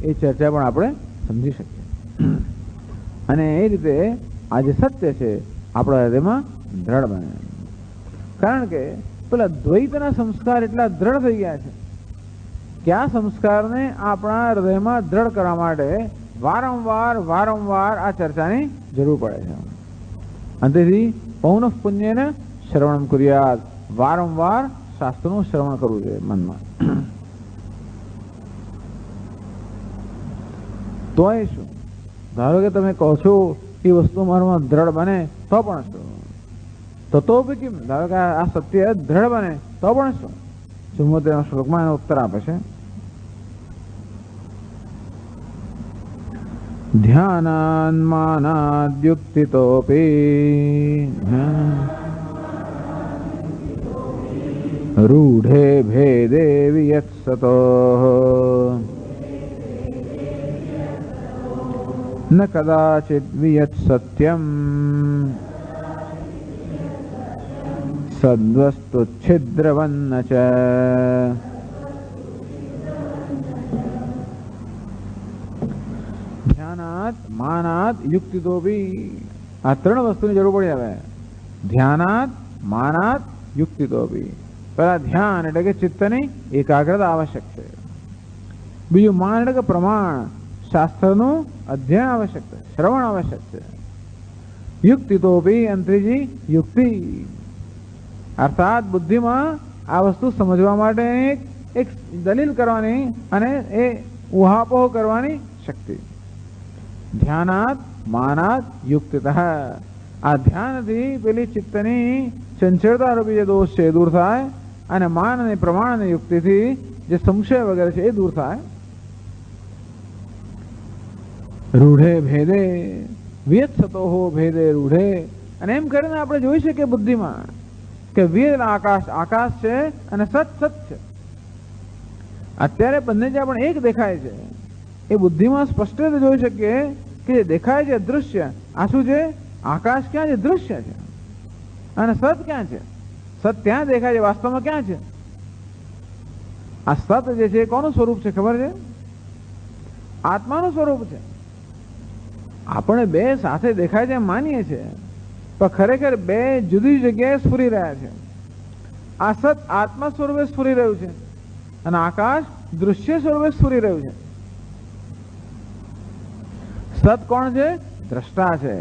એ ચર્ચા પણ આપણે સમજી શકીએ. અને એ રીતે આ જે સત્ય છે આપણા હૃદયમાં દ્રઢ બને. કારણ કે પેલા દ્વૈતના સંસ્કાર એટલા દ્રઢ થઈ ગયા છે કે આ સંસ્કારને આપણા હૃદયમાં દ્રઢ કરવા માટે વારંવાર આ ચર્ચાની જરૂર પડે છે. અંતેથી પૌનઃ પુણ્યેન શ્રવણમ કુર્યાત, વારંવાર શાસ્ત્રનું શ્રવણ કરવું જોઈએ મનમાં. તો એ શું, ધારો કે તમે કહો છો એ વસ્તુ મારામાં દ્રઢ બને તો પણ શું, તો બી કેમ, ધારો કે આ સત્ય દ્રઢ બને તો પણ શું. 74 શ્લોકમાં એનો ઉત્તર આપે છે. ધ્યાનાન માનાદ્યુક્તિતોપી રૂઢે ભેદે વિયત્સતો ન કદાચિત વિયત સત્યમ સદ્વસ્તુ છિદ્રવન્ન ચ. ધ્યાનાત માનાત યુક્તિતો બી, આ ત્રણ વસ્તુની જરૂર પડી આવે. ધ્યાનાત માનાત યુક્તિતો બી. પેલા ધ્યાન એટલે કે ચિત્તની એકાગ્રતા આવશ્યક છે. બીજું માન એટલે કે પ્રમાણ, શાસ્ત્રનું અધ્યયન આવશ્યક છે, શ્રવણ આવશ્યક છે. યુક્તિ તો બી, અને ત્રીજી યુક્તિ, અર્થાત બુદ્ધિમાં આ વસ્તુ સમજવા માટે એક દલીલ કરવાની અને એ ઉહાપોહ કરવાની શક્તિ. ધ્યાનાત માનાત યુક્તિતઃ. આ ધ્યાનથી પેલી ચિત્તની ચંચળતા રૂપી જે દોષ છે એ દૂર થાય, અને માન અને પ્રમાણ અને યુક્તિથી જે સંશય વગેરે છે એ દૂર થાય. રૂઢે ભેદે વિયત્સતો ભેદે રૂઢે. અને એમ કરીને આપણે જોઈ શકીએ બુદ્ધિમાં કે વિયત આકાશ આકાશ છે અને સત સત છે. અત્યારે બંને જે આપણે એક દેખાય છે એ બુદ્ધિમાં સ્પષ્ટ રીતે જોઈ શકીએ કે જે દેખાય છે દૃશ્ય, આ શું છે, આકાશ ક્યાં છે, દૃશ્ય છે. અને સત ક્યાં છે, સત ત્યાં દેખાય છે, વાસ્તવમાં ક્યાં છે. આ સત જે છે કોનું સ્વરૂપ છે ખબર છે, આત્માનું સ્વરૂપ છે. આપણે બે સાથે દેખાય છે માનીએ છીએ, પણ ખરેખર બે જુદી જગ્યાએ સ્ફુરી રહ્યા છે. આ સત આત્મા સ્વરૂપે સ્ફુરી રહ્યું છે અને આકાશ દૃશ્ય સ્વરૂપે સ્ફુરી રહ્યું છે. સત કોણ છે, દ્રષ્ટા છે.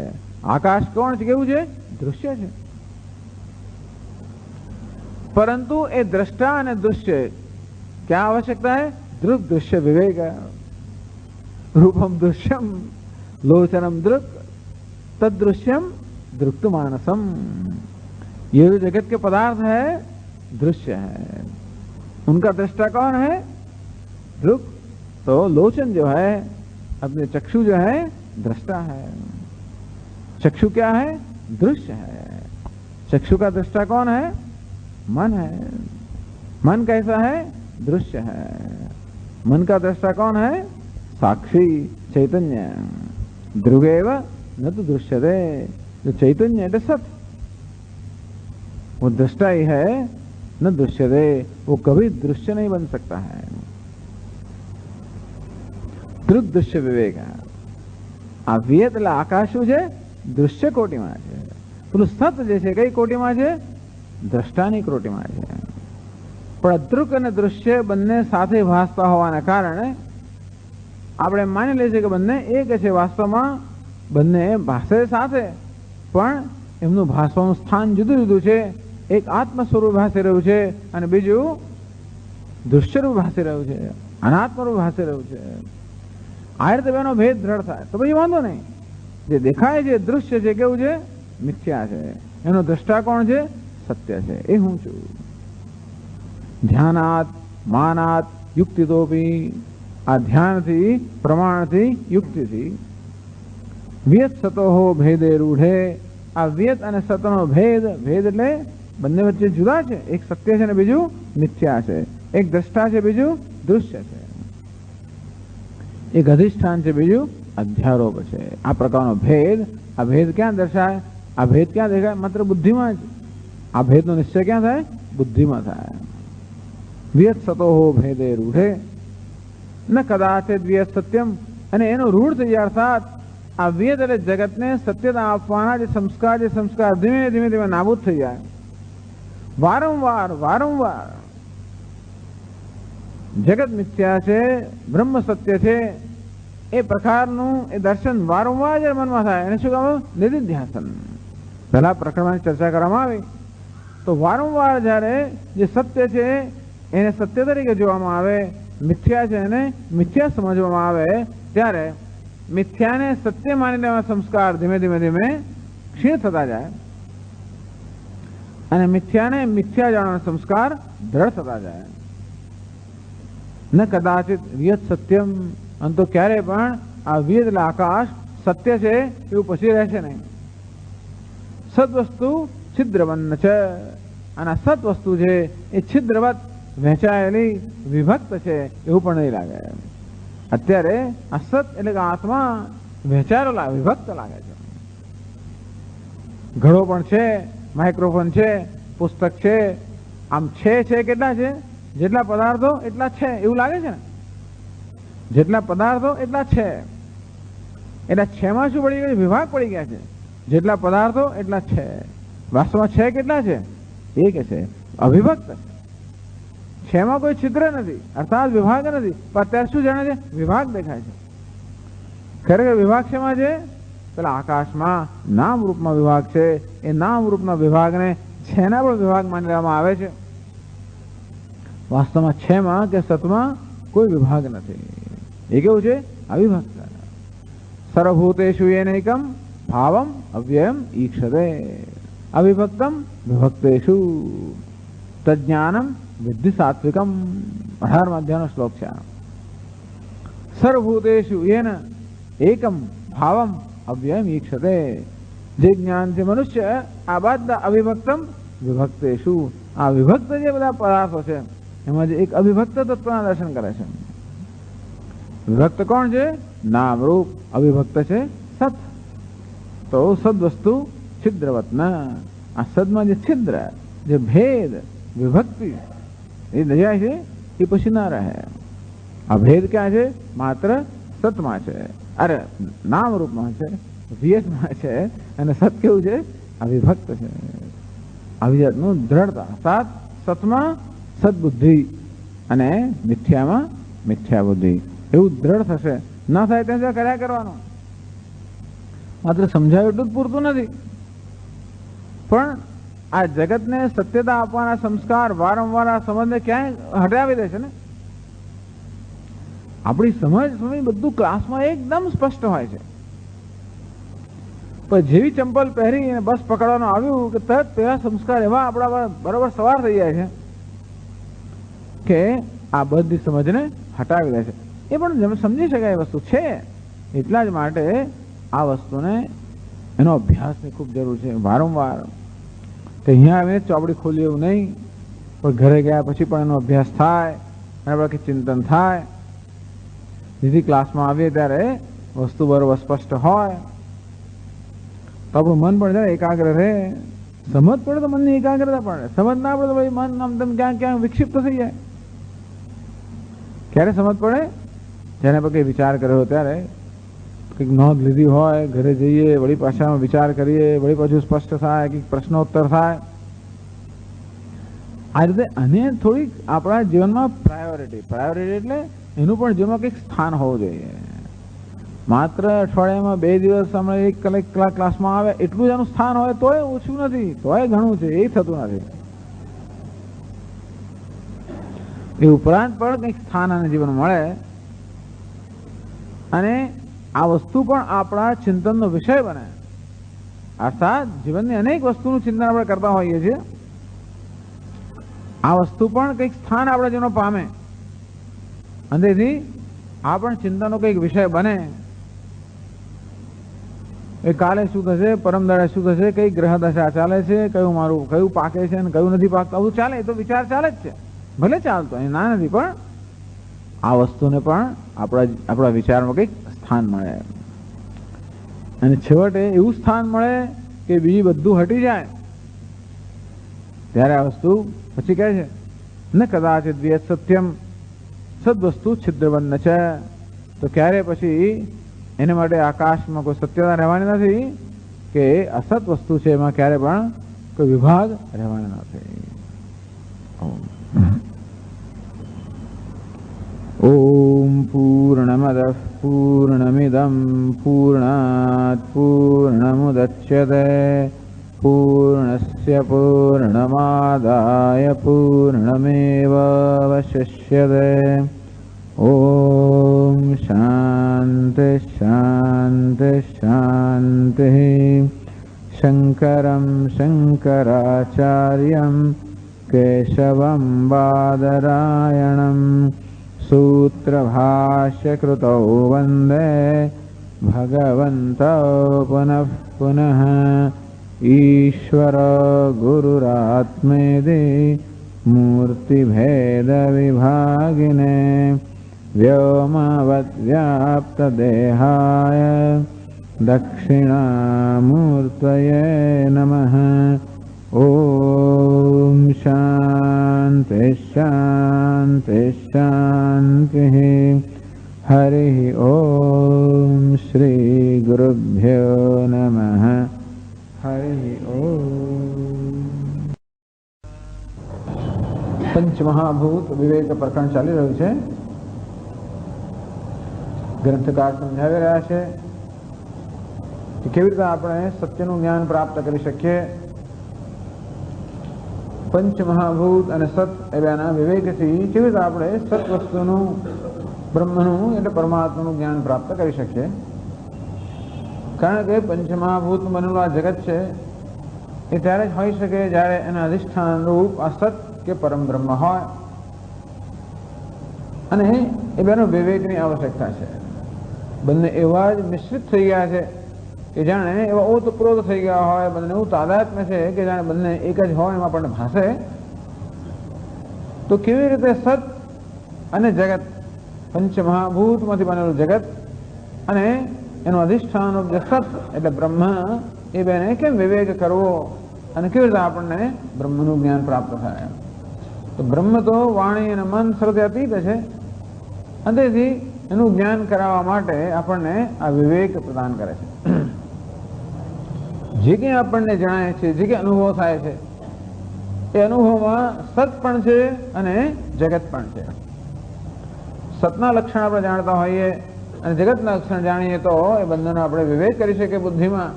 આકાશ કોણ છે, કેવું છે, દૃશ્ય છે. પરંતુ એ દ્રષ્ટા અને દૃશ્ય ક્યાં આવશ્યકતા है, दृक् दृश्य विवेक. रूपम दृश्यम लोचनम दृक् तदृश्यम दृक्तु मानसम. ये जो जगत के पदार्थ है दृश्य है, उनका दृष्टा कौन है, दृक्. तो लोचन जो है अपने चक्षु जो है दृष्टा है. चक्षु क्या है, दृश्य है. चक्षु का दृष्टा कौन है, मन है. मन कैसा है, दृश्य है. मन का दृष्टा कौन है, साक्षी चैतन्य. ध्रुवेव न तो दृश्यते. जो चैतन्य है सत, वो दृष्टा ही है, न दृश्यते. वो कभी दृश्य नहीं बन सकता है. दृक् दृश्य विवेक. આ વિયત એટલે આકાશ શું છે, દૃશ્ય કોટીમાં છે. પેલું સત જે છે કઈ કોટીમાં છે, દ્રષ્ટાની કોટીમાં છે. પણ દૃક અને દૃશ્ય બંને સાથે ભાસતા હોવાના કારણે આપણે માની લઈએ છીએ કે બંને એક છે. વાસ્તવમાં બંને ભાષે સાથે, પણ એમનું ભાષવાનું સ્થાન જુદું જુદું છે. એક આત્મ સ્વરૂપ ભાસી રહ્યું છે અને બીજું દૃશ્ય રૂપ ભાસી રહ્યું છે, અનાત્મ રૂપ ભાસી રહ્યું છે. આ રીતે બેનો ભેદ દ્રઢ થાય તો પછી વાંધો નહીં. જે દેખાય છે દૃશ્ય છે કેવું છે, મિથ્યા છે. એનો દ્રષ્ટા કોણ છે, સત્ય છે, એ હું છું. ધ્યાનાત માનાત યુક્તિતોપી. આ ધ્યાનથી, પ્રમાણથી, યુક્તિથી. વિયત સતો ભેદે રૂઢે. આ વિયત અને સતનો ભેદ, ભેદ એટલે બંને વચ્ચે જુદા છે. એક સત્ય છે અને બીજું મિથ્યા છે. એક દ્રષ્ટા છે, બીજું દૃશ્ય છે. એક અધિષ્ઠાન છે, બીજું અધ્યારોપ છે. આ પ્રકારનો ભેદ. આ ભેદ ક્યાં દર્શાય, આ ભેદ ક્યાં દેખાય, માત્ર બુદ્ધિમાં જ. આ ભેદનો નિશ્ચય ક્યાં થાય, બુદ્ધિમાં થાય. વિયત સતો ભેદે રૂઢે. ન કદાચિત વિયત સત્યમ, અને એનું રૂઢ થઈ જાય. અર્થાત આ વેદ એટલે જગતને સત્યતા આપવાના જે સંસ્કાર ધીમે ધીમે ધીમે નાબૂદ થઈ જાય. વારંવાર વારંવાર જગત મિથ્યા છે, બ્રહ્મ સત્ય છે, એ પ્રકારનું એ દર્શન વારંવાર જ્યારે મનમાં થાય એને શું કહેવાય? નિધિધ્યાસન. પહેલા પ્રકરણમાં ચર્ચા કરવામાં આવી તો વારંવાર જ્યારે જે સત્ય છે એને સત્ય તરીકે જોવામાં આવે, મિથ્યા છે એને મિથ્યા સમજવામાં આવે, ત્યારે મિથ્યાને સત્ય માની લેવા સંસ્કાર ધીમે ધીમે ધીમે ક્ષીણ થતા જાય અને મિથ્યાને મિથ્યા જાણવાના સંસ્કાર દ્રઢ થતા જાય. ન કદાચિત વિયત સત્યમ, અને તો ક્યારે પણ આ વેદ એટલે આકાશ સત્ય છે એવું પછી રહેશે નહીં. સદવસ્તુ છિદ્રવન્ન છે, અને આ સત વસ્તુ છે એ છિદ્રવત વહેંચાયેલી વિભક્ત છે એવું પણ નહીં લાગે. અત્યારે આ સત એટલે કે આત્મા વહેંચાયેલો વિભક્ત લાગે છે. ઘડો પણ છે, માઇક્રોફોન છે, પુસ્તક છે, આમ છે કેટલા છે? જેટલા પદાર્થો એટલા છે એવું લાગે છે ને. જેટલા પદાર્થો એટલા છે, એટલા છે માં શું પડી ગયું? વિભાગ પડી ગયા છે. જેટલા પદાર્થો એટલા છે. વાસ્તવમાં છે કેટલા છે? એક છે, અવિભક્ત છે માં કોઈ છિદ્ર નથી, અર્થાત વિભાગ નથી. પણ અત્યારે શું જાણે છે? વિભાગ દેખાય છે. ખરેખર વિભાગ શેમાં છે? પેલા આકાશમાં નામ રૂપમાં વિભાગ છે. એ નામ રૂપના વિભાગને છેના પણ વિભાગ માની લેવામાં આવે છે. વાસ્તવમાં છેમાં કે સતમાં કોઈ વિભાગ નથી. એ કેવું છે? અવિભક્ત. સર્વભૂતેષુ યેનૈકમ ભાવમ અવ્યયમ ઈક્ષતે અવિભક્તમ વિભક્તેષુ તજ્ઞાનમ વિદ્ધિ સાત્વિકમ. 18મા અધ્યાયનો શ્લોક છે. સર્વભૂતેષુ યેન એકમ ભાવમ અવ્યયમ ઈક્ષતે. જે જ્ઞાનથી મનુષ્ય આ બધા અવિભક્તમ વિભક્તેષુ, આ વિભક્ત જે બધા પદાર્થો છે એમાં જે એક અવિભક્ત તત્વના દર્શન કરે છે. વિભક્ત કોણ છે? નામ રૂપ. અવિભક્ત છે સત. તો સદ વસ્તુ છિદ્રવત ના, આ સદમાં જે છિદ્ર, જે ભેદ, વિભક્તિ એ જાય છે એ પછી ના રહે. આ ભેદ ક્યાં છે? માત્ર સતમાં છે, અરે નામ રૂપમાં છે, વિયતમાં છે. અને સત કેવું છે? અવિભક્ત છે. આવી જાતનું દ્રઢતા. સાત સતમાં સદબુદ્ધિ અને મિથ્યામાં મિથ્યા બુદ્ધિ, એવું દ્રઢ થશે. ના થાય ત્યાં કર્યા કરવાનું. માત્ર સમજાવ્યું એટલું જ પૂરતું નથી, પણ આ જગતને સત્યતા આપવાના સંસ્કાર વારંવાર આ સમજને ક્યાંય હટાવી દે છે ને. આપણી સમજ બધું ક્લાસમાં એકદમ સ્પષ્ટ હોય છે, પણ જેવી ચંપલ પહેરી અને બસ પકડવાનું આવ્યું કે તરત તેવા સંસ્કાર એવા આપણા બરોબર સવાર થઈ જાય છે કે આ બધી સમજને હટાવી દે છે. એ પણ સમજી શકાય વસ્તુ છે. એટલા જ માટે આ વસ્તુને એનો અભ્યાસની ખૂબ જરૂર છે. વારંવાર કે અહીંયા આવીને ચોપડી ખોલી એવું નહીં, પણ ઘરે ગયા પછી પણ એનો અભ્યાસ થાય અને આપણે ચિંતન થાય. જેથી ક્લાસમાં આવીએ ત્યારે વસ્તુ બરોબર સ્પષ્ટ હોય તો આપણું મન પણ જાય એકાગ્ર રહે. સમજ પડે તો મનની એકાગ્રતા પડે, સમજ ના પડે તો ભાઈ મન આમ તેમ ક્યાંક ક્યાંક વિક્ષિપ્ત થઈ જાય. ક્યારે સમજ પડે? જેને પર કંઈ વિચાર કર્યો ત્યારે, કંઈક નોંધ લીધી હોય, ઘરે જઈએ વળી પાછા વિચાર કરીએ, વળી પાછું સ્પષ્ટ થાય, કંઈક પ્રશ્નોત્તર થાય. આ રીતે અને થોડીક આપણા જીવનમાં પ્રાયોરિટી એટલે એનું પણ જીવનમાં કંઈક સ્થાન હોવું જોઈએ. માત્ર અઠવાડિયામાં 2 દિવસ હમણાં 1 કલાક ક્લાસમાં આવે એટલું જ એનું સ્થાન હોય તોય ઓછું નથી, તોય ઘણું છે. એ થતું નથી. એ ઉપરાંત પણ કંઈક સ્થાન અને જીવન મળે અને આ વસ્તુ પણ આપણા ચિંતનનો વિષય બને. અર્થાત જીવનની અનેક વસ્તુનું ચિંતન આપણે કરતા હોઈએ છીએ, આ વસ્તુ પણ કંઈક સ્થાન આપણા જીવનમાં પામે અને તેથી આ પણ ચિંતનનો કંઈક વિષય બને. એ કાલે શું થશે, પરમ દાડે શું થશે, કઈ ગ્રહ દશા ચાલે છે, કયું પાકે છે અને કયું નથી પાકતું, આવું ચાલે. તો વિચાર ચાલે જ છે, ભલે ચાલતો એ ના નથી, પણ આ વસ્તુને પણ આપણા વિચારમાં કંઈક સ્થાન મળે અને છેવટે એવું સ્થાન મળે કે બીજી બધું હટી જાય. ત્યારે આ વસ્તુ પછી કહે છે ન કદાચિત વિયત સત્યમ, સદવસ્તુ છિદ્રબન્ન છે. તો ક્યારે પછી એના માટે આકાશમાં કોઈ સત્યતા રહેવાની નથી કે અસત વસ્તુ છે એમાં ક્યારે પણ કોઈ વિભાગ રહેવાનો નથી. ઓમ પૂર્ણમદ પૂર્ણમિદમ પૂર્ણાત પૂર્ણમુદચ્યતે પૂર્ણસ્ય પૂર્ણમાદાય પૂર્ણમેવાવશિષ્યતે. ઓમ શાંતિ શાંતિ શાંતિ. શંકરં શંકરાચાર્યં કેશવં બાદરાયણં સૂત્રભાષ્યકૃતૌ વંદે ભગવन्तૌ પુનઃ પુનઃ. ઈશ્વર ગુરુરાત્મેતિ મૂર્તિભેદવિભાગિને વ્યોમવદ્વ્યાપ્તદેહાય દક્ષિણામૂર્તયે નમઃ. ઓમ શાંતિ શાંતિ શાંતિ. હરિ ઓમ શ્રી ગુરુભ્યો નમઃ. હરિ ઓમ. પંચમહાભૂત વિવેક પ્રકરણ ચાલી રહ્યું છે. ગ્રંથકાર સમજાવી રહ્યા છે કે કેવી રીતે આપણે સત્યનું જ્ઞાન પ્રાપ્ત કરી શકીએ. પંચમહાભૂત અને સત એ બેના વિવેકથી કેવી રીતે આપણે સત વસ્તુનું બ્રહ્મનું એટલે પરમાત્માનું જ્ઞાન પ્રાપ્ત કરી શકીએ. કારણ કે પંચમહાભૂત બનેલું આ જગત છે એ ત્યારે જ હોઈ શકે જ્યારે એના અધિષ્ઠાન રૂપ આ સત કે પરમ બ્રહ્મ હોય અને એ બેનો વિવેકની આવશ્યકતા છે. બંને એવા જ મિશ્રિત થઈ ગયા છે કે જાણે એવા ઓતપ્રોત થઈ ગયા હોય, બંને એવું તાદાત્મ્ય છે કે જાણે બંને એક જ હોય એમાં આપણને ભાસે. તો કેવી રીતે સત અને જગત, પંચમહાભૂતમાંથી બનેલું જગત અને એનું અધિષ્ઠાન જે સત એટલે બ્રહ્મ એ બેને કેમ વિવેક કરવો અને કેવી રીતે આપણને બ્રહ્મનું જ્ઞાન પ્રાપ્ત થાય. તો બ્રહ્મ તો વાણી અને મન સર્વથી અતીત છે અને તેથી એનું જ્ઞાન કરાવવા માટે આપણને આ વિવેક પ્રદાન કરે છે. જે કંઈ આપણને જણાય છે, જે કંઈ અનુભવ થાય છે એ અનુભવમાં સત પણ છે અને જગત પણ છે. સતના લક્ષણ આપણે જાણતા હોઈએ અને જગતના લક્ષણ જાણીએ તો એ બંનેનો આપણે વિવેક કરી શકીએ બુદ્ધિમાં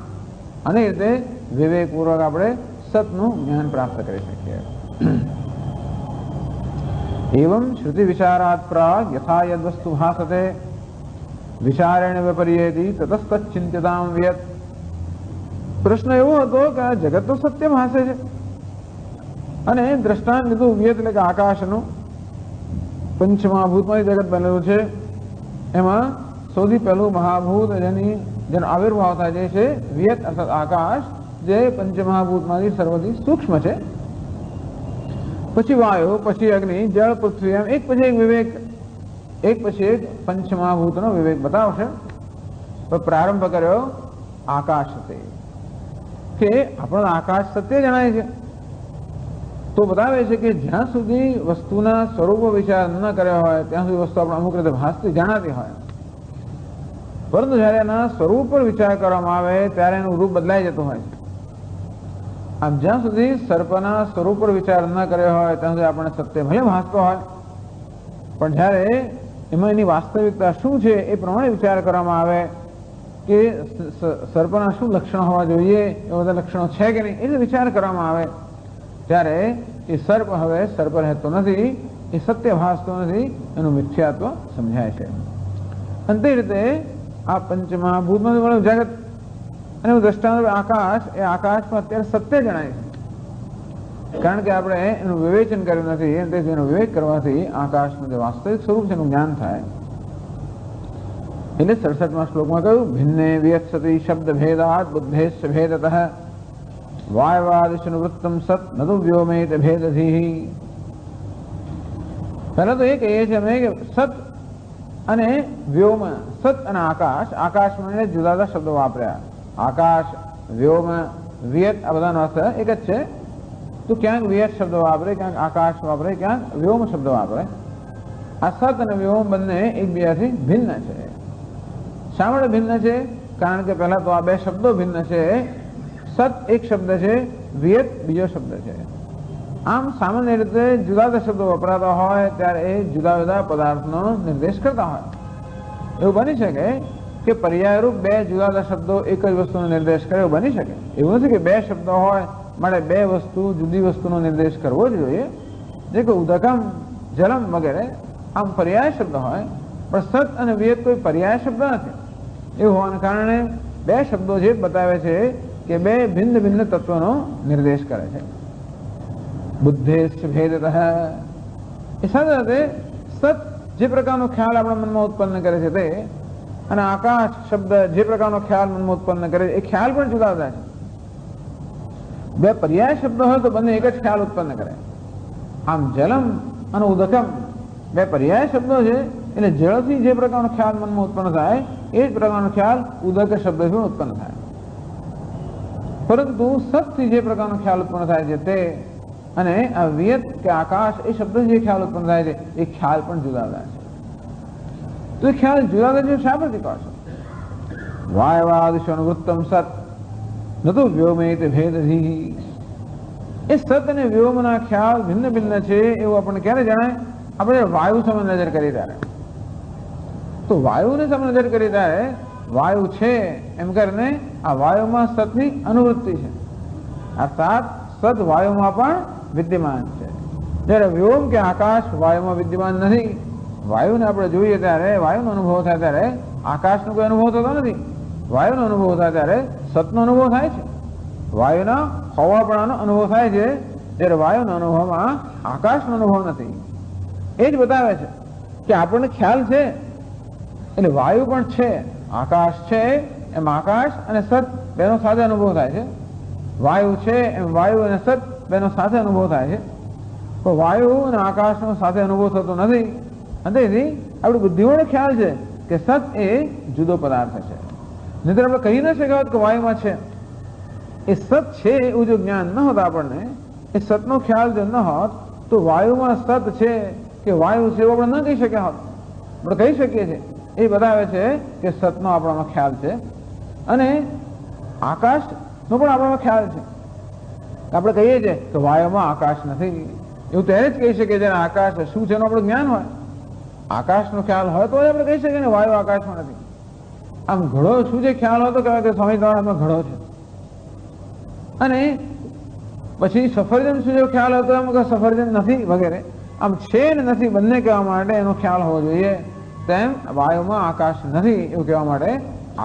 અને એ રીતે વિવેકપૂર્વક આપણે સતનું જ્ઞાન પ્રાપ્ત કરી શકીએ. એવં શ્રુતિ વિચારાત પ્રાગ યથા યદ વસ્તુ ભાસતે વિચારેણ વિપર્યેતિ તતસ્તચ્ચિંત્યતામ વ્યત. પ્રશ્ન એવો હતો કે આ જગત તો સત્ય ભાસે છે અને દ્રષ્ટાંત લીધું વ્યત એટલે કે આકાશનું. પંચમહાભૂતમાં જગત બનેલું છે. એમાં સૌથી પહેલું મહાભૂત જેનો આવિર્ભાવ થાય છે વ્યત અર્થાત આકાશ, જે પંચમહાભૂતમાંથી સર્વથી સૂક્ષ્મ છે. પછી વાયુ, પછી અગ્નિ, જળ, પૃથ્વી, એમ એક પછી એક વિવેક, એક પછી એક પંચમહાભૂતનો વિવેક બતાવશે. પ્રારંભ કર્યો આકાશથી કે આપણો આકાશ સત્ય જણાય છે. તો બતાવે છે કે જ્યાં સુધી વસ્તુના સ્વરૂપો વિચાર ન કર્યો હોય ત્યાં સુધી વસ્તુ આપણે અમુક રીતે ભાસતી જણાતી હોય, પરંતુ જયારે એના સ્વરૂપ પર વિચાર કરવામાં આવે ત્યારે એનું રૂપ બદલાઈ જતું હોય છે. આમ જ્યાં સુધી સર્પના સ્વરૂપ પર વિચાર ન કર્યો હોય ત્યાં સુધી આપણને સત્ય ભલે ભાસતો હોય, પણ જ્યારે એમાં એની વાસ્તવિકતા શું છે એ પ્રમાણે વિચાર કરવામાં આવે કે સર્પના શું લક્ષણો હોવા જોઈએ, એ બધા લક્ષણો છે કે નહીં, એ વિચાર કરવામાં આવે ત્યારે એ સર્પ હવે સર્પ રહેતો નથી, એ સત્ય ભાસતો નથી, એનું મિથ્યાત્વ સમજાય છે. અને તે રીતે આ પંચમહાભૂતમાંથી મળ્યું જગત અને દ્રષ્ટાંત આકાશ, એ આકાશમાં અત્યારે સત્ય જણાય છે કારણ કે આપણે એનું વિવેચન કર્યું નથી અને તેથી એનો વિવેક કરવાથી આકાશનું જે વાસ્તવિક સ્વરૂપ છે એનું જ્ઞાન થાય. એટલે 67મા શ્લોકમાં કહ્યું ભિન્ને વિયત્સતિ શબ્દ ભેદાત બુદ્ધેશ્ચ ભેદતઃ વાયવાદિશનું વૃત્તમ સત નતુ વ્યોમેત ભેદધિ. પહેલા તો એ કહીએ છીએ અમે કે સત અને વ્યોમ, સત અને આકાશ, આકાશમાં જુદા જુદા શબ્દો વાપર્યા. આકાશ, વ્યોમ, વિયત આ બધાનો અર્થ એક જ છે. તો ક્યાંક વિયત શબ્દ વાપરે, ક્યાંક આકાશ વાપરે, ક્યાંક વ્યોમ શબ્દ વાપરે. આ સત અને વ્યોમ બંને એકબીજાથી ભિન્ન છે. શા માટે ભિન્ન છે? કારણ કે પહેલા તો આ બે શબ્દો ભિન્ન છે. સત એક શબ્દ છે, વિયત બીજો શબ્દ છે. આમ સામાન્ય રીતે જુદા જુદા શબ્દો વપરાતા હોય ત્યારે એ જુદા જુદા પદાર્થનો નિર્દેશ કરતા હોય. એવું બની શકે કે પર્યાયરૂપ બે જુદા જુદા શબ્દો એક જ વસ્તુનો નિર્દેશ કરે, એવું બની શકે. એવું નથી કે બે શબ્દો હોય માટે બે વસ્તુ જુદી વસ્તુનો નિર્દેશ કરવો જ જોઈએ. જે કે ઉદકમ, જલમ વગેરે આમ પર્યાય શબ્દ હોય, પણ સત અને વિયત કોઈ પર્યાય શબ્દ નથી. એવું હોવાને કારણે બે શબ્દો જે બતાવે છે કે બે ભિન્ન ભિન્ન તત્વનો નિર્દેશ કરે છે. બુદ્ધેશ્ચ ભેદતઃ, એ સાથે સત જે પ્રકારનો ખ્યાલ આપણા મનમાં ઉત્પન્ન કરે છે તે, અને આકાશ શબ્દ જે પ્રકારનો ખ્યાલ મનમાં ઉત્પન્ન કરે છે એ ખ્યાલ પણ જુદા જુદા છે. બે પર્યાય શબ્દ હોય તો બંને એક જ ખ્યાલ ઉત્પન્ન કરે. આમ જલમ અને ઉદકમ બે પર્યાય શબ્દો છે, એટલે જળથી જે પ્રકારનો ખ્યાલ મનમાં ઉત્પન્ન થાય એ જ પ્રકારનો ખ્યાલ ઉદક શબ્દથી ઉત્પન્ન થાય. પરંતુ સતથી જે પ્રકારનો ખ્યાલ ઉત્પન્ન થાય છે તે, અને આ વિયત કે આકાશ એ શબ્દ જે ખ્યાલ ઉત્પન્ન થાય છે એ ખ્યાલ પણ જુદા જુદા છે. તો એ ખ્યાલ જુદા જુદા શા પરથી કહો છો? વાયવાદિશો અનુવૃત્તમ સત ન તો વ્યોમેત ભેદધિ. એ સત અને વ્યોમના ખ્યાલ ભિન્ન ભિન્ન છે એવું આપણને ક્યારે જણાય? આપણે વાયુ સામે નજર કરી ત્યારે. તો વાયુને સામે નજર કરી ત્યારે વાયુ છે એમ કરીને આ વાયુમાં સતની અનુવૃત્તિ છે, અર્થાત સત વાયુમાં પણ વિદ્યમાન છે. જ્યારે વ્યોમ કે આકાશ વાયુમાં વિદ્યમાન નથી. વાયુને આપણે જોઈએ ત્યારે, વાયુનો અનુભવ થાય ત્યારે આકાશનો કોઈ અનુભવ થતો નથી. વાયુનો અનુભવ થાય ત્યારે સતનો અનુભવ થાય છે. વાયુના હોવાપણાનો અનુભવ થાય છે, જ્યારે વાયુના અનુભવમાં આકાશનો અનુભવ નથી. એ જ બતાવે છે કે આપણને ખ્યાલ છે એટલે વાયુ પણ છે, આકાશ છે એમ આકાશ અને સત બેનો સાથે અનુભવ થાય છે. વાયુ છે એમ વાયુ અને સત બેનો સાથે અનુભવ થાય છે. પણ વાયુ અને આકાશનો સાથે અનુભવ થતો નથી. અને તેથી આપણી બુદ્ધિઓનો ખ્યાલ છે કે સત એ જુદો પદાર્થ છે. નહીંતર આપણે કહી ન શકાય કે વાયુમાં છે. એ સત છે એવું જો જ્ઞાન ન હોત આપણને, એ સતનો ખ્યાલ જો ન હોત તો વાયુમાં સત છે કે વાયુ છે એવું આપણે ન કહી શક્યા હોત. આપણે કહી શકીએ છીએ. એ બતાવે છે કે સતનો આપણામાં ખ્યાલ છે અને આકાશનો પણ આપણામાં ખ્યાલ છે. આપણે કહીએ છીએ કે વાયુમાં આકાશ નથી, એવું ત્યારે જ કહી શકીએ જ્યારે આકાશ શું છે એનું આપણું જ્ઞાન હોય. આકાશનો ખ્યાલ હોય તો આપણે કહી શકીએ ને વાયુ આકાશમાં નથી. આમ ઘડો શું છે ખ્યાલ હોય તો કહેવાય કે સ્વામી તમારા હાથમાં ઘડો છે. અને પછી સફરજન શું છે ખ્યાલ હતો એમ કે સફરજન નથી વગેરે. આમ છે ને નથી બંને કહેવા માટે એનો ખ્યાલ હોવો જોઈએ. તેમ વાયુમાં આકાશ નથી એવું કહેવા માટે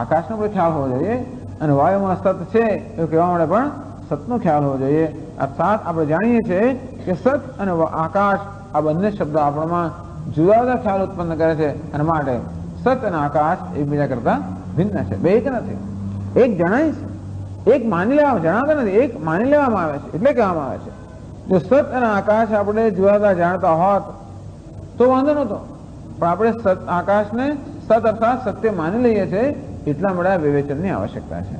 આકાશનો પણ ખ્યાલ હોવો જોઈએ, અને વાયુમાં સત છે એવું કહેવા માટે પણ સતનો ખ્યાલ હોવો જોઈએ. અર્થાત આપણે જાણીએ છીએ કે સત અને આકાશ આ બંને શબ્દો આપણામાં જુદા જુદા ખ્યાલ ઉત્પન્ન કરે છે, અને માટે સત અને આકાશ એકબીજા કરતા ભિન્ન છે. બે એક નથી. એક જણાય છે, એક માની લેવામાં, જણાતા નથી, એક માની લેવામાં આવે છે એટલે કહેવામાં આવે છે. જો સત અને આકાશ આપણે જુદા જુદા જાણતા હોત તો વાંધો નહોતો, પણ આપણે આકાશને સત અર્થાત સત્ય માની લઈએ છીએ એટલા માટે વિવેચનની આવશ્યકતા છે.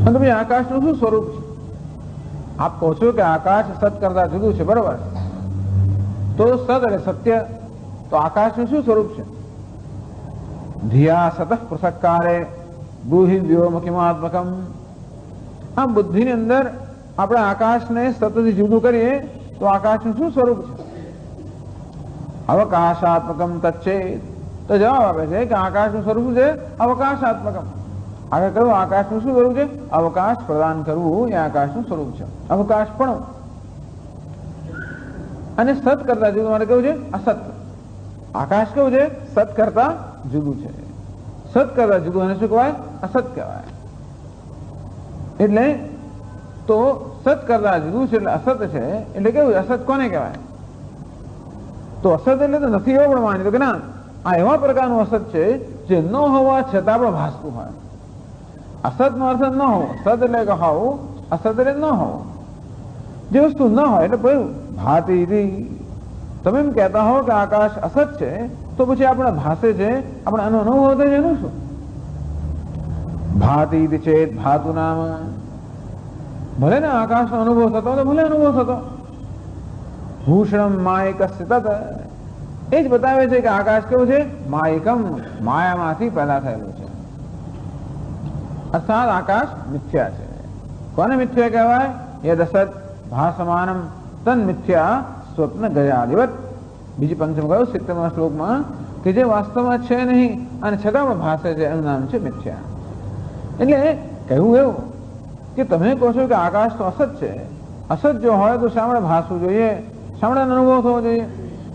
અને ભાઈ આકાશનું શું સ્વરૂપ છે? આપ કહો છો કે આકાશ સત કરતા જુદું છે, બરોબર? તો સત એટલે સત્ય, તો આકાશનું શું સ્વરૂપ છે? ધિયા સતઃ પૃથક્કારે બુહિ વ્યોમકિમાત્મકમ. આ બુદ્ધિની અંદર આપણે આકાશને સતથી જુદું કરીએ તો આકાશનું શું સ્વરૂપ છે? અવકાશાત્મકમ તચ્ચેત. તો જવાબ આપે છે કે આકાશનું સ્વરૂપ છે અવકાશાત્મકમ. આગળ કહ્યું આકાશનું શું સ્વરૂપ છે? અવકાશ પ્રદાન કરવું એ આકાશનું સ્વરૂપ છે, અવકાશ પણ. અને સત કરતા જુદું માટે કેવું છે? અસત. આકાશ કેવું છે? સત કરતા જુદું છે. સત કરતા જુદું અને શું કહેવાય? અસત કહેવાય. એટલે તો સત કરતા જુદું છે એટલે અસત છે. એટલે કેવું? અસત કોને કહેવાય? તો અસત એટલે તો નથી એવો પણ માની કે ના, આ એવા પ્રકારનું અસત છે જે ન હોવા છતાં પણ ભાસતું હોય. અસતનો અર્થ ન હોવો. સત એટલે કે હોવું, અસત એટલે ન હોવું. જે વસ્તુ ન હોય એટલે કહ્યું ભાતી. તમે એમ કહેતા હો કે આકાશ અસત છે તો પછી આપણે ભાસે છે, આપણે આનો અનુભવ થાય એનું શું? ભાતી ચેત ભાતુ નામ. ભલે ને આકાશનો અનુભવ થતો તો ભલે અનુભવ થતો. ભૂષણમ માયક સતત, એ જ બતાવે છે કે આકાશ કેવું છે? માયકમ, માયામાંથી પેદા થયેલું છે. અર્થાત આકાશ મિથ્યા છે. કોને મિથ્યા કહેવાય? યદ અસત ભાસમાનમ તન મિથ્યા સ્વપ્ન ગયાદિવત. બીજી પંક્તિમાં કહ્યું 70મા શ્લોકમાં કે જે વાસ્તવમાં છે નહીં અને છતાં પણ ભાસે છે એનું નામ છે મિથ્યા. એટલે કહેવું એવું કે તમે કહો છો કે આકાશ તો અસત છે. અસત જો હોય તો શા માટે ભાસવું જોઈએ? શા માટે અનુભવ થવો જોઈએ?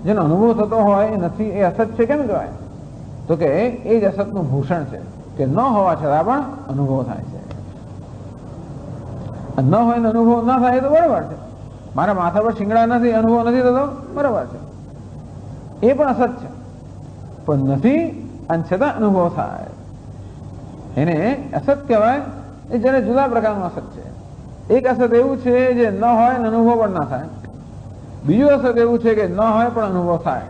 જેનો અનુભવ થતો હોય એ નથી, એ અસત છે કેમ કહેવાય? તો કે એ જ અસતનું ભૂષણ છે કે ન હોવા છતાં પણ અનુભવ થાય છે. ન હોય ને અનુભવ ના થાય તો બરાબર છે. મારા માથા પર શિંગડા નથી, અનુભવ નથી થતો, બરાબર છે, એ પણ અસત છે. પણ નથી અને છતાં અનુભવ થાય એને અસત કહેવાય. એ જેને જુદા પ્રકારનું અસત છે. એક અસત એવું છે જે ન હોય ને અનુભવ પણ ના થાય. બીજું અસત એવું છે કે ન હોય પણ અનુભવ થાય.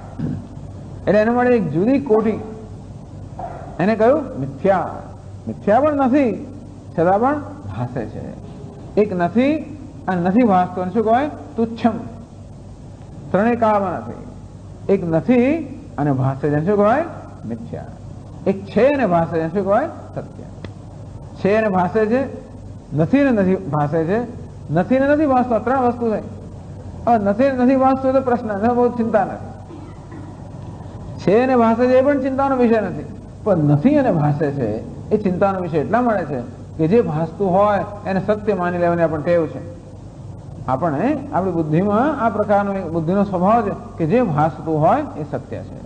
એટલે એના માટે એક જુદી કોટી, એને કહ્યું મિથ્યા. મિથ્યા પણ નથી છતાં પણ ભાસે છે. એક નથી અને નથી ભાસતો અને શું કહેવાય? તુચ્છમ. ત્રણેય કાળમાં નથી. એક નથી અને ભાસે છે શું કહેવાય? મિથ્યા. એક છે અને ભાસે છે શું કહેવાય? સત્ય. છે અને ભાસે છે, નથી ને નથી ભાસે છે. નથી ને નથી ભાસતો, ત્રણ વસ્તુ થઈ. હવે નથી નથી ભાસતો તો પ્રશ્ન બહુ ચિંતા નથી. છે અને ભાસે છે એ પણ ચિંતાનો વિષય નથી. પણ નથી અને ભાસે છે એ ચિંતાનો વિષય એટલા મળે છે કે જે ભાસતું હોય એને સત્ય માની લેવાની આપણને ટેવ છે. આપણે આપણી બુદ્ધિમાં આ પ્રકારનો બુદ્ધિનો સ્વભાવ છે કે જે ભાસતું હોય એ સત્ય છે.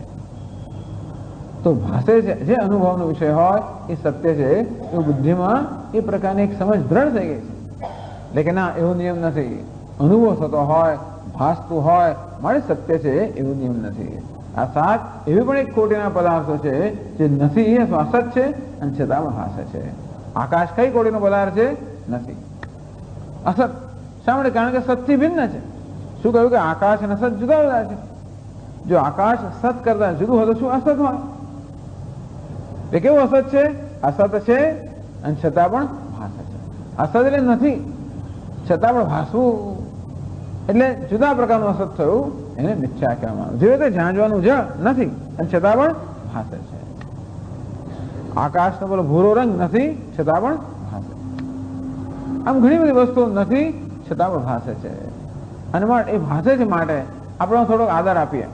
તો ભાસે છે જે અનુભવનો વિષય હોય એ સત્ય છે એવું બુદ્ધિમાં એ પ્રકારની એક સમજ દ્રઢ થઈ ગઈ છે. એટલે કે ના, એવો નિયમ નથી. અનુભવ થતો હોય, ભાસતું હોય મારે સત્ય છે એવો નિયમ નથી. આ સાત એવી પણ એક કોટીના પદાર્થો છે જે નથી એ અસત છે અને છતાં ભાસે છે. આકાશ કઈ કોટીનો પદાર્થ છે? નથી, અસત. શા માટે? કારણ કે સતથી ભિન્ન છે. શું કહ્યું કે આકાશ અને અસત જુદા જુદા છે. જો આકાશ સત કરતા જુદું હોય તો શું અસત હોય? એ કેવું અસત છે? અસત છે અને છતાં પણ ભાસે છે. અસત એટલે નથી છતાં પણ ભાસવું, એટલે જુદા પ્રકારનું અસત થયું, એને મિથ્યા કહેવામાં આવે. જે રીતે ઝાંઝવાનું જ નથી અને છતાં પણ ભાસે છે. આકાશનો પેલો ભૂરો રંગ નથી છતાં પણ ભાસે. આમ ઘણી બધી વસ્તુઓ નથી છતાં પણ ભાસે છે. અને એ ભાસે છે માટે આપણે થોડોક આદર આપીએ.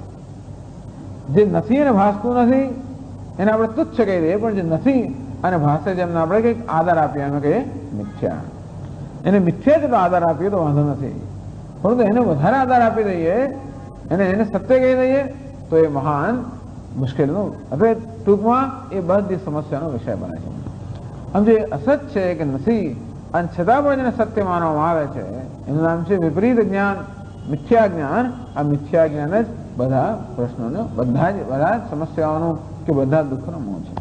જે નથી અને ભાસતું નથી એને આપણે તુચ્છ કહી દઈએ, પણ જે નથી અને ભાસે છે એમને આપણે કંઈક આદર આપીએ, એમ કહીએ મિથ્યા. એને મિથ્યા જેટલો આદર આપીએ તો વાંધો નથી, પરંતુ એને વધારે આદર આપી દઈએ, એને સત્ય કહી દઈએ તો એ મહાન મુશ્કેલીનો, હવે ટૂંકમાં એ બધી સમસ્યાનો વિષય બને છે. આમ જે અસત છે કે નથી અને છતાં પણ જેને સત્ય માનવામાં આવે છે એનું નામ છે વિપરીત જ્ઞાન, મિથ્યા જ્ઞાન. આ મિથ્યા જ્ઞાન જ બધા પ્રશ્નોનો, બધા જ સમસ્યાઓનું કે બધા દુઃખનો મૂળ છે.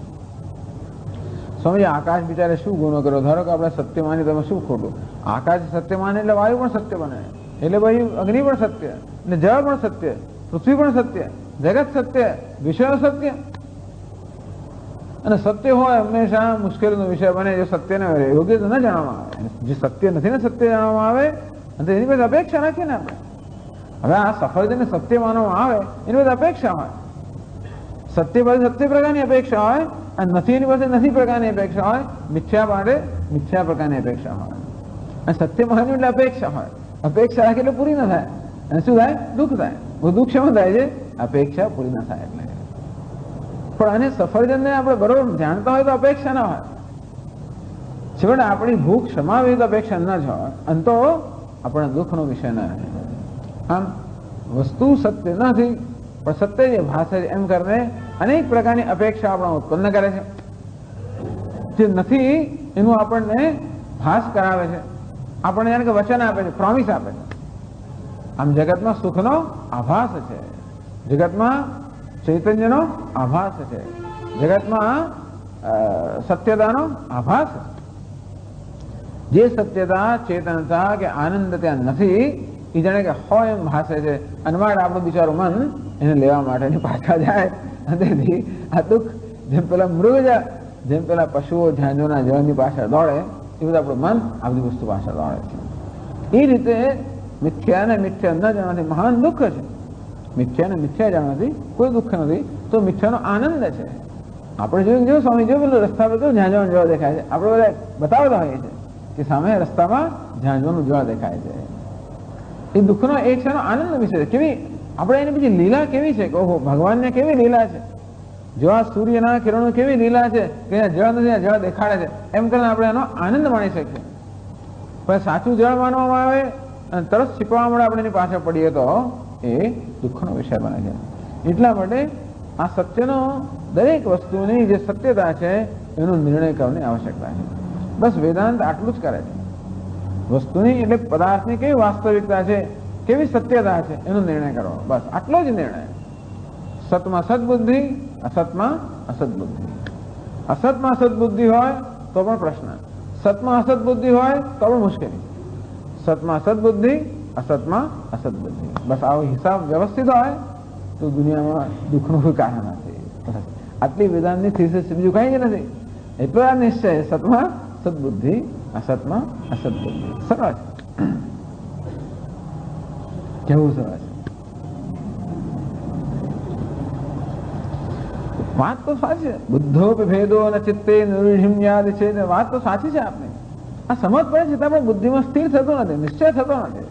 સમજે આકાશ બિચારે શું ગુનો કર્યો? ધારો કે આપણે સત્ય માની, તમે શું ખોટું? આકાશ સત્ય માને એટલે વાયુ પણ સત્ય બને, એટલે ભાઈ અગ્નિ પણ સત્ય, એટલે જળ પણ સત્ય, પૃથ્વી પણ સત્ય, જગત સત્ય, વિષયો સત્ય. અને સત્ય હોય હંમેશા મુશ્કેલીનો વિષય બને જો સત્યને યોગ્ય ન જાણવામાં આવે. જે સત્ય નથી ને સત્ય જાણવામાં આવે અને એની બધી અપેક્ષા રાખીએ ને આપણે. હવે આ સફરજનને સત્ય માનવામાં આવે એની બધી અપેક્ષા હોય. સત્ય પાસે સત્ય પ્રકારની અપેક્ષા હોય અને નથી એની પાસે નથી પ્રકારની અપેક્ષા હોય. મિથ્યા માટે મિથ્યા પ્રકારની અપેક્ષા હોય અને સત્ય માન્યું એટલે અપેક્ષા હોય. અપેક્ષા રાખે એટલે પૂરી ના થાય અને શું થાય? દુઃખ થાય. બહુ દુઃખ શેમાં થાય છે? અપેક્ષા પૂરી ના થાય એટલે. પણ આને સફરજનને આપણે બરોબર જાણતા હોય તો અપેક્ષા ના હોય. છેવટે આપણી ભૂખ સમાવી તો અપેક્ષા ન જ હોય અને તો આપણે દુઃખનો વિષય ના રહે. આમ વસ્તુ સત્ય નથી પણ સત્ય જે ભાષે એમ કરીને અનેક પ્રકારની અપેક્ષા આપણે ઉત્પન્ન કરે છે. જે નથી એનું આપણને ભાસ કરાવે છે, આપણને જાણે કે વચન આપે છે, પ્રોમિસ આપે છે. આમ જગતમાં સુખનો આભાસ છે, જગતમાં ચૈતન્યનો આભાસ છે, જગતમાં સત્યતાનો આભાસ છે. જે સત્યતા, ચેતનતા કે આનંદ ત્યાં નથી એ જાણે કે હોય એમ ભાસે છે અને માટે આપણું બિચારું મન એને લેવા માટે પાછા જાય. તેથી આ દુઃખ જેમ પેલા મૃગ, જેમ પેલા પશુઓ ઝાંઝોના જળની પાછળ દોડે એ બધું આપણું મન આ બધી વસ્તુ પાછળ દોડે છે. એ રીતે મિથ્યાને મિથ્યા ન જાણવાથી મહાન દુઃખ છે. મિથ્યાને મિથ્યા જાણવાથી કોઈ દુઃખ નથી, તો મિથ્યાનો આનંદ છે. આપણે જોયું જો સ્વામી જો પેલું રસ્તા પર તો ઝાંઝવાનું જળ દેખાય છે, આપણે બધા બતાવતા હોઈએ છીએ કે સામે રસ્તામાં ઝાંઝવાનું જળ દેખાય છે. એ દુઃખનો એક છે આનંદ વિશે કેવી આપણે એની બીજી લીલા કેવી છે કે ઓહો ભગવાનને કેવી લીલા છે. જો આ સૂર્યના કિરણો કેવી લીલા છે કે જળ નથી જળ દેખાડે છે, એમ કરીને આપણે એનો આનંદ માણી શકીએ. પણ સાચું જળ માનવામાં આવે અને તરત છીપવા મળે આપણે એની પાછળ પડીએ તો એ દુઃખનો વિષય બને છે. એટલા માટે આ સત્યનો દરેક વસ્તુની જે સત્યતા છે એનો નિર્ણય કરવાની આવશ્યકતા છે. બસ વેદાંત આટલું જ કરે છે. વસ્તુની એટલે પદાર્થની કેવી વાસ્તવિકતા છે, કેવી સત્યતા છે એનો નિર્ણય કરવો, બસ આટલો જ નિર્ણય. સતમાં સદબુદ્ધિ, અસતમાં અસદબુદ્ધિ. અસતમાં સદબુદ્ધિ હોય તો પણ પ્રશ્ન, સતમાં અસદબુદ્ધિ હોય તો પણ મુશ્કેલી. સતમાં સદબુદ્ધિ, અસતમાં અસદબુદ્ધિ, બસ આવો હિસાબ વ્યવસ્થિત હોય તો દુનિયામાં દુઃખનું કોઈ કારણ નથી. આટલી વેદાંતની થીસીસ બીજું કઈ જ નથી. એટલો આ નિશ્ચય સતમાં સદબુદ્ધિ, અસતમાં અસદબુદ્ધિ. સરસ, કેવું સરસ. વાત તો સાચી છે. બુદ્ધો ભેદો અને ચિત્તે નિર્હિમ્યાદ છે, વાત તો સાચી છે. આપણે આ સમજ પડે છે છતાં પણ બુદ્ધિમાં સ્થિર થતો નથી, નિશ્ચય થતો નથી.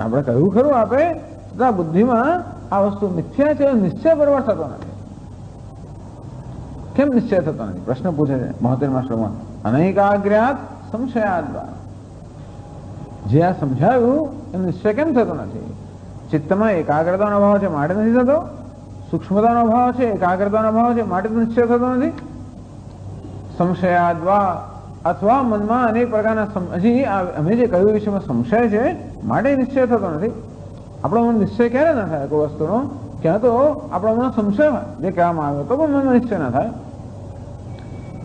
આપણે કહ્યું ખરું આપે છતાં બુદ્ધિમાં આ વસ્તુ મિથ્યા છે નિશ્ચય બરોબર થતો નથી. કેમ નિશ્ચય થતો નથી? પ્રશ્ન પૂછે છે 72મા શ્લોકમાં. અનૈકાગ્ર્યાત સંશયાદ. જે આ સમજાયું એનો નિશ્ચય કેમ થતો નથી? ચિત્તમાં એકાગ્રતાનો અભાવ છે માટે નથી થતો, સૂક્ષ્મતાનો અભાવ છે, એકાગ્રતાનો અભાવ છે માટે તો નિશ્ચય થતો નથી. સંશયાદ્વા, અથવા મનમાં અનેક પ્રકારના હજી અમે જે કહ્યું વિષયમાં સંશય છે માટે નિશ્ચય થતો નથી. આપણો મન નિશ્ચય ક્યારે ના થાય કોઈ વસ્તુનો? ક્યાં તો આપણો મનમાં સંશય હોય જે કહેવામાં આવ્યો તો પણ મનમાં નિશ્ચય ના થાય.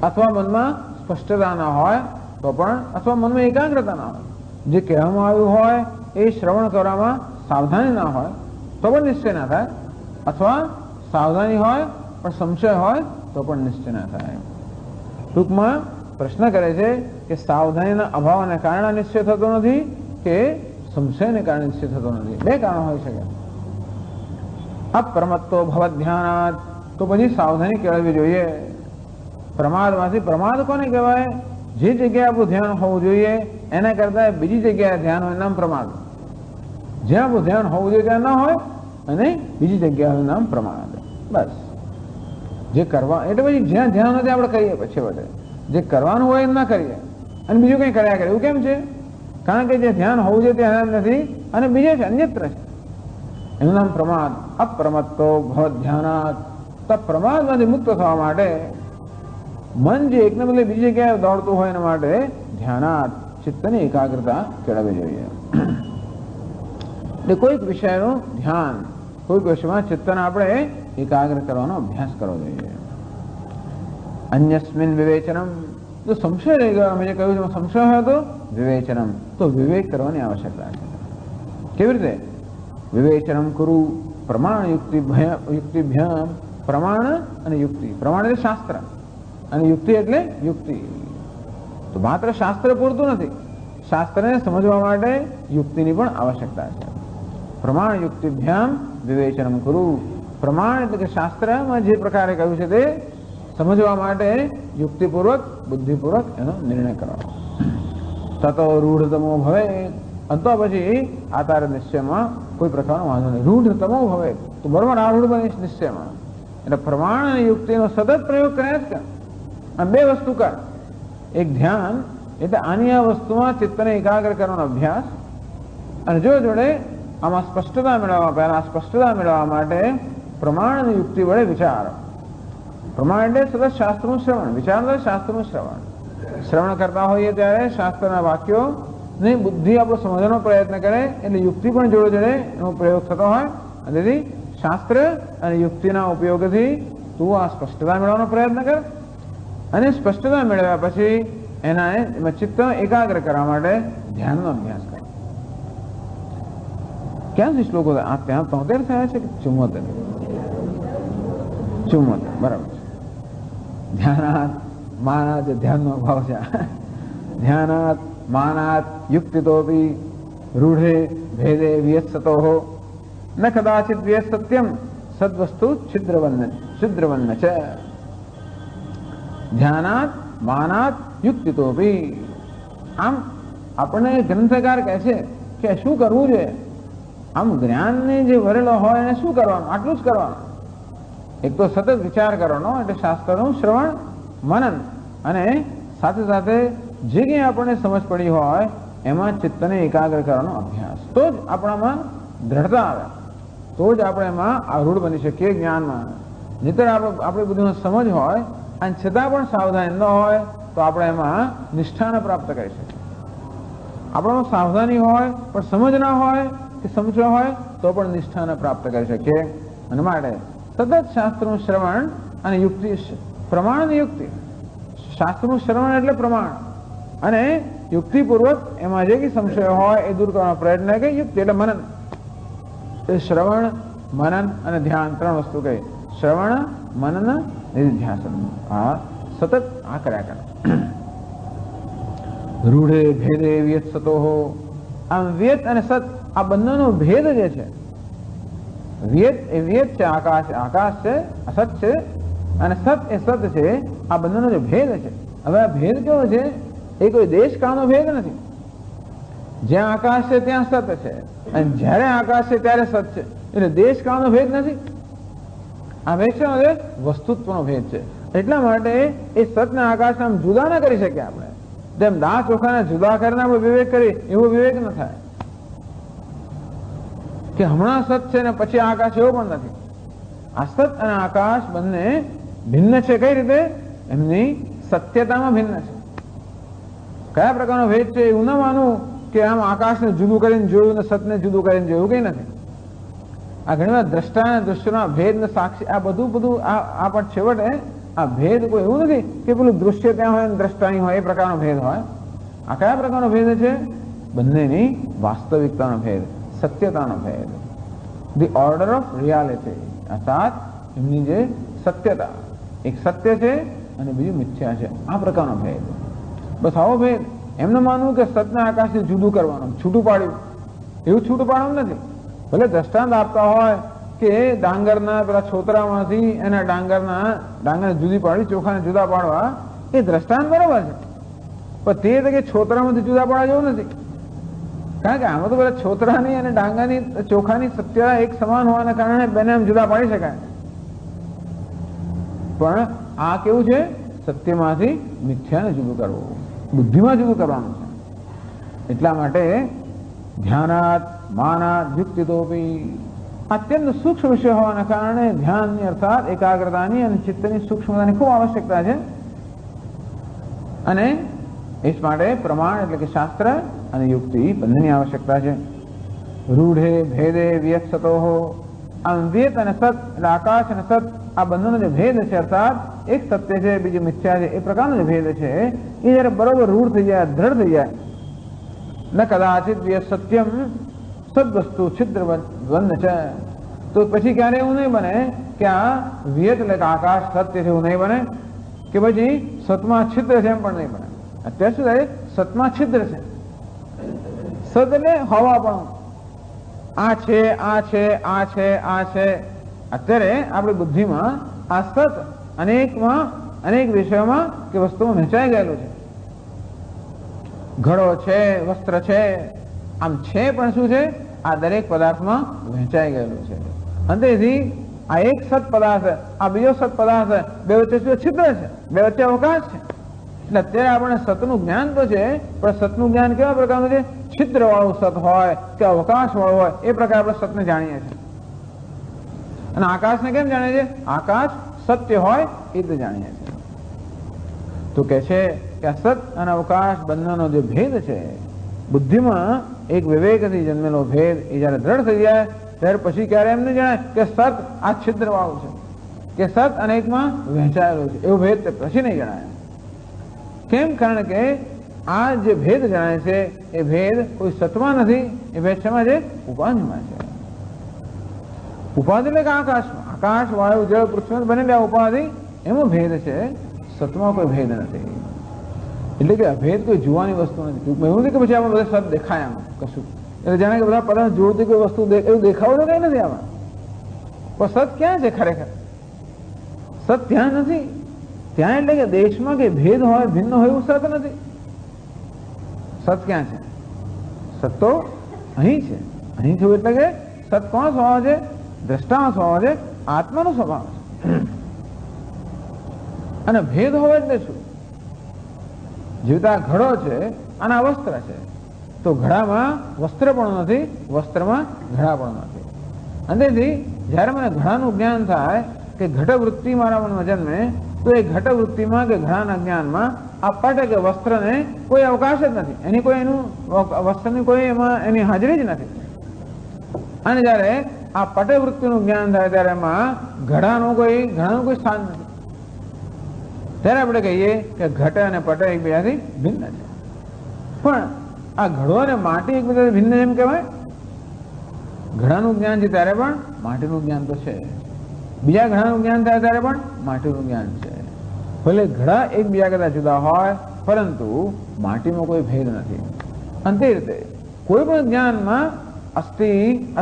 અથવા મનમાં સ્પષ્ટતા ના હોય તો પણ, અથવા મનમાં એકાગ્રતા ના હોય, જે કહેવામાં આવ્યું હોય એ શ્રવણ કરવામાં સાવધાની ના હોય તો પણ નિશ્ચય ના થાય. અથવા સાવધાની હોય પણ સંશય હોય તો પણ નિશ્ચય ના થાય. ટૂંકમાં પ્રશ્ન કરે છે કે સાવધાનીના અભાવને કારણે નિશ્ચય થતો નથી કે સંશયને કારણે નિશ્ચય થતો નથી? બે કારણ હોઈ શકે. અપ્રમત્તો ભવત ધ્યાનાત, તો પછી સાવધાની કેળવવી જોઈએ. પ્રમાદમાંથી, પ્રમાદ કોને કહેવાય? જે જગ્યાએ આપણું ધ્યાન હોવું જોઈએ એના કરતા બીજી જગ્યાએ ધ્યાન હોય નામ પ્રમાદ. જ્યાં આપણું ધ્યાન હોવું જોઈએ ત્યાં ના હોય અને બીજી જગ્યાનું નામ પ્રમાદ. બસ જે કરવા એટલે પછી જ્યાં ધ્યાન હોય આપણે કરીએ, પછી વધે જે કરવાનું હોય એમ ના કરીએ અને બીજું કંઈ કર્યા કરે. એવું કેમ છે? કારણ કે જે ધ્યાન હોવું જોઈએ ત્યાં નથી અને બીજે છે, અન્યત્ર છે. એનું નામ પ્રમાદ. અપ્રમત્તો ભવત ધ્યાનાત. તો પ્રમાદમાંથી મુક્ત થવા માટે મન જે એકને બદલે બીજી જગ્યાએ દોડતું હોય એના માટે ધ્યાનાત, ચિત્તની એકાગ્રતા કેળવવી જોઈએ. એટલે કોઈક વિષયનું ધ્યાન, કોઈક વિષયમાં ચિત્તને આપણે એકાગ્ર કરવાનો અભ્યાસ કરવો જોઈએ. અન્યસ્મિન વિવેચનમ, જો સંશય રહી ગયો, અમે જે કહ્યું છે સંશય હોય તો વિવેચનમ, તો વિવેક કરવાની આવશ્યકતા છે. કેવી રીતે? વિવેચનમ કરું પ્રમાણ યુક્તિભ્યામ. પ્રમાણ અને યુક્તિ. પ્રમાણ એટલે શાસ્ત્ર અને યુક્તિ એટલે યુક્તિ. તો માત્ર શાસ્ત્ર પૂરતું નથી, શાસ્ત્રને સમજવા માટે યુક્તિની પણ આવશ્યકતા છે. પ્રમાણ યુક્તિભ્યામ વિવેચનમ કરું. પ્રમાણ એટલે કે શાસ્ત્રમાં જે પ્રકારે કહ્યું છે તે સમજવા માટે યુક્તિપૂર્વક, બુદ્ધિપૂર્વક એનો નિર્ણય કરવાનો. તતો રૂઢતમો ભવે, તો પછી આ તારે નિશ્ચયમાં કોઈ પ્રકારનો વાંધો નહીં. રૂઢતમો ભવે તો બરોબર આરૂઢ બનીશ નિશ્ચયમાં. એટલે પ્રમાણ અને યુક્તિનો સતત પ્રયોગ કર્યા જ કર. આ બે વસ્તુ કર. એક ધ્યાન એટલે આની આ વસ્તુમાં ચિત્તને એકાગ્ર કરવાનો અભ્યાસ, અને જો જોડે આમાં સ્પષ્ટતા મેળવવા, પહેલા સ્પષ્ટતા મેળવવા માટે પ્રમાણ અને યુક્તિ વડે વિચાર. પ્રમાણ એટલે સતત શાસ્ત્રનું શ્રવણ, વિચાર એટલે શાસ્ત્રનું શ્રવણ. શ્રવણ કરતા હોઈએ ત્યારે શાસ્ત્રના વાક્યો ની બુદ્ધિ આપણો સમજવાનો પ્રયત્ન કરે એટલે યુક્તિ પણ જોડે જોડે એનો પ્રયોગ થતો હોય. તેથી શાસ્ત્ર અને યુક્તિના ઉપયોગથી તું આ સ્પષ્ટતા મેળવવાનો પ્રયત્ન કર, અને સ્પષ્ટતા મેળવ્યા પછી એમાં ચિત્ત એકાગ્ર કરવા માટે ધ્યાનનો અભ્યાસ કર. ક્યાંથી શ્લોકો? આ ત્યાં 73 થયા છે કે 74? 74, બરાબર છે. ધ્યાનાત માના જે ધ્યાનનો અભાવ છે, ધ્યાનાત માનાત યુક્તિતોપી રૂઢે ભેદે વિયત્સતોઃ ન કદાચિત વિયત સત્યમ સદ્વસ્તુ છિદ્રવન્ન છે. ધ્યાનાત માનાત યુક્તિતોપી. આમ આપણને ગ્રંથકાર કહે છે કે શું કરવું જોઈએ. આમ જ્ઞાનને જે ભરેલો હોય એને શું કરવાનું, આટલું જ કરવાનું. એક તો સતત વિચાર કરવાનો, એટલે શાસ્ત્રનું શ્રવણ મનન, અને સાથે સાથે જે કંઈ આપણને સમજ પડી હોય એમાં ચિત્તને એકાગ્ર કરવાનો અભ્યાસ. તો જ આપણામાં દ્રઢતા આવે, તો જ આપણે એમાં આરૂઢ બની શકીએ જ્ઞાનમાં. નહીંતર આપણી બુદ્ધિમાં સમજ હોય અને છતાં પણ સાવધાની ન હોય તો આપણે એમાં નિષ્ઠાને પ્રાપ્ત કરી શકીએ. આપણામાં સાવધાની હોય પણ સમજ ના હોય કે સમજવા હોય તો પણ નિષ્ઠાને પ્રાપ્ત કરી શકીએ. અને માટે સતત શાસ્ત્રનું શ્રવણ અને યુક્તિ, પ્રમાણની યુક્તિ. શાસ્ત્રનું શ્રવણ એટલે પ્રમાણ, અને યુક્તિપૂર્વક એમાં જે કંઈ સંશય હોય એ દૂર કરવાનો પ્રયત્ન કે યુક્તિ એટલે મનન. એ શ્રવણ, મનન અને ધ્યાન ત્રણ વસ્તુ કહી. શ્રવણ, મનન, નિધિધ્યાસન. આ સતત આ કર્યા કરે. રૂઢે ભેદે વિયત્સતોઃ. આમ વિયત અને સત આ બંનેનો ભેદ જે છે, વિયત એ વિયત છે, આકાશ છે, અસત છે, અને સત એ સત છે. આ બંનેનો જે ભેદ છે, હવે આ ભેદ કેવો છે? એ કોઈ દેશકાળનો ભેદ નથી. જ્યાં આકાશ છે ત્યાં સત છે, અને જ્યારે આકાશ છે ત્યારે સત છે. એટલે દેશકાળનો ભેદ નથી. આ ભેદ છે વસ્તુત્વનો ભેદ છે. એટલા માટે એ સત ને આકાશ આમ જુદા ના કરી શકીએ આપણે. જેમ દાળ ચોખાને જુદા કરીને આપણે વિવેક કરીએ એવો વિવેક ન થાય કે હમણાં સત છે ને પછી આકાશ, એવો પણ નથી. આ સત અને આકાશ બંને ભિન્ન છે. કઈ રીતે? એમની સત્યતામાં ભિન્ન છે. કયા પ્રકારનો ભેદ છે? એવું ન માનવું કે આમ આકાશને જુદું કરીને જોયું ને સતને જુદું કરીને જોયું, કઈ નથી. આ ઘણી વાર દ્રષ્ટા અને દૃશ્યના ભેદ ને સાક્ષી, આ બધું આ પણ છેવટે આ ભેદ કોઈ એવું નથી કે પેલું દૃશ્ય ત્યાં હોય દ્રષ્ટા અહીં હોય, એ પ્રકારનો ભેદ હોય. આ કયા પ્રકારનો ભેદ છે? બંનેની વાસ્તવિકતાનો ભેદ, સત્યતાનો ભેદ. ધી ઓર્ડર ઓફ રિયાલિટી, અર્થાત એમની જે સત્યતા, એક સત્ય છે અને બીજું મિથ્યા છે. આ પ્રકારનો ભેદ. બસ આવો ભેદ. એમને માનવું કે સતના આકાશથી જુદું કરવાનું, છૂટું પાડ્યું, એવું છૂટું પાડવાનું નથી. ભલે દ્રષ્ટાંત આપતા હોય કે ડાંગરના પેલા છોતરામાંથી એના ડાંગરને જુદી પાડી, ચોખાને જુદા પાડવા, એ દ્રષ્ટાંત બરોબર છે. પણ તે કે છોતરામાંથી જુદા પાડવા જેવું નથી. કારણ કે આમાં તો પેલા છોતરાની અને ડાંગાની ચોખાની સત્ય એક સમાન હોવાના કારણે બંને એમ જુદા પાડી શકાય. પણ આ કેવું છે? સત્યમાંથી મિથ્યાને જુદું કરવું, બુદ્ધિમાં જુદું કરવાનું છે. એટલા માટે ધ્યાનાત માનાત યુક્તિતોપી. અત્યંત સૂક્ષ્મ વિષય હોવાના કારણે ધ્યાનની અર્થાત એકાગ્રતાની અને ચિત્તની સૂક્ષ્મતાની ખૂબ આવશ્યકતા છે. અને એ માટે પ્રમાણ એટલે કે શાસ્ત્ર અને યુક્તિ બંનેની આવશ્યકતા છે. રૂઢે ભેદે વિયત્સતોઃ. આમ વિયત અને સત એટલે આકાશ અને સત આ બંનેનો જે ભેદ છે, અર્થાત એક સત્ય છે બીજું મિથ્યા છે, એ પ્રકારનો જે ભેદ છે એ જયારે બરોબર રૂઢ થઈ જાય, દ્રઢ થઈ જાય, ન કદાચિત વિયત સત્યમ સદવસ્તુ છિદ્રવન્ન છે, તો પછી ક્યારે એવું નહીં બને કે આ વિયત એટલે કે આકાશ સત્ય છે એવું નહીં બને, કે પછી સતમાં છિદ્ર છે એમ પણ નહીં બને. અત્યારે શું થાય? સતમાં છિદ્ર છે. સત એટલે હવા પણ આ છે, આ છે, આ છે, આ છે. અત્યારે આપણી બુદ્ધિમાં આ સત અનેક વિષયોમાં કે વસ્તુમાં વહેંચાઈ ગયેલું છે. ઘડો છે, વસ્ત્ર છે, આમ છે પણ શું છે? આ દરેક પદાર્થમાં વહેંચાઈ ગયેલું છે. અંતેથી આ એક સત પદાર્થ, આ બીજો સત પદાર્થ, બે વચ્ચે શું છિદ્ર છે, બે વચ્ચે અવકાશ છે. એટલે અત્યારે આપણે સતનું જ્ઞાન તો છે, પણ સતનું જ્ઞાન કેવા પ્રકારનું છે? છિદ્ર વાળું સત હોય કે અવકાશ વાળું હોય એ પ્રકાર આપણે સતને જાણીએ છીએ. અને આકાશને કેમ જાણીએ છીએ? આકાશ સત્ય હોય એ તો જાણીએ છીએ. તો કે છે કે આ સત અને અવકાશ બંનેનો જે ભેદ છે, બુદ્ધિમાં એક વિવેકથી જન્મેલો ભેદ, એ જયારે દ્રઢ થઈ જાય ત્યારે પછી ક્યારે એમ નહીં જણાય કે સત આ છિદ્ર વાળું છે, કે સત અનેકમાં વહેંચાયેલું છે, એવો ભેદ પછી નહીં જણાય. કેમ? કારણ કે આ જે ભેદ જણાય છે એ ભેદ કોઈ સતમાં નથી, એ ભેદ શેમાં છે? ઉપાધિમાં છે. ઉપાધિ એટલે કે આકાશમાં, આકાશ વાયુ જળ પૃથ્વી બનેલી આ ઉપાધિ, એમાં ભેદ છે, સતમાં કોઈ ભેદ નથી. એટલે કે અભેદ કોઈ જોવાની વસ્તુ નથી. એવું નથી કે પછી આપણે બધા સત દેખાય આમાં કશું, એટલે જાણે કે બધા પદાર્થ જોડતી કોઈ વસ્તુ એવું દેખાવું તો કઈ નથી આમાં. પણ સત ક્યાં છે ખરેખર? સત ત્યાં નથી. ત્યાં એટલે કે દેશમાં કે ભેદ હોય, ભિન્ન હોય એવું સત નથી. સત ક્યાં છે? સત તો અહીં છે. અહીં થયું એટલે કે સત કોનો સ્વભાવ છે? દ્રષ્ટાનો સ્વભાવ છે, આત્માનો સ્વભાવ છે. અને ભેદ હોય એટલે શું? જેવી આ ઘડો છે અને આ વસ્ત્ર છે, તો ઘડામાં વસ્ત્ર પણ નથી, વસ્ત્રમાં ઘડા પણ નથી. અને તેથી જયારે મને ઘડાનું જ્ઞાન થાય કે ઘટવૃત્તિ મારા મનમાં જન્મે, તો એ ઘટવૃત્તિમાં કે ઘડાના જ્ઞાનમાં આ પટ કે વસ્ત્રને કોઈ અવકાશ જ નથી. એની કોઈ એનું વસ્ત્રની કોઈ એમાં એની હાજરી જ નથી. અને જયારે આ પટવૃત્તિનું જ્ઞાન થાય ત્યારે એમાં ઘડાનું કોઈ સ્થાન નથી. ત્યારે આપણે કહીએ કે ઘટ અને પટ એકબીજાથી ભિન્ન છે. પણ આ ઘડો અને માટી એકબીજાથી ભિન્ન એમ કહેવાય? ઘડાનું જ્ઞાન છે ત્યારે પણ માટીનું જ્ઞાન તો છે, બીજા ઘડાનું જ્ઞાન થાય ત્યારે પણ માટીનું જ્ઞાન છે. ભલે ઘડા એકબીજા કરતા જુદા હોય, પરંતુ માટીમાં કોઈ ભેદ નથી. અને તે રીતે કોઈ પણ જ્ઞાનમાં અસ્થિ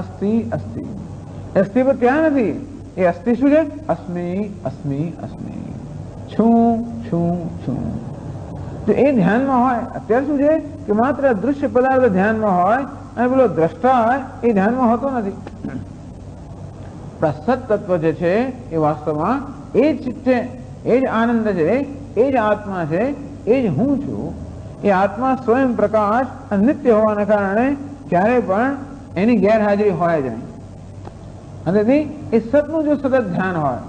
અસ્થિ અસ્થિ અસ્થિ પર ત્યાં નથી. એ અસ્થિ શું છે? અસ્મિ અસ્મિ અસ્મિ, છું છું છું. તો એ ધ્યાનમાં હોય. અત્યારે શું છે કે માત્ર દૃશ્ય પદાર્થ ધ્યાનમાં હોય અને પેલો દ્રષ્ટા હોય એ ધ્યાનમાં હોતો નથી. સત તત્વ જે છે એ વાસ્તવમાં એ જ છે, એ જ આનંદ છે, એ જ આત્મા છે, એ જ હું છું. એ આત્મા સ્વયં પ્રકાશ અને નિત્ય હોવાના કારણે ક્યારેય પણ એની ગેરહાજરી હોય જ નહીં. અને તેથી એ સતનું જો સતત ધ્યાન હોય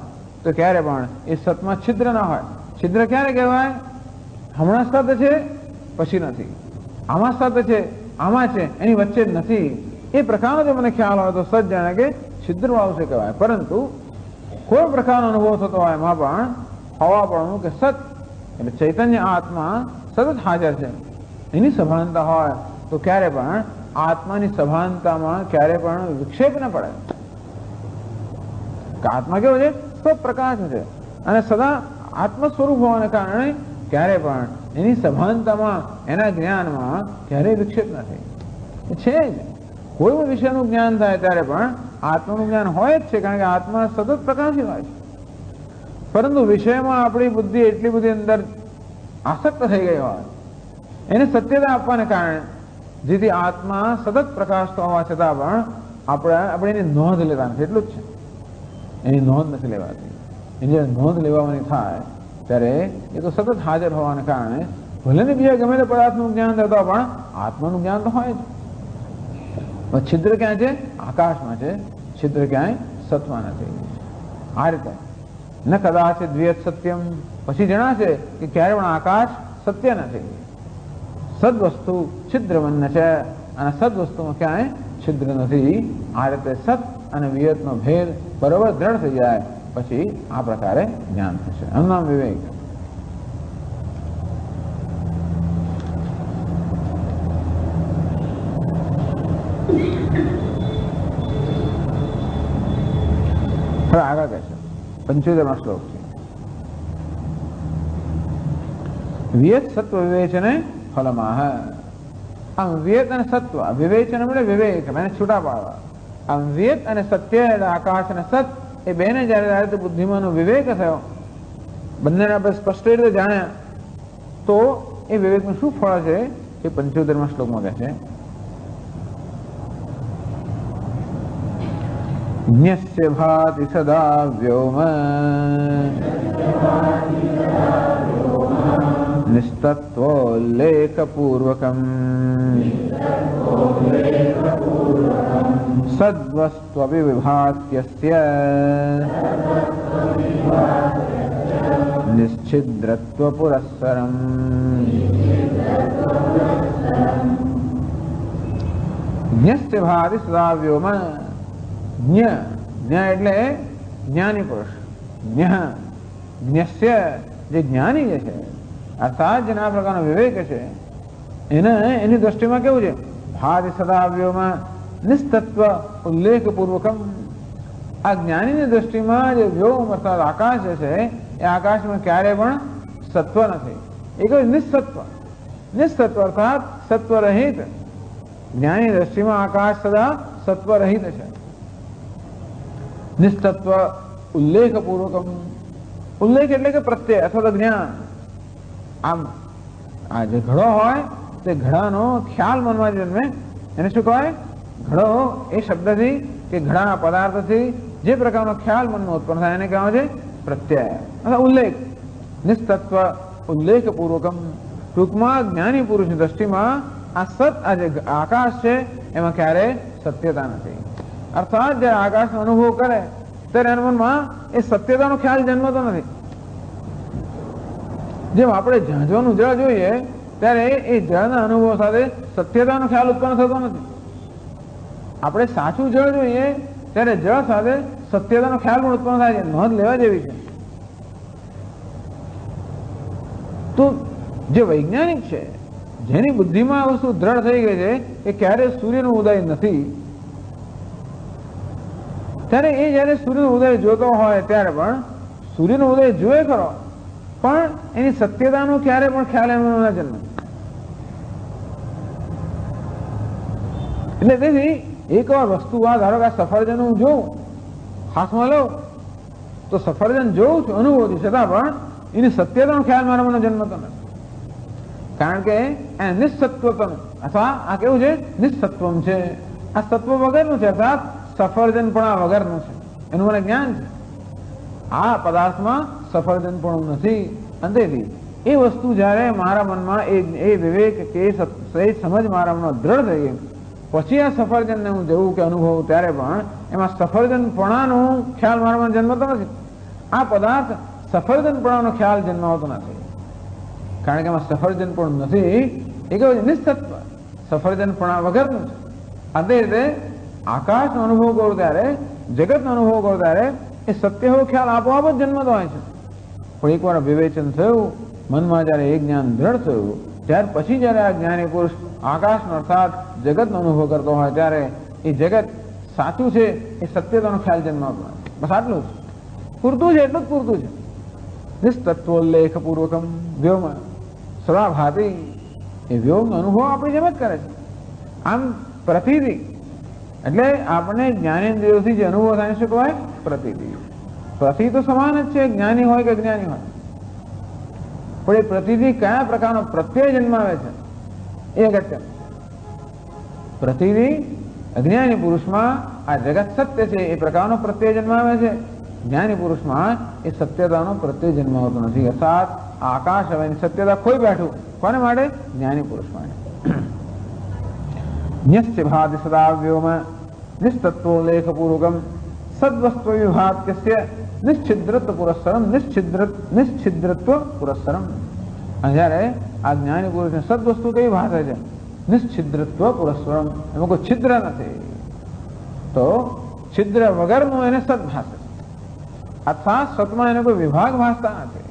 તો ક્યારે પણ એ સતમાં છિદ્ર ના હોય. છિદ્ર ક્યારે કહેવાય? હમણાં સત છે પછી નથી, આમાં સત છે આમાં છે, એની વચ્ચે જ નથી. એ પ્રકારનો જો મને ખ્યાલ હોય તો સત જાણે કે છિદ્ર આવશે કહેવાય. પરંતુ કોઈ પ્રકારનો અનુભવ થતો હોય એમાં પણ હોવાપણું કે સત એટલે ચૈતન્ય આત્મા સતત હાજર છે, એની સભાનતા હોય તો ક્યારે પણ આત્માની સભાનતામાં ક્યારે પણ વિક્ષેપ ન પડે. આત્મા કેવો છે? સ્વપ્રકાશ છે અને સદા આત્મ સ્વરૂપ હોવાને કારણે ક્યારે પણ એની સભાનતામાં, એના જ્ઞાનમાં ક્યારેય વિક્ષેપ નથી. છે જ કોઈ પણ વિષયનું જ્ઞાન થાય ત્યારે પણ આત્માનું જ્ઞાન હોય જ છે, કારણ કે આત્મા સતત પ્રકાશી હોય છે. પરંતુ વિષયમાં આપણી બુદ્ધિ એટલી બધી અંદર આસક્ત થઈ ગઈ હોય, એને સત્યતા આપવાને કારણે જેથી આત્મા સતત પ્રકાશતો હોવા છતાં પણ આપણે એની નોંધ લેતા નથી. એટલું જ છે, એની નોંધ નથી લેવાતી. એની જ્યારે નોંધ લેવાની થાય ત્યારે એ તો સતત હાજર હોવાને કારણે ભલે ને બીજા ગમે તે પદાર્થનું જ્ઞાન થતા પણ આત્માનું જ્ઞાન તો હોય જ. છિદ્ર ક્યાં છે? આકાશમાં છે. છિદ્ર ક્યાંય સત્વમાં નથી. આ રીતે ન કદાચિત દ્વિયત સત્યમ, પછી જણાશે કે ક્યારે પણ આકાશ સત્ય નથી. સદવસ્તુ છિદ્રવન્ન છે અને સદવસ્તુમાં ક્યાંય છિદ્ર નથી. આ રીતે સત અને વિયતનો ભેદ બરોબર દ્રઢ થઈ જાય પછી આ પ્રકારે જ્ઞાન થશે. આનું નામ વિવેક. હવે આગળ કહે છે 75મા શ્લોક છે. વિયત સત્વ વિવેચને ફલમાહ. આમ વિયત અને સત્વ વિવેચન એટલે વિવેક, એને છૂટા પાડવા. આમ વિયત અને સત્ય એટલે આકાશ અને સત એ બેને જયારે બુદ્ધિમાંનો વિવેક થયો, બંનેને આપણે સ્પષ્ટ રીતે જાણ્યા, તો એ વિવેકનું શું ફળ છે એ 75મા શ્લોકમાં કહે છે. જ્ઞસ્ય ભાતિ સદા વ્યોમ નિસ્તત્વોલ્લેખપૂર્વકમ સદ્વસ્ત્વવિભાસ્યસ્ય નિશ્ચિદ્રત્વપુરસ્સરમ. જ્ઞસ્ય ભાતિ સદા વ્યોમ. જ્ઞ એટલે જ્ઞાની પુરુષ. જ્ઞસ્ય જે જ્ઞાની જે છે, અર્થાત જેના આ પ્રકારનો વિવેક છે, એની દ્રષ્ટિમાં કેવું છે? ભાતિ સદા વ્યોમ નિસ્તત્વ ઉલ્લેખપૂર્વકમ. આ જ્ઞાનીની દ્રષ્ટિમાં જે વ્યોમ અર્થાત આકાશ છે, એ આકાશમાં ક્યારે પણ સત્વ નથી. એ કોઈ નિસ્સત્વ, નિસ્સત્વ અર્થાત સત્વરહિત. જ્ઞાની દ્રષ્ટિમાં આકાશ સદા સત્વરહિત છે. નિસ્તત્વ ઉલ્લેખ પૂર્વકમ. ઉલ્લેખ એટલે કે પ્રત્યય અથવા તો જ્ઞાન. આમ આ જે ઘડો હોય તે ઘડાનો ખ્યાલ મનમાં જન્મે એને શું કહેવાય? ઘડો એ શબ્દથી કે ઘડાના પદાર્થથી જે પ્રકારનો ખ્યાલ મનમાં ઉત્પન્ન થાય એને કહેવાય છે પ્રત્યય અથવા ઉલ્લેખ. નિસ્તત્વ ઉલ્લેખ પૂર્વકમ. ટૂંકમાં જ્ઞાની પુરુષની દ્રષ્ટિમાં આ સત આ જે આકાશ છે એમાં ક્યારે સત્યતા નથી. અર્થાત જ્યારે આકાશનો અનુભવ કરે ત્યારે એના મનમાં એ સત્યતાનો ખ્યાલ જન્મતો નથી. જેમ આપણે ઝાંઝવાનું જળ જોઈએ ત્યારે એ જળના અનુભવ સાથે સત્યતાનો ખ્યાલ ઉત્પન્ન થતો નથી. આપણે સાચું જળ જોઈએ ત્યારે જળ સાથે સત્યતાનો ખ્યાલ પણ ઉત્પન્ન થાય છે. નોંધ લેવા જેવી છે. તો જે વૈજ્ઞાનિક છે જેની બુદ્ધિમાં આ વસ્તુ દ્રઢ થઈ ગઈ છે કે ક્યારે સૂર્યનો ઉદય નથી, ત્યારે એ જયારે સૂર્યનો ઉદય જોતો હોય ત્યારે પણ સૂર્યનો ઉદય જોયે ખરો પણ એની સત્યતાનો ક્યારે પણ ખ્યાલ એમનો ન જન્મે. એટલે તેથી એક વાર વસ્તુ આ ધારો કે આ સફરજન હું જોઉં હાથમાં લઉં તો સફરજન જોઉં છું અનુભવથી છતાં પણ એની સત્યતાનો ખ્યાલ મારા મને જન્મતો નથી. કારણ કે એ નિસ્સત્વનું અથવા આ કેવું છે? નિસ્સત્વમ છે. આ સત્વ વગરનું છે અર્થાત સફરજનપણા વગરનું છે. એનું મને જ્ઞાન છે. આ પદાર્થમાં સફરજનપણું નથી. અંતેથી એ વસ્તુ જ્યારે મારા મનમાં એ વિવેક કે એ સમજ મારા મનમાં દ્રઢ થઈ ગઈ પછી આ સફરજનને હું જોઉં કે અનુભવું ત્યારે પણ એમાં સફરજનપણાનો ખ્યાલ મારા મનમાં જન્મતો નથી. આ પદાર્થ સફરજનપણાનો ખ્યાલ જન્માવતો નથી. કારણ કે એમાં સફરજનપણું નથી. એ કેવું છે? નિસ્સત્વ. સફરજનપણા વગરનું છે. આ રીતે આકાશનો અનુભવ કરો ત્યારે જગતનો અનુભવ કરો ત્યારે એ સત્ય હોવો ખ્યાલ આપોઆપ જ જન્મતો હોય છે. પણ એકવાર વિવેચન થયું મનમાં જ્યારે એ જ્ઞાન દ્રઢ થયું ત્યાર પછી જ્યારે આ જ્ઞાની પુરુષ આકાશનો અર્થાત જગતનો અનુભવ કરતો હોય ત્યારે એ જગત સાચું છે એ સત્યતાનો ખ્યાલ જન્માવતો હોય. બસ આટલું જ પૂરતું છે. એટલું જ પૂરતું છે. નિસ્તત્વોલ્લેખ પૂર્વકમ વ્યોમ સદાભાતી. એ વ્યોમનો અનુભવ આપણી જેમ જ કરે છે. આમ પ્રતિથી એટલે આપણે જ્ઞાનેન્દ્રિયોથી જે અનુભવ થાય શું કહેવાય? પ્રતિથી. પ્રતિ તો સમાન જ છે જ્ઞાની હોય કે અજ્ઞાની હોય. પણ એ પ્રતિથી કયા પ્રકારનો પ્રત્યય જન્માવે છે એ અગત્યનું. પ્રતિથી અજ્ઞાની પુરુષમાં આ જગત સત્ય છે એ પ્રકારનો પ્રત્યય જન્માવે છે. જ્ઞાની પુરુષમાં એ સત્યતાનો પ્રત્યય જન્માવતો નથી. અર્થાત આકાશ હવે સત્યતા ખોઈ બેઠું. કોને માટે? જ્ઞાની પુરુષ માટે. ન્યસ્ય ભાતિ સદા વ્યોમ નિસ્તત્વોલ્લેખ પૂર્વકમ સદ્વસ્તુ વિભાત્યસ્ય નિશ્છિદ્રત્વ પુરસ્સરમ નિશ્છિદ્રત્વ પુરસ્સરમ. જ્યારે આ જ્ઞાની પુરુષને સદવસ્તુ કઈ ભાષે છે? નિશ્છિદ્રત્વ પુરસ્સરમ. એમાં કોઈ છિદ્ર નથી. તો છિદ્ર વગરનું એને સદ ભાષે છે. અર્થાત સતમાં એને કોઈ વિભાગ ભાસતા નથી.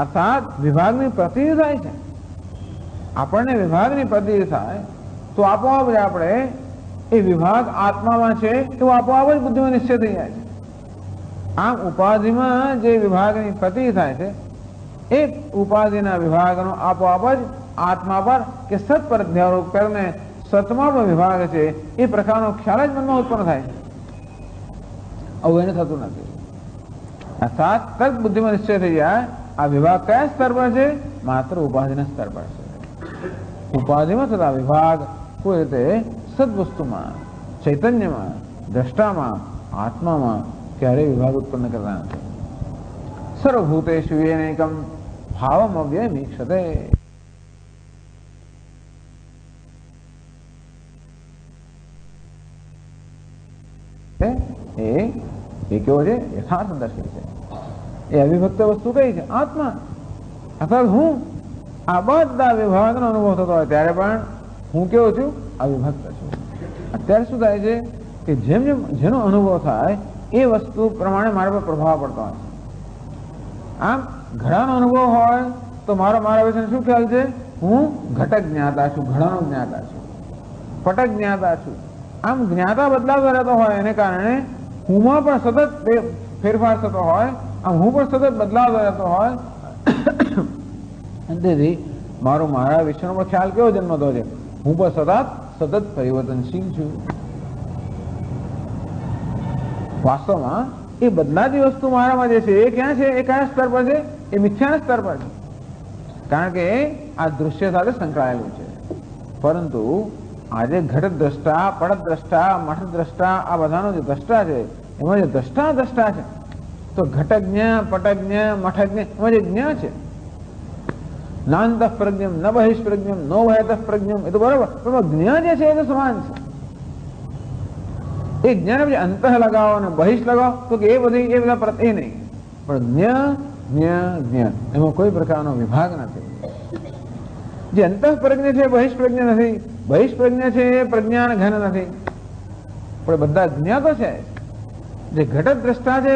અર્થાત વિભાગની પ્રતીતિ થાય છે. આપણને વિભાગની પ્રતીતિ થાય તો આપોઆપ જ આપણે એ વિભાગ આત્મામાં છે એવું આપોઆપ જ બુદ્ધિમાં નિશ્ચય થઈ જાય છે. આમ ઉપાધિમાં જે વિભાગની પ્રતીતિ થાય છે એ ઉપાધિના વિભાગનો આપોઆપ જ આત્મા પર કે સત પર ધ્યાન કરીને સતમાં પણ વિભાગ છે એ પ્રકારનો ખ્યાલ જ મનમાં ઉત્પન્ન થાય છે. આવું એને થતું નથી. અર્થાત તર્ક બુદ્ધિમાં નિશ્ચય થઈ જાય આ વિભાગ કયા સ્તર પર છે? માત્ર ઉપાધિના સ્તર પર છે. ઉપાધિમાં થતા વિભાગ કોઈ રીતે સદવસ્તુમાં, ચૈતન્યમાં, દ્રષ્ટામાં, આત્મામાં ક્યારેય વિભાગ ઉત્પન્ન કરતા નથી. સર્વભૂતેષુ યેનૈકમ ભાવમ અવ્યયમીક્ષતે. એ કેવો છે? યથાર્થ દર્શી છે. એ અવિભક્ત વસ્તુ કઈ છે? આત્મા. અર્થાત હું આ બધા વિભાગનો અનુભવ થતો હોય ત્યારે પણ હું કેવો છું? અવિભક્ત છું. અત્યારે શું થાય છે કે જેમ જેમ જેનો અનુભવ થાય એ વસ્તુ પ્રમાણે મારા પર પ્રભાવ પડતો હોય છે. આમ ઘડાનો અનુભવ હોય તો મારા વિશે શું ખ્યાલ છે? હું ઘટક જ્ઞાતા છું, ઘડાનો જ્ઞાતા છું, પટક જ્ઞાતા છું. આમ જ્ઞાતા બદલાતો રહેતો હોય એને કારણે હુંમાં પણ સતત ફેરફાર થતો હોય. આમ હું પણ સતત બદલાતો રહેતો હોય. તેથી મારો મારા વિશ્વનો પણ ખ્યાલ કેવો જન્મતો છે? હું પણ સતત પરિવર્તનશીલ છું. વાસ્તવમાં એ બદલાતી વસ્તુ મારામાં જે છે એ ક્યાં છે? એ કયા સ્તર પર છે? એ મિથ્યાના સ્તર પર છે. કારણ કે આ દૃશ્ય સાથે સંકળાયેલું છે. પરંતુ આજે ઘટ દ્રષ્ટા, પડ દ્રષ્ટા, મઠ દ્રષ્ટા, આ બધાનો જે દ્રષ્ટા છે એમાં જે દ્રષ્ટા છે, તો ઘટજ્ઞ, પટજ્ઞ, મઠજ્ઞ એમાં જે જ્ઞ છે, નાંત પ્રજ્ઞમ ન બહિષ્પ્રજ્ઞમ નો વહેત પ્રજ્ઞમ, એ તો બરોબર, પણ જ્ઞ જે છે એ તો સમાન છે. એ જ્ઞાન પછી અંતઃ લગાવો અને બહિષ્ઠ લગાવો તો કે એ બધા એ નહીં, પણ જ્ઞ એમાં કોઈ પ્રકારનો વિભાગ નથી. જે અંતઃ પ્રજ્ઞ છે બહિષ્પ્રજ્ઞ નથી, બહિષ્પ્રજ્ઞ છે એ પ્રજ્ઞાન ઘન નથી, પણ બધા જ્ઞ તો છે. જે ઘટક દ્રષ્ટા છે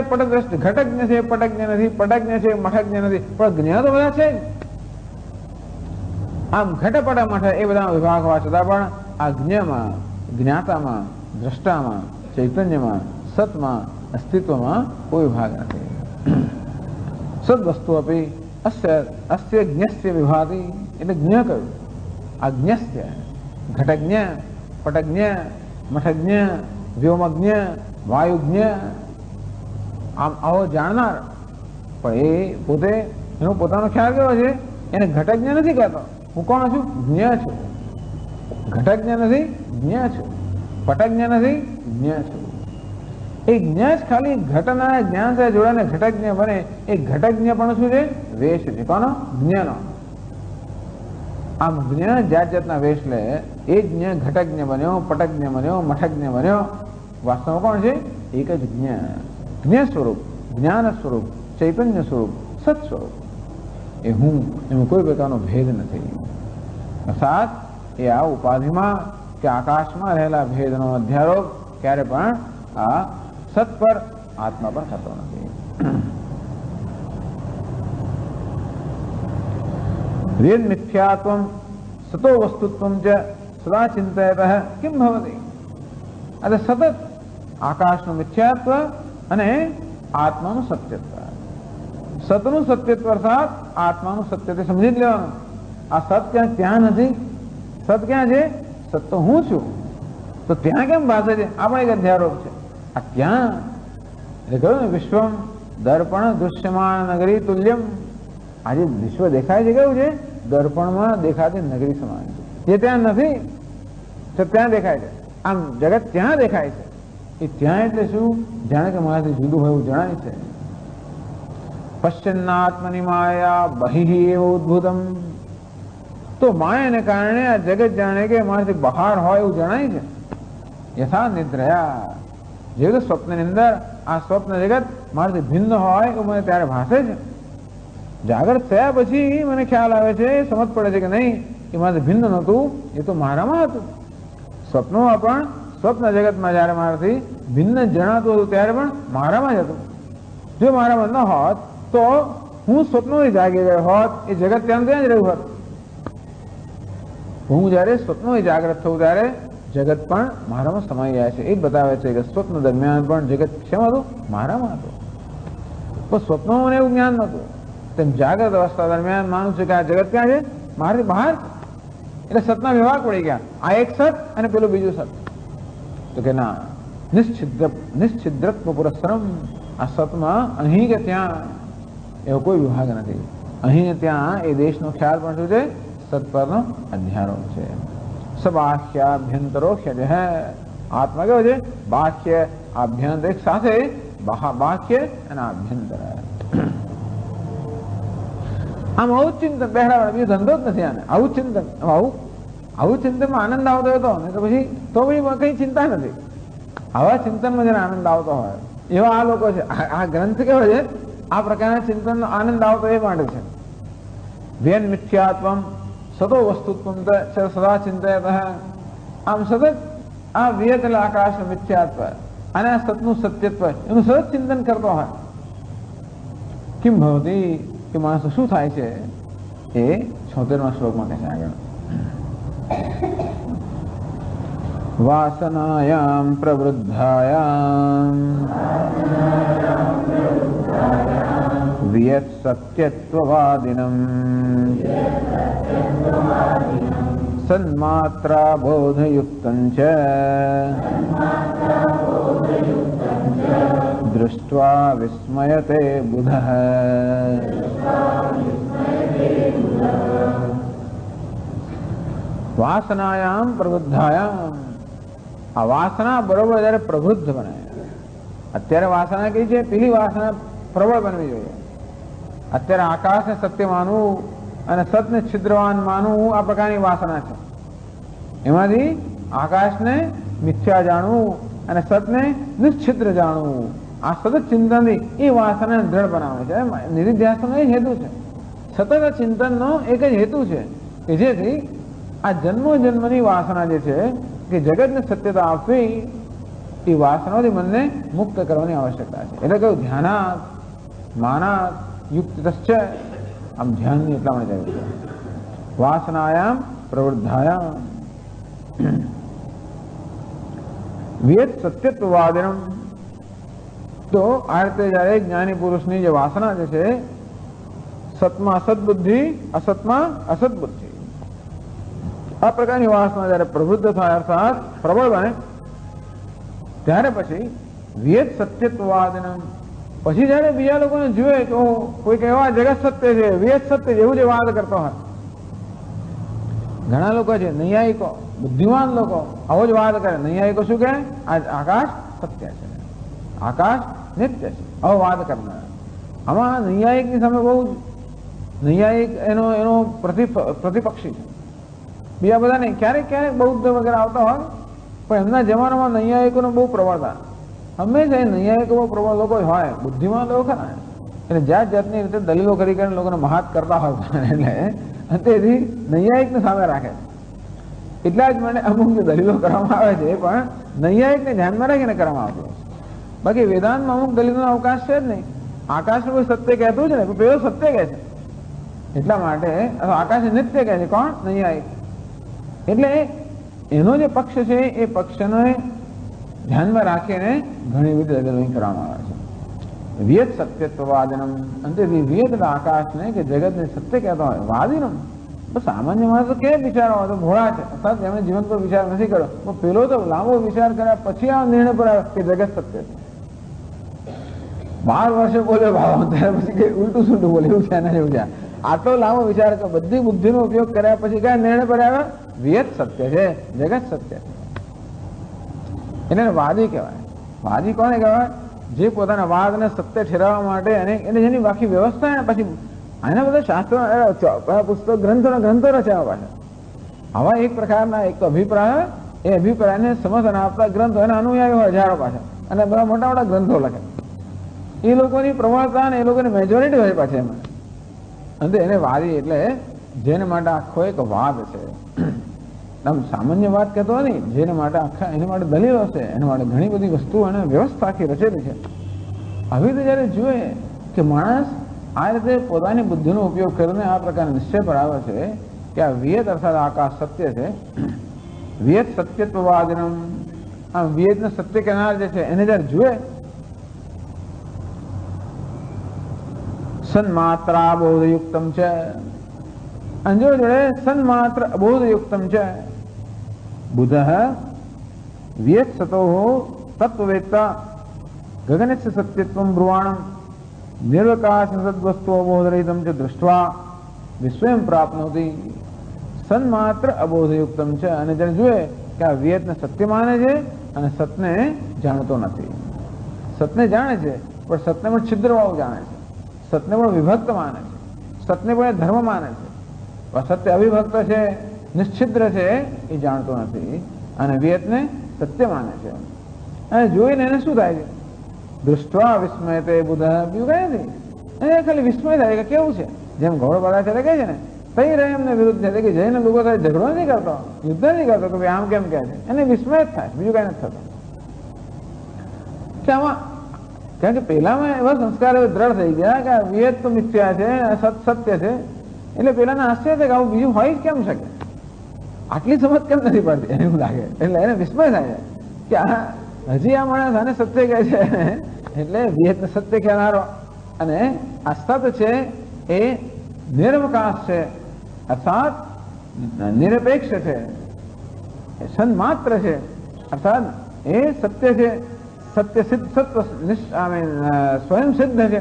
ઘટજ્ઞ છે, પટજ્ઞ નથી, પટજ્ઞ છે, મઠજ્ઞ નથી, પણ જ્ઞ તો બધા છે. આમ ઘટપટ મઠ એ બધા વિભાગ હોવા છતાં પણ આ જ્ઞમાં, જ્ઞાતામાં, દ્રષ્ટામાં, ચૈતન્યમાં, સતમાં, અસ્તિત્વમાં કોઈ વિભાગ નથી. સદવસ્તુ અપી અસ્ય જ્ઞસ્ય વિભાતિ, એટલે જ્ઞ કહ્યું. આ જ્ઞસ્ય ઘટજ્ઞ, પટજ્ઞ, મઠજ્ઞ, વ્યોમજ્ઞ, વાયુજ્ઞ, આમ આવો જાણનાર, પણ એ પોતે એનો પોતાનો ખ્યાલ કેવો છે? એને ઘટજ્ઞ નથી કહેતો. હું કોણ છું? જ્ઞ છું. ઘટજ્ઞ નથી, જ્ઞ છું. પટજ્ઞ નથી, જ્ઞ છું. એ જ્ઞ જ ખાલી ઘટના જ્ઞાન સાથે જોડાને ઘટજ્ઞ બને. એ ઘટજ્ઞ પણ શું છે? વેશ છે. કોનો? જ્ઞનો. આમ જ્ઞ જાત જાતના વેશ લે. એ જ્ઞ ઘટજ્ઞ બન્યો, પટજ્ઞ બન્યો, મઠજ્ઞ બન્યો. વાસ્તવમાં કોણ છે? એક જ જ્ઞ. જ્ઞ સ્વરૂપ, જ્ઞાન સ્વરૂપ, ચૈતન્ય સ્વરૂપ, સત સ્વરૂપ. એ હું, એમાં કોઈ પ્રકારનો ભેદ નથી. અર્થાત એ આ ઉપાધિમાં કે આકાશમાં રહેલા ભેદનો અધ્યારોપ ક્યારે પણ આ સત પર, આત્મા પર થતો નથી. વેદ મિથ્યાત્વમ સતો વસ્તુત્વમ ચ સદા ચિંતયતઃ કિમ ભવતિ. એટલે સતત આકાશનું મિથ્યાત્વ અને આત્માનું સત્યત્વ. સતનું સત્યત્વ અર્થાત આત્માનું સત્યત્વ સમજી જ લેવાનું. આ સત ક્યાં ત્યાં નથી. સત ક્યાં છે? સત તો હું છું. તો ત્યાં કેમ ભાષે છે? આ પણ એક અધ્યારોપ છે. આ ત્યાં એટલે કહ્યું ને, વિશ્વમ દર્પણ દૃશ્યમાન નગરી તુલ્યમ. આજે વિશ્વ દેખાય છે કેવું છે? દર્પણમાં દેખાતી નગરી સમાન છે. જે ત્યાં નથી તો ત્યાં દેખાય છે. આમ જગત ત્યાં દેખાય છે. એ ત્યાં એટલે શું? જાણે કે મારાથી જુદું હોય એવું જણાય છે. પશ્ચન્નાત્મની માયા બહિ એવ ઉદ્ભુતમ. તો માયાને કારણે આ જગત જાણે કે મારાથી બહાર હોય એવું જણાય છે. યથા નિદ્રયા, જેવું સ્વપ્નની અંદર આ સ્વપ્ન જગત મારાથી ભિન્ન હોય એવું મને ત્યારે ભાષે છે. જાગૃત થયા પછી મને ખ્યાલ આવે છે, સમજ પડે છે કે નહીં, એ મારાથી ભિન્ન નહોતું, એ તો મારામાં હતું. સ્વપ્નમાં પણ સ્વપ્ન જગતમાં જયારે મારાથી ભિન્ન જણાતું હતું ત્યારે પણ મારામાં જ હતું. જો મારામાં ન હોત તો હું સ્વપ્નોથી જાગી ગયો હોત, એ જગત ત્યાં જ રહ્યું હોત. હું જયારે સ્વપ્નોથી જાગૃત થયું ત્યારે જગત પણ મારામાં સમાઈ જાય છે. એ જ બતાવે છે કે સ્વપ્ન દરમિયાન પણ જગત શેમાં હતું? મારામાં હતું. પણ સ્વપ્નમાં મને એવું જ્ઞાન નહોતું. તેમ જાગ્રત અવસ્થા દરમિયાન માનું છું કે આ જગત ક્યાં છે? મારાથી બહાર છે. એટલે સતના વિભાગ પડી ગયા. આ એક સત અને પેલું બીજું સત. તો કે ના, નિશ્ચિદ્રત્વ પુરસ્સરમ. આ સતમાં અહીં કે ત્યાં એવો કોઈ વિભાગ નથી. અહીં ને ત્યાં એ દેશનો ખ્યાલ પણ શું છે? સત પરનો અધ્યારોપ છે. સબાહ્યાભ્યંતરોખ્ય જે હે આત્મા કેવો છે? બાહ્ય આભ્યંતર એક સાથે, બાહ્ય અને આભ્યંતર. આમ આવું ચિંતન પહેલા બીજો ધંધો જ નથી. આને આવું ચિંતન, આવું ચિંતનમાં આનંદ આવતો હતો ને તો પછી કઈ ચિંતા નથી. આવા ચિંતનમાં જેને આનંદ આવતો હોય એવા આ લોકો છે. આ ગ્રંથ કેવો છે? આ પ્રકારના ચિંતનનો આનંદ આવતો એ માટે છે. વેન મિથ્યાત્વમ સતો વસ્તુત્વમ સદા ચિંતયતઃ. આમ સતત આ વેદ એટલે આકાશ મિથ્યાત્વ અને આ સતનું સત્યત્વ એનું સતત ચિંતન કરતો હોય. કિમ ભવતી, કે માણસ શું થાય છે? એ 76મા શ્લોકમાં કહે છે આગળ. વાસનાયામ પ્રવૃદ્ધાયામ વિયત સત્યત્વવાદિનમ સન્માત્રા બોધયુક્તં ચ દૃષ્ટ્વા વિસ્મયતે બુધઃ. વાસનાયામ પ્રબુદ્ધાયામ. આ વાસના બરોબર જયારે પ્રબુદ્ધ બને, અત્યારે વાસના કઈ છે, પેલી વાસના પ્રબળ બનવી જોઈએ. અત્યારે આકાશને સત્ય માનવું અને સતને છિદ્રવાન માનવું આ પ્રકારની વાસના છે. એમાંથી આકાશને મિથ્યા જાણવું અને સતને નિશ્છિદ્ર જાણવું, આ સતત ચિંતનથી એ વાસનાને દ્રઢ બનાવે છે. નિધિધ્યાસનનો એ હેતુ છે. સતત ચિંતનનો એક જ હેતુ છે કે જેથી આ જન્મો જન્મની વાસના જે છે કે જગતને સત્યતા આપવી, એ વાસનાઓથી મનને મુક્ત કરવાની આવશ્યકતા છે. એટલે કહ્યું ધ્યાનાત માનાત યુક્ત. આમ ધ્યાનની એટલા માટે જરૂર છે. વાસનાયામ પ્રવૃદ્ધાયામ વિયત સત્યત્વવાદનમ. તો આ રીતે જયારે જ્ઞાની પુરુષની જે વાસના જે છે, સતમાં અસત બુદ્ધિ, અસતમાં અસત બુદ્ધિ, આ પ્રકારની વાસના જયારે પ્રવૃદ્ધ થાય અર્થાત પ્રબળ બને, ત્યારે પછી વિયત સત્યત્વવાદનમ. પછી જયારે બીજા લોકોને જુએ તો કોઈ એવા જગત સત્ય છે, વિયત સત્ય એવું જે વાદ કરતો હોય, ઘણા લોકો છે નૈયાયિકો, બુદ્ધિમાન લોકો આવો જ વાદ કરે. નૈયાયિકો શું કહે? આકાશ સત્ય છે, આકાશ નિત્ય છે, આવો વાદ કરનાર. આમાં નૈયાયિકની સામે બહુ નૈયાયિક એનો પ્રતિપક્ષી છે. બીજા બધા નહીં. ક્યારેક ક્યારેક બૌદ્ધ વગેરે આવતા હોય, પણ એમના જમાનામાં નૈયાયિકોનો બહુ પ્રબળતા. હંમેશા નૈયાયિકો બહુ પ્રબળ લોકો હોય, બુદ્ધિમાન લોકો ખરા, એટલે જાત જાતની રીતે દલીલો કરી કરીને લોકોને મહાત કરતા હોય. એટલે તેથી નૈયાયિકને સામે રાખે. એટલા જ માટે અમુક જે દલીલો કરવામાં આવે છે એ પણ નૈયાયિકને ધ્યાનમાં રાખીને કરવામાં આવતું. બાકી વેદાંતમાં અમુક દલીલોનો અવકાશ છે જ નહીં. આકાશનું કોઈ સત્ય કહેતું છે ને, પેલો સત્ય કહે છે. એટલા માટે આકાશ નિત્ય કહે છે. કોણ? નૈયાયિક. એટલે એનો જે પક્ષ છે એ પક્ષને ધ્યાનમાં રાખીને ઘણી બધી દલીલો કરવામાં આવે છે. વિયત સત્યત્વવાદનમ. અંતેથી વિયત આકાશને કે જગતને સત્ય કહેતો હોય, વાદિનમ. તો સામાન્ય માણસ તો કેમ વિચારો હોય, તો ભોળા છે, અર્થાત એમણે જીવન પર વિચાર નથી કર્યો. તો પેલો તો લાંબો વિચાર કર્યા પછી આ નિર્ણય પર આવ્યો કે જગત સત્ય છે. 12 વર્ષે બોલ્યો ભાવ, ત્યાર પછી કઈ ઉલટું સુલટું બોલે, એવું છે એના જેવું છે. આટલો લાંબો વિચાર કર્યો, બધી બુદ્ધિનો ઉપયોગ કર્યા પછી કયા નિર્ણય પર આવ્યો? વિયત સત્ય છે, જગત સત્ય છે. એને વાદી કહેવાય. વાદી કોને કહેવાય? જે પોતાના વાદને સત્ય ઠેરવવા માટે એને જેની બાકી વ્યવસ્થા, પછી આના બધા શાસ્ત્રો પુસ્તક ગ્રંથો રચ્યા પાછા. આવા એક પ્રકારના એક અભિપ્રાય, એ અભિપ્રાયને સમર્થન આપતા ગ્રંથો, એના અનુયાયી હોય હજારો પાછા, અને બધા મોટા મોટા ગ્રંથો લખે. એ લોકોની પ્રબળતા અને એ લોકોની મેજોરિટી હોય પાછી એમાં. અને એને વાદી એટલે જેને માટે આખો એક વાદ છે. આમ સામાન્ય વાત કહેતો નહીં, જેને માટે આખા એના માટે દલીલો છે, એના માટે ઘણી બધી વસ્તુઓ અને વ્યવસ્થા આખી રચેલી છે. આવી રીતે જયારે જોઈએ કે માણસ આ રીતે પોતાની બુદ્ધિનો ઉપયોગ કરીને આ પ્રકારના નિશ્ચય પર આવે છે કે આ વિયત અર્થાત આકાશ સત્ય છે. વિયત સત્યત્વવાદનમ. આ વિયતને સત્ય કહેનાર જે છે એને જયારે જુએ, સન્માત્રા બોધયુક્તમ છે, અને જોડે સન્માત્ર અબોધયુક્તમ છે. બુધ વિયત સતો તત્વવેત્તા ગગનસ્ય સત્યત્વમ બ્રુવાણમ નિર્વકાશ સદ્વસ્તુ અબોધરહિતમ ચ દૃષ્ટ્વા વિસ્મયમ પ્રાપ્નોતિ. સન્માત્ર અબોધયુક્તમ છે. અને જ્યારે જુએ કે આ વિયતને સત્ય માને છે અને સતને જાણતો નથી. સતને જાણે છે પણ સતને પણ છિદ્રવાળું જાણે છે, સતને પણ વિભક્ત માને છે, સતને પણ ધર્મ માને છે. સત્ય અવિભક્ત છે, નિશ્ચિદ્ર છે, એ જાણતો નથી અને વિયતને સત્ય માને છે. અને જોઈને એને શું થાય છે? દૃષ્ટવા વિસ્મય તે બુધ. બીજું કઈ નથી, એને ખાલી વિસ્મય થાય કે કેવું છે. જેમ ઘોડો બધા છે કહે છે ને, તઈ રહે એમને વિરુદ્ધ છે કે જઈને લોકો સાથે ઝઘડો નથી કરતો, યુદ્ધ નથી કરતો કે ભાઈ આમ કેમ કહે છે. એને વિસ્મય જ થાય, બીજું કઈ નથી થતું. કે આમાં કારણ કે પહેલામાં એવા સંસ્કાર એવા દ્રઢ થઈ ગયા કે આ વિયત તો મિથ્યા છે, સત્ય છે. એટલે પેલાને આશ્ચર્ય છે કે આવું બીજું હોય જ કેમ શકે, આટલી સમજ કેમ નથી પડતી, એને એવું લાગે. એટલે એને વિસ્મય થાય છે કે હજી આ માણસ આને સત્ય કહે છે, એટલે વિયતને સત્ય કહેનારો અને આ સત છે એ નિરવકાશ છે, અર્થાત નિરપેક્ષ છે, સન્માત્ર છે, અર્થાત એ સત્ય છે, સત્ય સિદ્ધ સત્વ સ્વયં સિદ્ધ છે.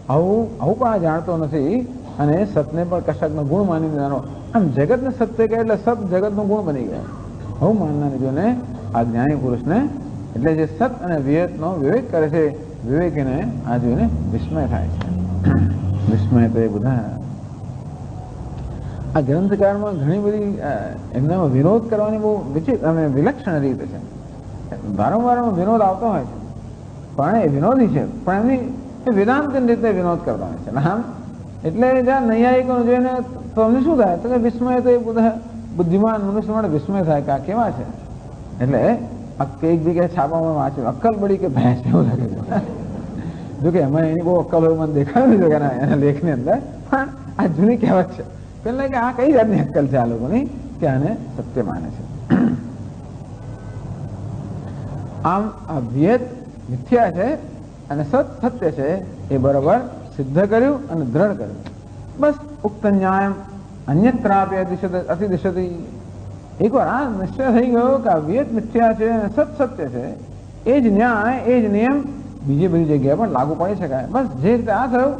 આવું પણ જાણતો નથી અને સતને પણ કશાકનો ગુણ માની દેવાનો. આમ જગતને સત્ય કહે એટલે સત જગતનો ગુણ બની ગયો. આવું માનનારી જોને આ જ્ઞાની પુરુષને એટલે જે સત અને વિવેકનો વિવેક કરે છે, વિવેકીને આ જોઈને વિસ્મય થાય છે. વિસ્મય તો એ બધા આ ગ્રંથકારમાં ઘણી બધી એમનામાં વિરોધ કરવાની બહુ વિલક્ષણ રીત છે. વારંવાર વિનોદ આવતો હોય છે, પણ એ વિનોદી છે, પણ એમની વેદાંતની રીતે વિનોદ કરતા હોય છે. આમ એટલે જ્યાં નૈયાયિકો જોઈને તો અમને શું થાય તો કે વિસ્મય તો એ બધા બુદ્ધિમાન મનુષ્ય માટે વિસ્મય થાય કે આ કેવા છે. એટલે એક જગ્યાએ છાપામાં વાંચ્યું અક્કલ બળી કે ભેંસ એવું લાગે છે. જોકે એમાં એની બહુ અક્કલ હોય મને દેખાડ્યું છે કે એના લેખની અંદર, પણ આ જૂની કહેવત છે પેલા કે આ કઈ જાતની અક્કલ છે આ લોકોની કે આને સત્ય માને છે. આમ આ વિવેક મિથ્યા છે અને સત સત્ય છે એ બરોબર સિદ્ધ કર્યું અને દ્રઢ કર્યું. બસ ઉક્ત ન્યાય અન્યત્રાપી અતિદિશતી. એકવાર આ નિશ્ચય થઈ ગયો કે આ વિવેક મિથ્યા છે અને સત સત્ય છે, એ જ ન્યાય એ જ નિયમ બીજી બધી જગ્યાએ પણ લાગુ પાડી શકાય. બસ જે રીતે આ થયું,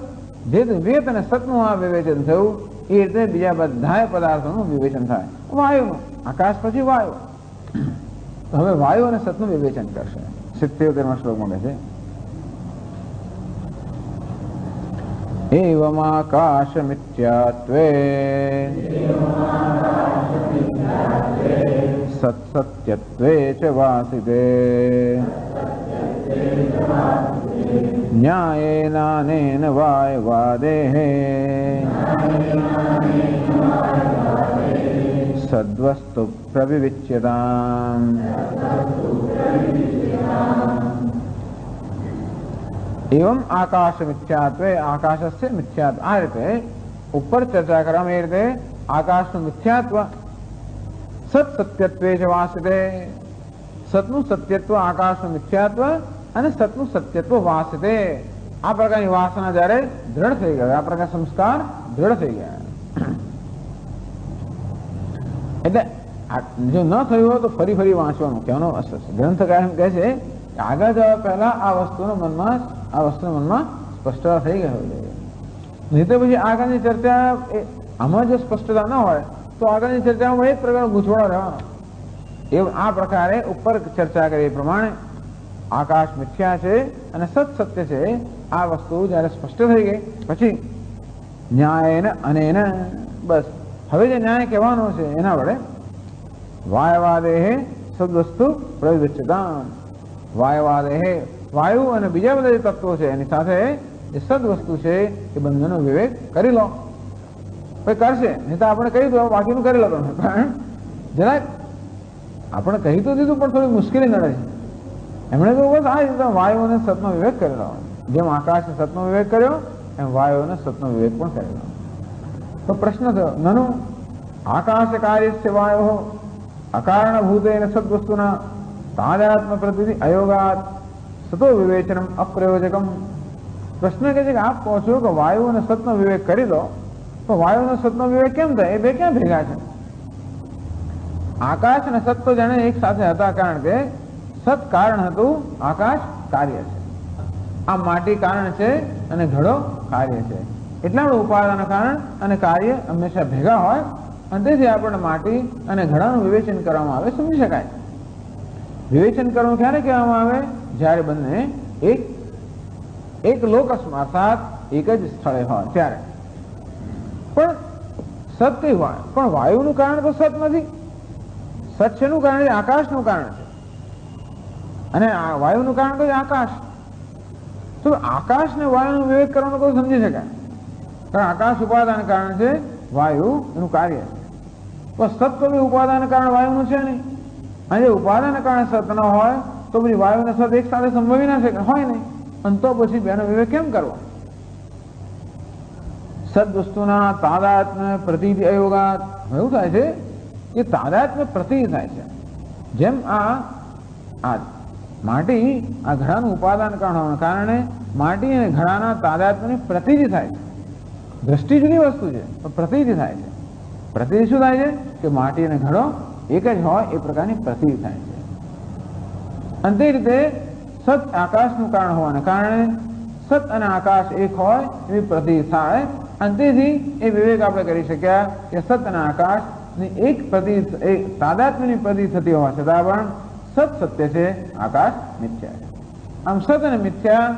જે રીતે વિવેક અને સતનું આ વિવેચન થયું એ રીતે બીજા બધા પદાર્થોનું વિવેચન થાય. વાયુનું, આકાશ પછી વાયુ. તો હવે વાયુ અને સતનું વિવેચન કરશે. 77માં શ્લોકમાં કહે છે એવમાકાશ મિથ્યાત્વે સત્સત્યત્વે ચ વાસિતે ન્યાયેનાનેન વાયવાદેઃ સદ્વસ્તુ પ્રવિવિચ્યતામ. એવમ આકાશ મિથ્યાત્વે આકાશસ્ય મિથ્યાત્વ. આ રીતે ઉપર ચર્ચા કરવામાં એ રીતે આકાશનું મિથ્યાત્વ સત સત્યત્વે જ વાસિતે. સતનું સત્યત્વ આકાશનું મિથ્યાત્વ અને સતનું સત્યત્વ વાસિતે. આ પ્રકારની વાસના જયારે દ્રઢ થઈ ગયા, આ પ્રકાર સંસ્કાર દ્રઢ થઈ ગયા. એટલે જો ન થયું હોય તો ફરી ફરી વાંચવાનું કહેવાનો અસર છે. ગ્રંથકાર એમ કહે છે કે આગળ જવા પહેલા આ વસ્તુના મનમાં સ્પષ્ટતા થઈ ગઈ હોવી જોઈએ. નહીં તો પછી આગળની ચર્ચા આમાં જો સ્પષ્ટતા ન હોય તો આગળની ચર્ચામાં એક પ્રકારનો ગૂંચવાડો રહેવાનો. એવું આ પ્રકારે ઉપર ચર્ચા કરી પ્રમાણે આકાશ મિથ્યા છે અને સત સત્ય છે. આ વસ્તુ જયારે સ્પષ્ટ થઈ ગઈ પછી ન્યાય અને એના બસ હવે જે ન્યાય કહેવાનો છે એના વડે વાયવાદેહે સદ્વસ્તુ પ્રવિવિચ્યતામ. વાયવાદેહે વાયુ અને બીજા બધા જે તત્વો છે એની સાથે જે સદવસ્તુ છે એ બંનેનો વિવેક કરી લો. કોઈ કરશે નહીં તો આપણે કહી દો બાકીનું કરી લો તમે. પણ જરાક આપણે કહી તો દીધું પણ થોડી મુશ્કેલી નડે છે. એમણે તો બસ આ રીતે વાયુ અને સતનો વિવેક કરી લો. જેમ આકાશે સતનો વિવેક કર્યો એમ વાયુ અને સતનો વિવેક પણ કરી લો. તો પ્રશ્ન થયો નનુ આકાશ કાર્યસ્ય વાયો અકારણભૂતેન સદ્વસ્તુના તાદાત્મ પ્રતિ અયોગાત સતો વિવેચનમ અપ્રયોજકમ. પ્રશ્ન કહે છે કે આપ કહો છો કે વાયુ અને સતનો વિવેક કરી લો, તો વાયુ અને સતનો વિવેક કેમ થાય? એ બે ક્યાં ભેગા છે? આકાશ અને સત તો જાણે એક સાથે હતા, કારણ કે સત કારણ હતું, આકાશ કાર્ય છે. આ માટી કારણ છે અને ઘડો કાર્ય છે. એટલા બધું ઉપાદાન કારણ અને કાર્ય હંમેશા ભેગા હોય અને તેથી આપણને માટી અને ઘડાનું વિવેચન કરવામાં આવે, સમજી શકાય. વિવેચન કરવું ક્યારે કહેવામાં આવે? જ્યારે બંને એક લોકસમાં અર્થાત એક જ સ્થળે હોય ત્યારે. પણ સત કઈ હોય? પણ વાયુનું કારણ તો સત નથી. સત શેનું કારણ છે? આકાશનું કારણ છે. અને વાયુનું કારણ તો આકાશ. તો આકાશ ને વાયુનો વિવેક કરવાનો કોઈ સમજી શકાય, કારણ આકાશ ઉપાદાન કારણ છે, વાયુ એનું કાર્ય છે. તો સત તો બી ઉપાદાન કારણ વાયુનું છે નહીં. અને જે ઉપાદાન કારણે સત ન હોય તો પછી વાયુ ને સત એક સાથે સંભવી ના શકે, હોય નહીં. અને તો પછી બેનો વિવેક કેમ કરવો? સદ વસ્તુના તાદાત્મ્ય પ્રતીતિ અયોગાત. એવું થાય છે કે તાદાત્મ્ય પ્રતીતિ થાય છે. જેમ આ માટી આ ઘડાનું ઉપાદાન કારણ હોવાના કારણે માટી અને ઘડાના તાદાત્મ્યની પ્રતીતિ થાય છે. દ્રષ્ટિ જુદી વસ્તુ છે પણ પ્રતીતિ થાય છે. પ્રતીતિ શું થાય છે કે માટી અને ઘડો એક જ હોય એ પ્રકારની પ્રતીતિ થાય છે. અને તે રીતે સત આકાશનું કારણ હોવાને કારણે સત અને આકાશ એક હોય એવી પ્રતીતિ થાય. અને તેથી એ વિવેક આપણે કરી શક્યા કે સત અને આકાશની એક પ્રતીતિ, એક તાદાત્મ્યની પ્રતીતિ થતી હોવા છતાં પણ સત સત્ય છે, આકાશ મિથ્યા છે. આમ સત અને મિથ્યા,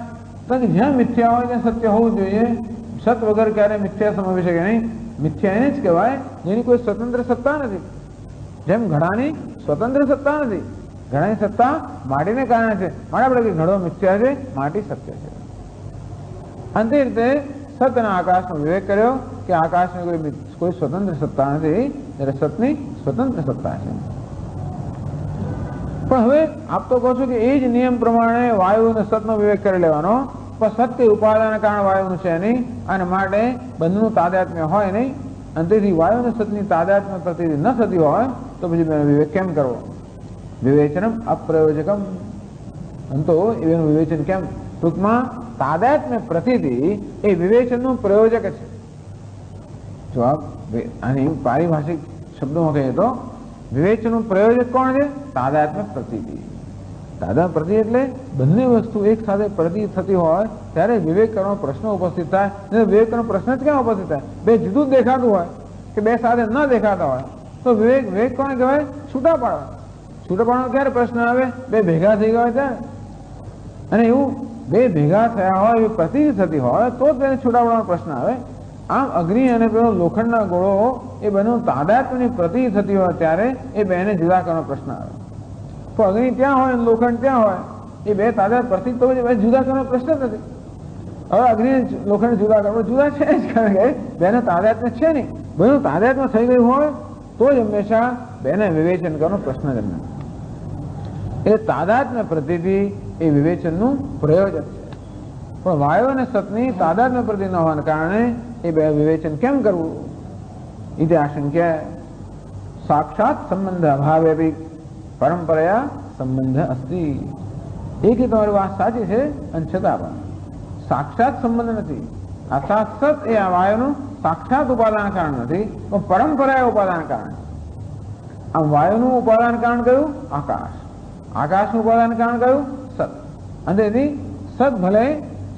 જ્યાં મિથ્યા હોય ત્યાં સત્ય હોવું જોઈએ. સત વગર ક્યારે મિથ્યા સમાવી શકે નહીં. મિથ્યા એને જ કહેવાય જેની કોઈ સ્વતંત્ર સત્તા નથી. જેમ ઘડાની સ્વતંત્ર સત્તા નથી. ઘડાની સત્તા માટીને કારણે છે. માટે આપણે કે ઘડો મિથ્યા છે, માટી સત્ય છે. અને તે રીતે સત અને આકાશનો વિવેક કર્યો કે આકાશની કોઈ સ્વતંત્ર સત્તા નથી, ત્યારે સતની સ્વતંત્ર સત્તા છે. પણ હવે આપ તો કહો છો કે એ જ નિયમ પ્રમાણે વાયુ અને સતનો વિવેક કરી લેવાનો, પણ સત તે ઉપાદાન કારણ વાયુનું છે નહીં અને માટે બંનેનું તાદાત્મ્ય હોય નહીં. અને તેથી વાયુ અને સતની તાદાત્મ્ય પ્રતીતિ ન થતી હોય તો પછી વિવેક કેમ કરવો? વિવેચનમ અપ્રયોજકમ. તો એનું વિવેચન કેમ? ટૂંકમાં તાદાત્મ્ય પ્રતીતિ એ વિવેચનનું પ્રયોજક છે. જો આપ આની પારિભાષિક શબ્દોમાં કહીએ તો વિવેચનનું પ્રયોજક કોણ છે? તાદાત્મ્ય પ્રતીતિ. તાદાત્મ્ય પ્રતીતિ એટલે બંને વસ્તુ એક સાથે પ્રતીત થતી હોય ત્યારે વિવેક કરવાનો પ્રશ્ન ઉપસ્થિત થાય. વિવેક કરવાનો પ્રશ્ન જ ક્યાં ઉપસ્થિત થાય? બે જુદું જ દેખાતું હોય કે બે સાથે ન દેખાતા હોય તો વિવેક કોને કહેવાય? છૂટા પાડવા. છૂટા પાડવાનો ક્યારે પ્રશ્ન આવે? બે ભેગા થઈ ગયા હોય ત્યારે. અને એવું બે ભેગા થયા હોય એવી પ્રતીતિ થતી હોય તો જ તેને છૂટા પાડવાનો પ્રશ્ન આવે. આમ અગ્નિ અને પેલો લોખંડના ગોળો એ બંને તાદાત્મ્યની પ્રતીતિ થતી હોય ત્યારે એ બેને જુદા કરવાનો પ્રશ્ન આવે. તો અગ્નિ ત્યાં હોય અને લોખંડ ત્યાં હોય, એ બે તાદાત પ્રતીત તો બે જુદા કરવાનો પ્રશ્ન જ નથી. હવે અગ્નિ લોખંડ જુદા કરવા જુદા છે જ, કારણ કે બેને તાદાત્મ્ય છે નહીં. બેનું તાદાત્મ્ય થઈ ગયું હોય તો જ હંમેશા બેને વિવેચન કરવાનો પ્રશ્ન જ નથી. એ તાદાત્મ્ય પ્રતીતિ એ વિવેચનનું પ્રયોજક છે. પણ વાયુ અને સતની તાદાત્મ્ય પ્રતીતિ ન હોવાને કારણે એ બે વિવેચન કેમ કરવું? ઇતિ આશંક્ય સાક્ષાત સંબંધ અભાવે બી પરંપરાયા સંબંધ અસ્તિ. એ કે તમારી વાત સાચી છે અને છતાં પણ સાક્ષાત સંબંધ નથી. આ સાક્ષાત એ આ વાયુનું સાક્ષાત ઉપાદાન કારણ નથી, પણ પરંપરાએ ઉપાદાન કારણ. આમ વાયુનું ઉપાદાન કારણ કયું? આકાશ. આકાશનું ઉપાદાન કારણ કયું? સત. અને તેથી સત ભલે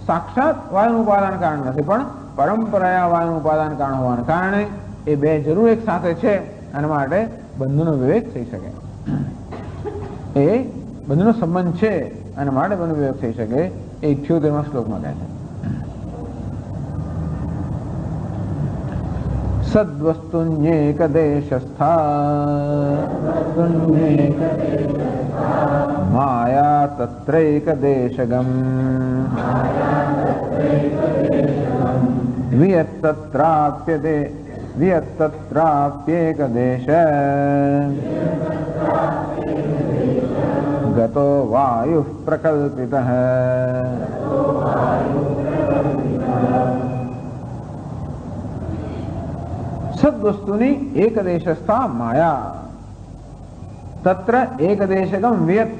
સાક્ષાત વાયુનું ઉપાદાન કારણ નથી, પણ પરંપરાયા વાયુનું ઉપાદાન કારણ હોવાને કારણે એ બે જરૂર એક સાથે છે અને માટે બંધુનો વિવેક થઈ શકે. એ બંધુનો સંબંધ છે અને માટે બંધુ વિવેક થઈ શકે. એ 78માં શ્લોકમાં કહે છે. સદ્વસ્તુન્યેક દેશસ્થા માયા તત્રૈક દેશગમ વિયત્તત્રાપ્યેક દેશ ગતો વાયુ પ્રકલ્પિતઃ. સદ્વસ્તુની એકદેશસ્થા માયા તત્ર એકદેશગમ વિયત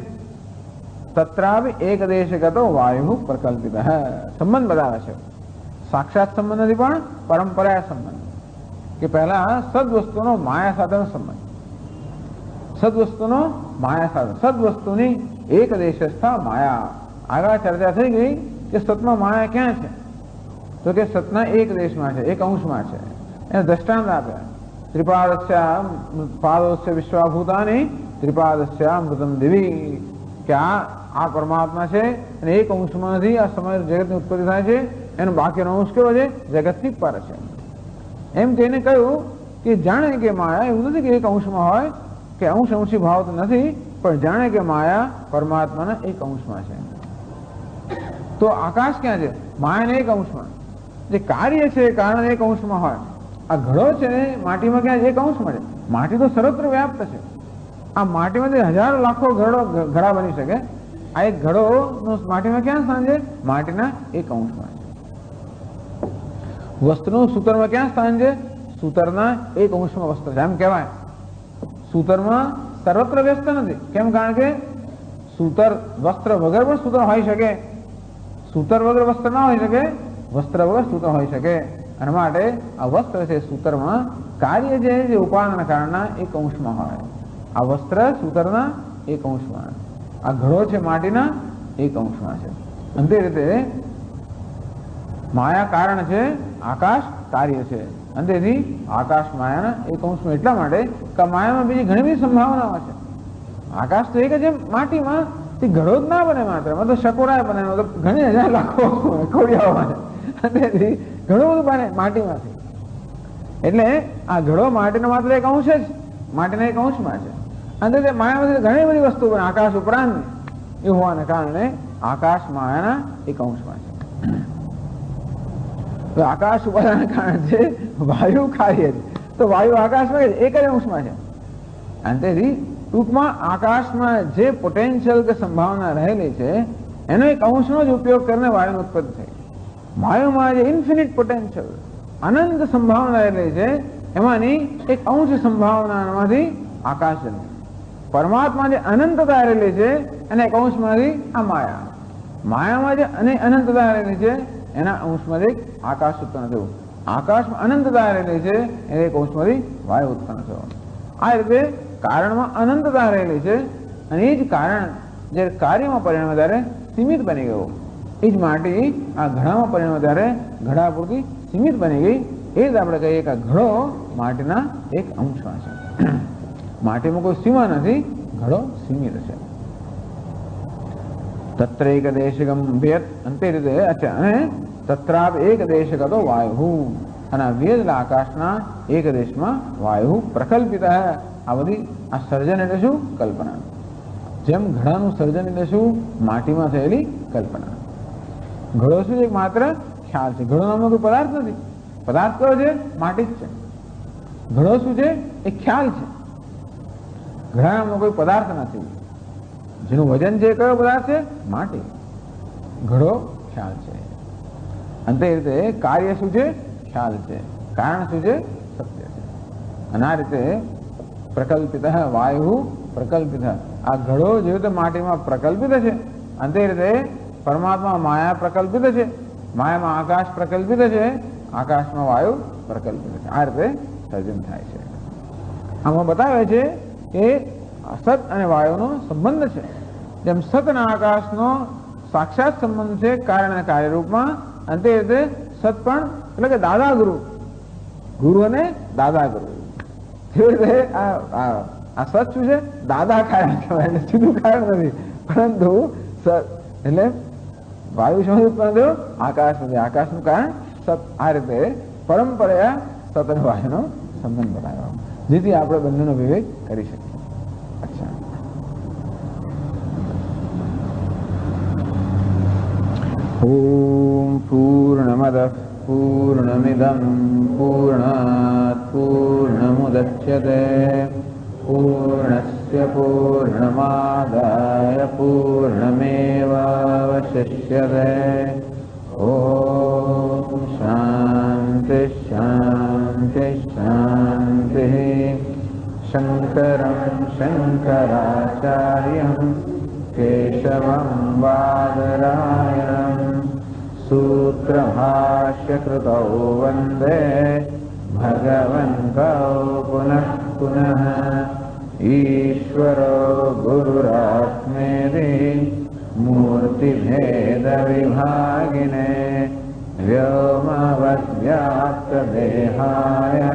તત્રાપि એકદેશગતો વાયુ પ્રકલ્પિતઃ. સંબંધ બતાવે છે. સાક્ષાત સંબંધ નથી પણ પરંપરા સંબંધ. કે પહેલા સદવસ્તુનો માયા સાથેનો સંબંધ. સદવસ્તુનો માયા સાથે. સદવસ્તુની એકદેશસ્થા માયા. આગળ ચર્ચા થઈ ગઈ કે સતમાં માયા ક્યાં છે? તો કે સતના એક દેશમાં છે, એક અંશમાં છે. એને દ્રષ્ટાંત આપ્યા. ત્રિપાદસ્ય વિશ્વાભૂતાની ત્રિપાદસ્યામૃતમ દિવી. કે આ પરમાત્મા છે અને એક અંશમાંથી આ સમય જગતની ઉત્પત્તિ થાય છે. એનો બાકીનો અંશ કેવો છે? જગતથી પર છે. એમ કહીને કહ્યું કે જાણે કે માયા એવું નથી કે એક અંશમાં હોય કે અંશી ભાવ તો નથી, પણ જાણે કે માયા પરમાત્માના એક અંશમાં છે. તો આકાશ ક્યાં છે? માયાના એક અંશમાં. જે કાર્ય છે કારણ એક અંશમાં હોય. આ ઘડો છે ને માટીમાં ક્યાં એક અંશમાં છે. માટી તો સર્વત્ર વ્યાપ્ત છે. આ માટીમાંથી હજારો લાખો ઘડા બની શકે. આ એક ઘડો માટીમાં ક્યાં સ્થાન છે? માટીના એક અંશમાં. વસ્ત્રનું સૂતરમાં ક્યાં સ્થાન છે? સૂતરના એક અંશમાં વસ્ત્ર છે. એમ કહેવાય સૂતરમાં સર્વત્ર વ્યસ્ત નથી. કેમ? કારણ કે સૂતર વસ્ત્ર વગર પણ સૂતર હોઈ શકે, સૂતર વગર વસ્ત્ર ના હોઈ શકે, વસ્ત્ર વગર સૂતર હોઈ શકે. અને માટે આ વસ્ત્ર છે સૂતરમાં કાર્ય છે જે ઉપાદાનના કારણના એક અંશમાં હોય. આ વસ્ત્ર સૂતરના એક અંશમાં, આ ઘડો છે માટીના એક અંશમાં છે. અંતે રીતે માયા કારણ છે, આકાશ કાર્ય છે. અંતેથી આકાશ માયાના એક અંશમાં એટલા માટે કે માયામાં બીજી ઘણી બધી સંભાવનાઓ છે. આકાશ તો એક જ માટીમાં તે ઘડો જ ના બને, માત્ર મતલબ શકોરા બને, મતલબ ઘણી હજાર લાખો કોડિયાઓ બને. અંતેથી ઘણું બધું બને માટીમાંથી. એટલે આ ઘડો માટીનો માત્ર એક અંશ જ, માટીના એક અંશમાં છે. અંતે માયામાંથી ઘણી બધી વસ્તુ બને આકાશ ઉપરાંત એ હોવાને કારણે આકાશ માયાના એક અંશમાં છે. તો આકાશ ઉપાદાનના કારણે છે વાયુ કાર્ય છે, તો વાયુ આકાશમાં એક જ અંશમાં છે. અંતેથી ટૂંકમાં આકાશમાં જે પોટેન્શિયલ કે સંભાવના રહેલી છે એનો એક અંશનો જ ઉપયોગ કરીને વાયુની ઉત્પત્તિ થઈ. વાયુમાં જે ઇન્ફિનિટ પોટેન્શિયલ, અનંત સંભાવના રહેલી છે એમાંની એક અંશ સંભાવનામાંથી આકાશ જન્મે. પરમાત્મા જે અનંતતા રહેલી છે એના એક અંશમાંથી આ માયા, માયામાં જે અનંતતા રહેલી છે એના અંશમાંથી આકાશ ઉત્પન્ન થયું. આકાશમાં અનંતતા રહેલી છે એને એક અંશમાંથી વાયુ ઉત્પન્ન થયો. આ રીતે કારણમાં અનંતતા રહેલી છે અને એ જ કારણ જે કાર્યમાં પરિણમે ત્યારે સીમિત બની ગયું. એ જ માટી આ ઘડામાં પરિણમે ત્યારે ઘડા પૂરતી સીમિત બની ગઈ. એ જ આપણે કહીએ કે ઘડો માટીના એક અંશમાં છે. માટીમાં કોઈ સીમા નથી, ઘડો સીમિત છે. તત્ર એક દેશગમ વેદ અંતે રીતે અચ્છા અને તત્રાપ એક દેશગતો વાયુ અને વેદ આકાશના એક દેશમાં વાયુ પ્રકલ્પિત. આ બધી આ સર્જન એટલે શું? કલ્પના. જેમ ઘડાનું સર્જન એટલે શું? માટીમાં થયેલી કલ્પના. ઘડો શું છે? માત્ર ખ્યાલ છે. ઘડો નામનો કોઈ પદાર્થ નથી. પદાર્થ કયો છે? માટી જ છે. ઘડો શું છે? એ ખ્યાલ છે. ઘડા નામનો કોઈ પદાર્થ નથી. જેનું વજન છે કયો પદાર્થ છે? માટી. ઘડો ખ્યાલ છે. અંતે રીતે કાર્ય શું છે? ખ્યાલ છે. કારણ શું છે? સત્ય છે. અને આ રીતે પ્રકલ્પિત વાયુ પ્રકલ્પિત. આ ઘડો જેવી રીતે માટીમાં પ્રકલ્પિત છે, અંતે રીતે પરમાત્મા માયા પ્રકલ્પિત છે, માયામાં આકાશ પ્રકલ્પિત છે, આકાશમાં વાયુ પ્રકલ્પિત છે. આ રીતે સર્જન થાય છે. આમાં બતાવે છે કે સત અને વાયુનો સંબંધ છે. જેમ સત અને આકાશનો સાક્ષાત સંબંધ છે કારણ અને કાર્યરૂપમાં, અંતે રીતે સત પણ એટલે કે દાદા ગુરુ, ગુરુ અને દાદા ગુરુ. આ સત શું છે? દાદા કારણ કહેવાય. એટલે સીધું કારણ નથી, પરંતુ સત એટલે વાયુ શું ઉત્પન્ન થયું? આકાશ નથી. આકાશનું કારણ સત. આ રીતે પરંપરા સત અને વાયુનો સંબંધ બનાવ્યો, જેથી આપણે બંનેનો વિવેક કરી શકીએ. અચ્છા, ઓમ પૂર્ણમદ પૂર્ણમિદં પૂર્ણાત પૂર્ણમુદચ્યતે પૂર્ણસ્ય પૂર્ણમાદાય પૂર્ણમેવાવશિષ્યતે. ઓમ શાંતિ શાંતિ શાંતિ. શંકરં શંકરાચાર્યં કેશવં બાદરાયણં સૂત્રભાષ્યકૃતૌ વંદે ભગવन्तૌ પુનઃ પુનઃ. ઈશ્વરો ગુરુરાત્મેતિ મૂર્તિભેદવિભાગિને વ્યોમવદ્વ્યાપ્તદેહાય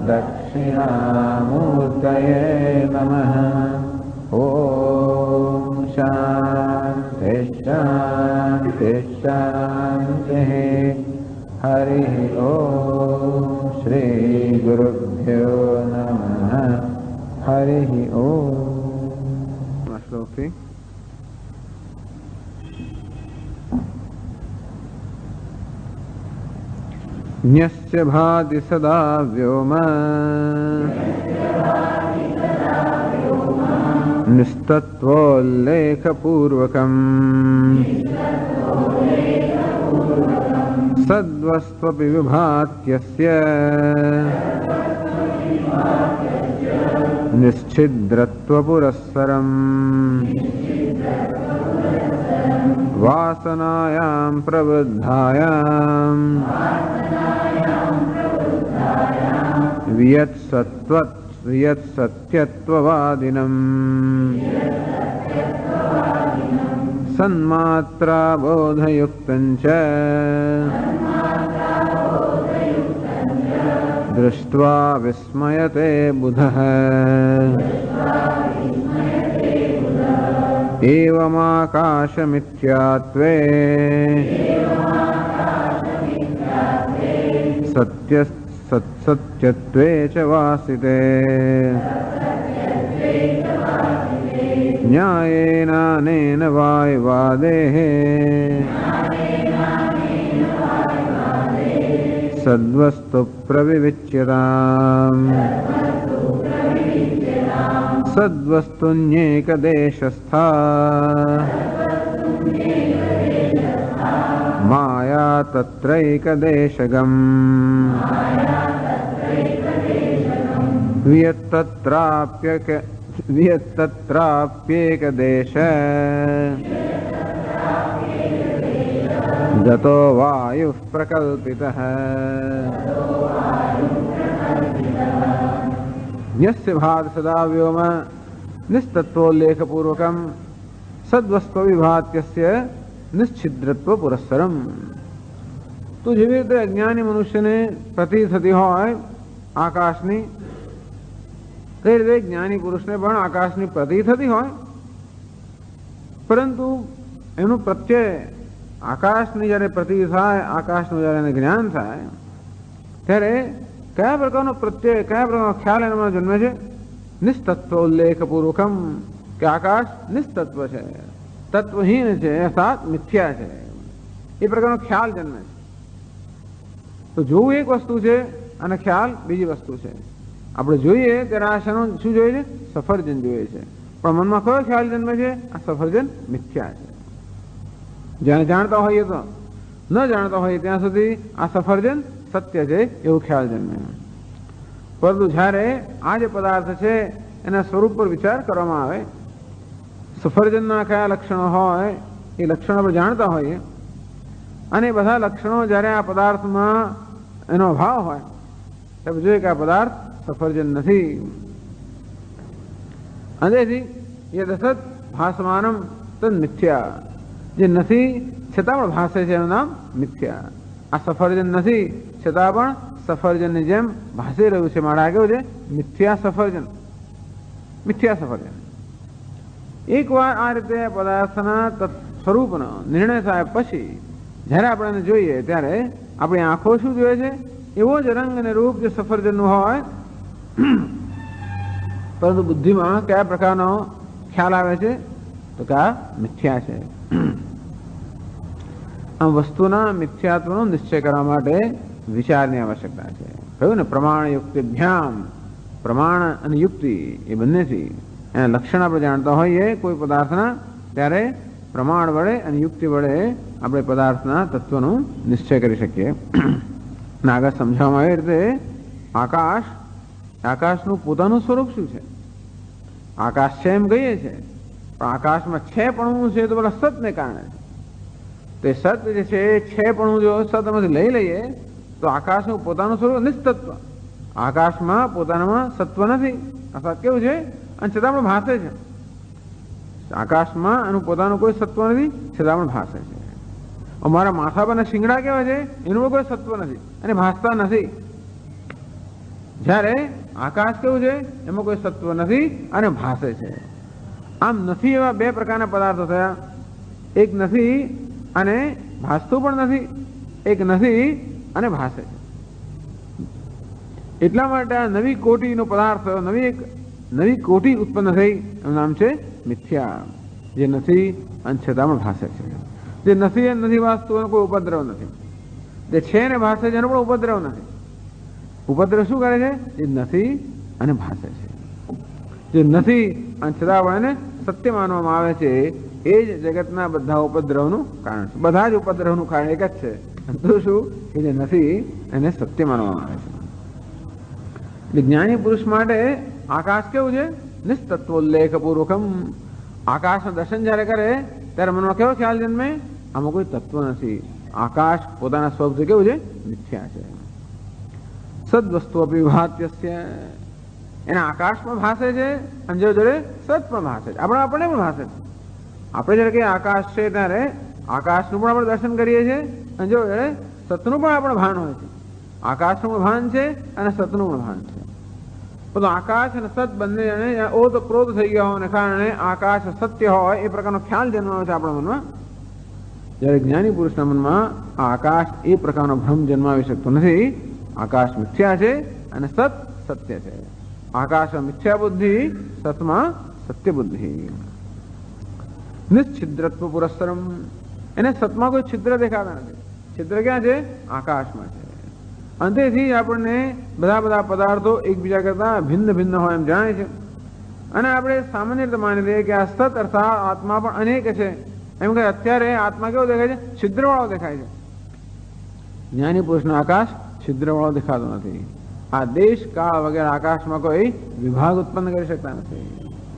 દક્ષિણામૂર્તયે નમઃ. ઓમ શાંતિ શાંતિ શાંતિ. હરિ ઓમ શ્રી ગુરુભ્યો નમઃ. હરિ ઓમ. શ્લોકથી ન્યસ્ય ભાતિ સદા વ્યોમ નિસ્તત્વોલ્લેખપૂર્વકમ સદ્વસ્ત્વપि વિભાત્યસ્ય નિશ્ચિદ્રત્વપુરસ્સરમ. वासनायां प्रवृद्धायां वियत्सत्यत्ववादिनम् सन्मात्रा बोधयुक्तं च दृष्ट्वा विस्मयते बुधः एवमाकाशमिथ्यात्वे सत्यत्वे च वासिते न्यायेनानेन वायवादेः सद्वस्तु प्रविविच्यताम् सद्वस्तुन्येकदेशस्था माया तत्रैकदेशगम् वियत्तत्राप्येकदेश गतो वायुः प्रकल्पितः यस्य भाति सदा व्योम निस्तत्वोल्लेखपूर्वकं सद्वस्तु विभात्यस्य निश्छिद्रत्व पुरस्सरम। तो જેવી રીતે અજ્ઞાની મનુષ્યને પ્રતીત થતી હોય આકાશની, કઈ રીતે જ્ઞાની પુરુષને પણ આકાશની પ્રતીત થતી હોય, પરંતુ એનું પ્રત્યય આકાશની જ્યારે પ્રતીત થાય, આકાશનું જ્યારે એને જ્ઞાન થાય ત્યારે કયા પ્રકારનો પ્રત્યય, કયા પ્રકારનો ખ્યાલ એનામાં જન્મે છે? નિસ્તત્વ ઉલ્લેખપૂર્વકમ, કે આકાશ નિસ્તત્વ છે, તત્વહીન છે, અર્થાત મિથ્યા છે, એ પ્રકારનો ખ્યાલ જન્મે છે. તો જોવું એક વસ્તુ છે અને ખ્યાલ બીજી વસ્તુ છે. આપણે જોઈએ ત્યારે આ શું જોઈએ છે? સફરજન જોઈએ છે, પણ મનમાં કયો ખ્યાલ જન્મે છે? આ સફરજન મિથ્યા છે. જ્યાં જાણતા હોઈએ તો, ન જાણતા હોઈએ ત્યાં સુધી આ સફરજન સત્ય છે એવો ખ્યાલ જન્મે. પરંતુ જ્યારે આ જે પદાર્થ છે એના સ્વરૂપ પર વિચાર કરવામાં આવે, સફરજનના કયા લક્ષણો હોય એ લક્ષણો આપણે જાણતા હોઈએ, અને બધા લક્ષણો જ્યારે આ પદાર્થમાં એનો અભાવ હોય ત્યારે જોઈએ કે આ પદાર્થ સફરજન નથી. અંદેથી એ દસત ભાસમાનમ તદ મિથ્યા, જે નથી છતાં પણ ભાસે છે એનું નામ મિથ્યા. આ સફરજન નથી છતાં પણ સફરજનની જેમ ભાસી રહ્યું છે. મારા કેવું છે? મિથ્યા સફરજન, મિથ્યા સફરજન. એકવાર આ રીતે પદાર્થના સ્વરૂપનો નિર્ણય થાય પછી જ્યારે આપણે એને જોઈએ ત્યારે આપણી આંખો શું જોઈએ છે? એવો જ રંગ અને રૂપ જે સફરજનનું હોય, પરંતુ બુદ્ધિમાં કયા પ્રકારનો ખ્યાલ આવે છે? તો કે આ મિથ્યા છે. આમ વસ્તુના મિથ્યાત્વનો નિશ્ચય કરવા માટે વિચારની આવશ્યકતા છે. કહ્યું ને, પ્રમાણ યુક્તિભ્યામ, પ્રમાણ અને યુક્તિ એ બંનેથી એના લક્ષણ આપણે જાણતા હોઈએ કોઈ પદાર્થના, ત્યારે પ્રમાણ વડે અને યુક્તિ વડે આપણે પદાર્થના તત્વનો નિશ્ચય કરી શકીએ. અને આગળ સમજાવવામાં આવે રીતે આકાશનું પોતાનું સ્વરૂપ શું છે? આકાશ છે એમ કહીએ છે, પણ આકાશમાં છે પણ છે તો પેલા સતને કારણે છે. તે સત જે છે એ છે પણ જો સતમાંથી લઈ લઈએ તો આકાશનું પોતાનું સ્વરૂપ નિસ્તત્વ. આકાશમાં પોતાનામાં સત્વ નથી, અર્થાત કેવું છે? અને છતાં પણ ભાસે છે. આકાશમાં એનું પોતાનું કોઈ સત્વ નથી, છતાં પણ ભાસે છે. અમારા માથા પરના શિંગડા કેવા છે? એનું કોઈ સત્વ નથી અને ભાસતા નથી. જ્યારે આકાશ કેવું છે? એમાં કોઈ સત્વ નથી અને ભાસે છે. આમ નથી એવા બે પ્રકારના પદાર્થો થયા. એક નથી અને ભાસતું પણ નથી, એક નથી અને ભાસે છે. એટલા માટે આ નવી કોટીનો પદાર્થ, નવી કોટી ઉત્પન્ન થઈ, એનું નામ છે મિથ્યા. જે નથી અને છતાં પણ ભાસે છે. જે નથી અને નથી વાસ્તુ એનો કોઈ ઉપદ્રવ નથી. જે છે ને ભાસે છે એનો પણ ઉપદ્રવ નથી. ઉપદ્રવ શું કરે છે? એ નથી અને ભાસે છે. જે નથી અને છતાં પણ એને સત્ય માનવામાં આવે છે, એ જ જગતના બધા ઉપદ્રવનું કારણ છે. બધા જ ઉપદ્રવનું કારણ એક જ છે, તો શું? કે જે નથી એને સત્ય માનવામાં આવે છે. એટલે જ્ઞાની પુરુષ માટે આકાશ કેવું છે? નિસ્તત્વોલ્લેખપૂર્વકમ. આકાશનું દર્શન જ્યારે કરે ત્યારે મનમાં કેવો ખ્યાલ જન્મે? આમાં કોઈ તત્વ નથી. આકાશ પોતાના સ્વરૂપથી કેવું છે? મિથ્યા છે. સદવસ્તુ અપી ભાત્યસ્ય, એના આકાશમાં ભાસે છે અને જો જોડે સત પણ ભાસે છે. આપણને પણ ભાસે છે. આપણે જ્યારે કે આકાશ છે ત્યારે આકાશનું પણ આપણે દર્શન કરીએ છીએ અને જો સતનું પણ આપણે ભાન હોય છે. આકાશનું પણ ભાન છે અને સતનું પણ ભાન છે. પરંતુ આકાશ અને સત બંને ઓતપ્રોત થઈ ગયા હોવાને કારણે આકાશ સત્ય હોય એ પ્રકારનો ખ્યાલ જન્માવે છે આપણા મનમાં. જ્યારે જ્ઞાની પુરુષના મનમાં આ આકાશ એ પ્રકારનો ભ્રમ જન્માવી શકતો નથી. આકાશ મિથ્યા છે અને સત સત્ય છે. આકાશમાં મિથ્યા બુદ્ધિ, સતમાં સત્ય બુદ્ધિ. નિશ્છિદ્રત્વ પુરસ્સરમ, એને સતમાં કોઈ છિદ્ર દેખાતા નથી. છિદ્ર ક્યાં છે? આકાશમાં છે. અંતેથી આપણને બધા પદાર્થો એકબીજા કરતા ભિન્ન ભિન્ન હોય એમ જાણે છે. અને આપણે સામાન્ય રીતે માની લઈએ કે આ સત અર્થાત આત્મા પણ અનેક છે. એમ કે અત્યારે આત્મા કેવો દેખાય છે? છિદ્રવાળો દેખાય છે. જ્ઞાની પુરુષનો આકાશ છિદ્રવાળો દેખાતો નથી. આ દેશ કાળ વગેરે આકાશમાં કોઈ વિભાગ ઉત્પન્ન કરી શકતા નથી.